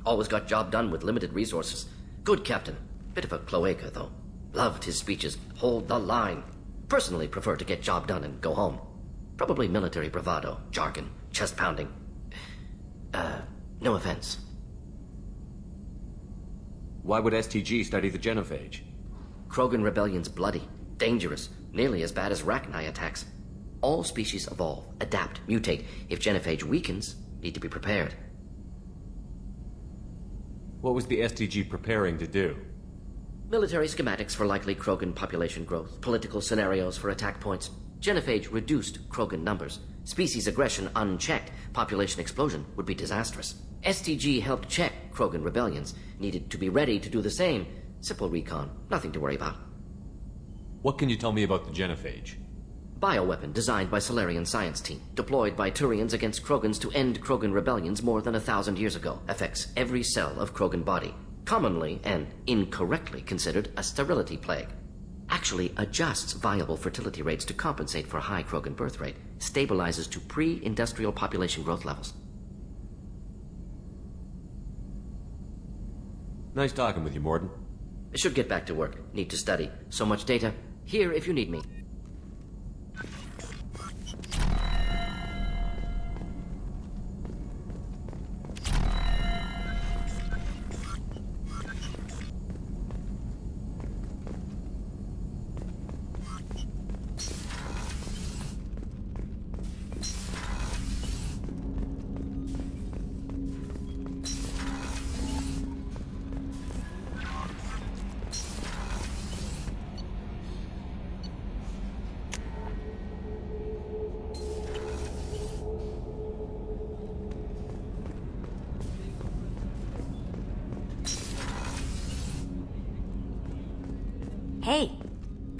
Always got job done with limited resources. Good captain. Bit of a cloaca, though. Loved his speeches. Hold the line. Personally prefer to get job done and go home. Probably military bravado, jargon, chest-pounding. No offense. Why would STG study the genophage? Krogan rebellion's bloody, dangerous, nearly as bad as Rachni attacks. All species evolve, adapt, mutate. If genophage weakens, need to be prepared. What was the STG preparing to do? Military schematics for likely Krogan population growth, political scenarios for attack points. Genophage reduced Krogan numbers. Species aggression unchecked, population explosion would be disastrous. STG helped check Krogan rebellions, needed to be ready to do the same. Simple recon, nothing to worry about. What can you tell me about the genophage? Bioweapon designed by Solarian science team, deployed by Turians against Krogans to end Krogan rebellions more than 1,000 years ago. Affects every cell of Krogan body. Commonly and incorrectly considered a sterility plague. Actually adjusts viable fertility rates to compensate for high Krogan birth rate. Stabilizes to pre-industrial population growth levels. Nice talking with you, Mordin. Should get back to work. Need to study. So much data. Here if you need me.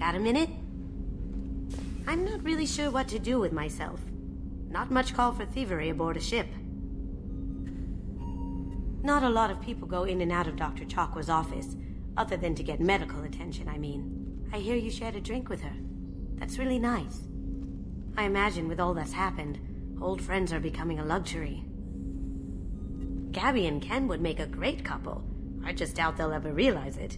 Got a minute? I'm not really sure what to do with myself. Not much call for thievery aboard a ship. Not a lot of people go in and out of Dr. Chakwa's office, other than to get medical attention, I mean. I hear you shared a drink with her. That's really nice. I imagine with all that's happened, old friends are becoming a luxury. Gabby and Ken would make a great couple. I just doubt they'll ever realize it.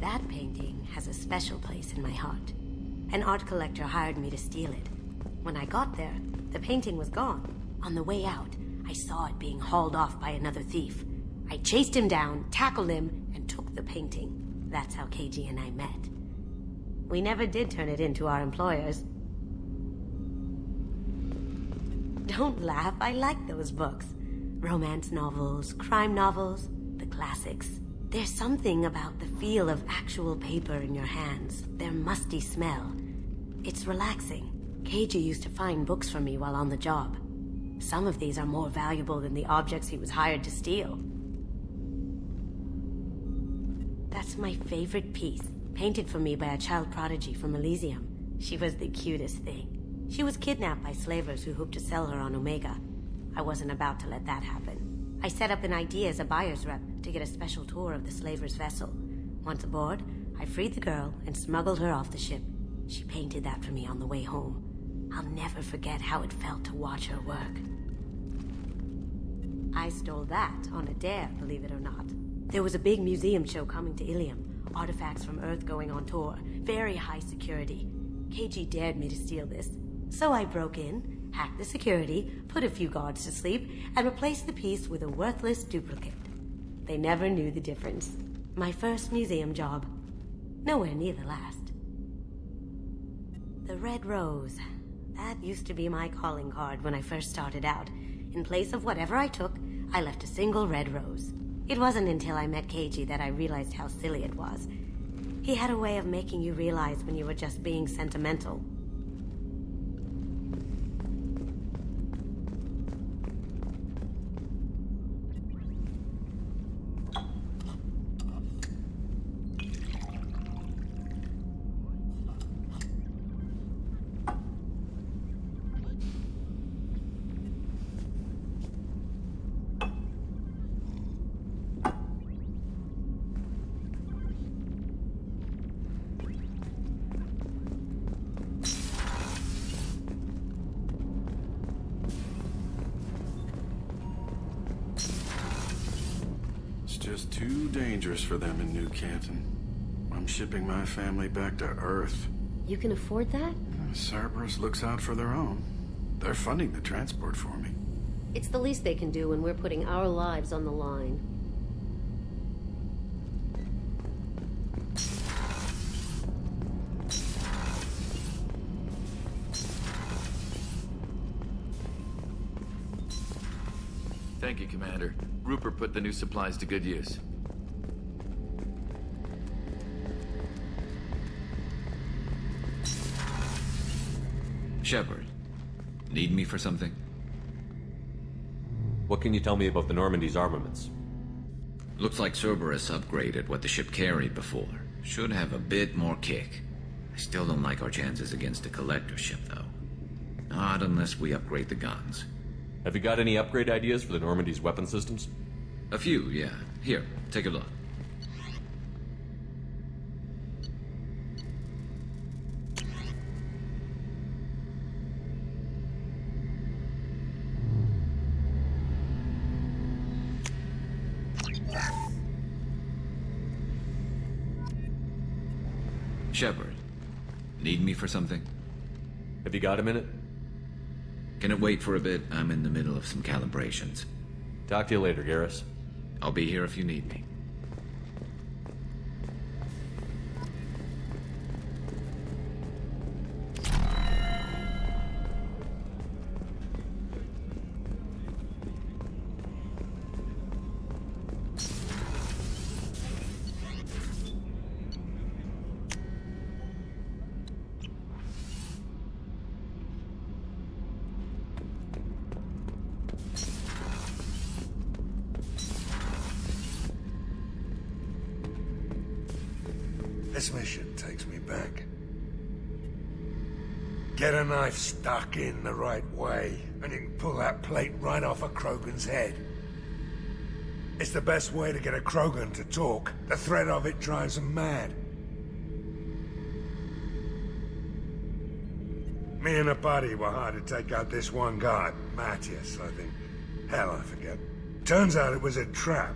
That painting has a special place in my heart. An art collector hired me to steal it. When I got there, the painting was gone. On the way out, I saw it being hauled off by another thief. I chased him down, tackled him, and took the painting. That's how KG and I met. We never did turn it in to our employers. Don't laugh, I like those books. Romance novels, crime novels, the classics. There's something about the feel of actual paper in your hands, their musty smell. It's relaxing. KG used to find books for me while on the job. Some of these are more valuable than the objects he was hired to steal. That's my favorite piece, painted for me by a child prodigy from Elysium. She was the cutest thing. She was kidnapped by slavers who hoped to sell her on Omega. I wasn't about to let that happen. I set up an idea as a buyer's rep to get a special tour of the slaver's vessel. Once aboard, I freed the girl and smuggled her off the ship. She painted that for me on the way home. I'll never forget how it felt to watch her work. I stole that on a dare, believe it or not. There was a big museum show coming to Ilium. Artifacts from Earth going on tour. Very high security. KG dared me to steal this. So I broke in, hacked the security, put a few guards to sleep, and replaced the piece with a worthless duplicate. They never knew the difference. My first museum job. Nowhere near the last. The Red Rose. That used to be my calling card when I first started out. In place of whatever I took, I left a single red rose. It wasn't until I met KG that I realized how silly it was. He had a way of making you realize when you were just being sentimental. Just too dangerous for them in New Canton. I'm shipping my family back to Earth. You can afford that? Cerberus looks out for their own. They're funding the transport for me. It's the least they can do when we're putting our lives on the line. Thank you, Commander. Rupert put the new supplies to good use. Shepard, need me for something? What can you tell me about the Normandy's armaments? Looks like Cerberus upgraded what the ship carried before. Should have a bit more kick. I still don't like our chances against a collector ship, though. Not unless we upgrade the guns. Have you got any upgrade ideas for the Normandy's weapon systems? A few, yeah. Here, take a look. Shepard, need me for something? Have you got a minute? Can it wait for a bit? I'm in the middle of some calibrations. Talk to you later, Garrus. I'll be here if you need me. This mission takes me back. Get a knife stuck in the right way, and you can pull that plate right off a Krogan's head. It's the best way to get a Krogan to talk. The threat of it drives them mad. Me and a buddy were hired to take out this one guard, Matthias, I think. Hell, I forget. Turns out it was a trap.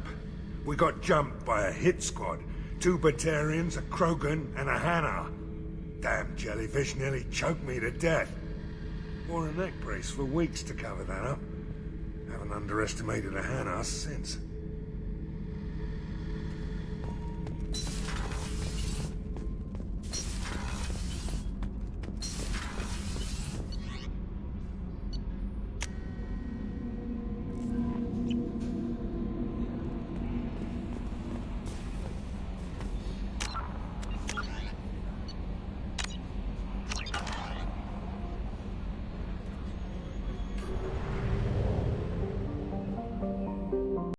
We got jumped by a hit squad. 2 Batarians, a Krogan, and a Hanar. Damn jellyfish nearly choked me to death. Wore a neck brace for weeks to cover that up. Haven't underestimated a Hanar since.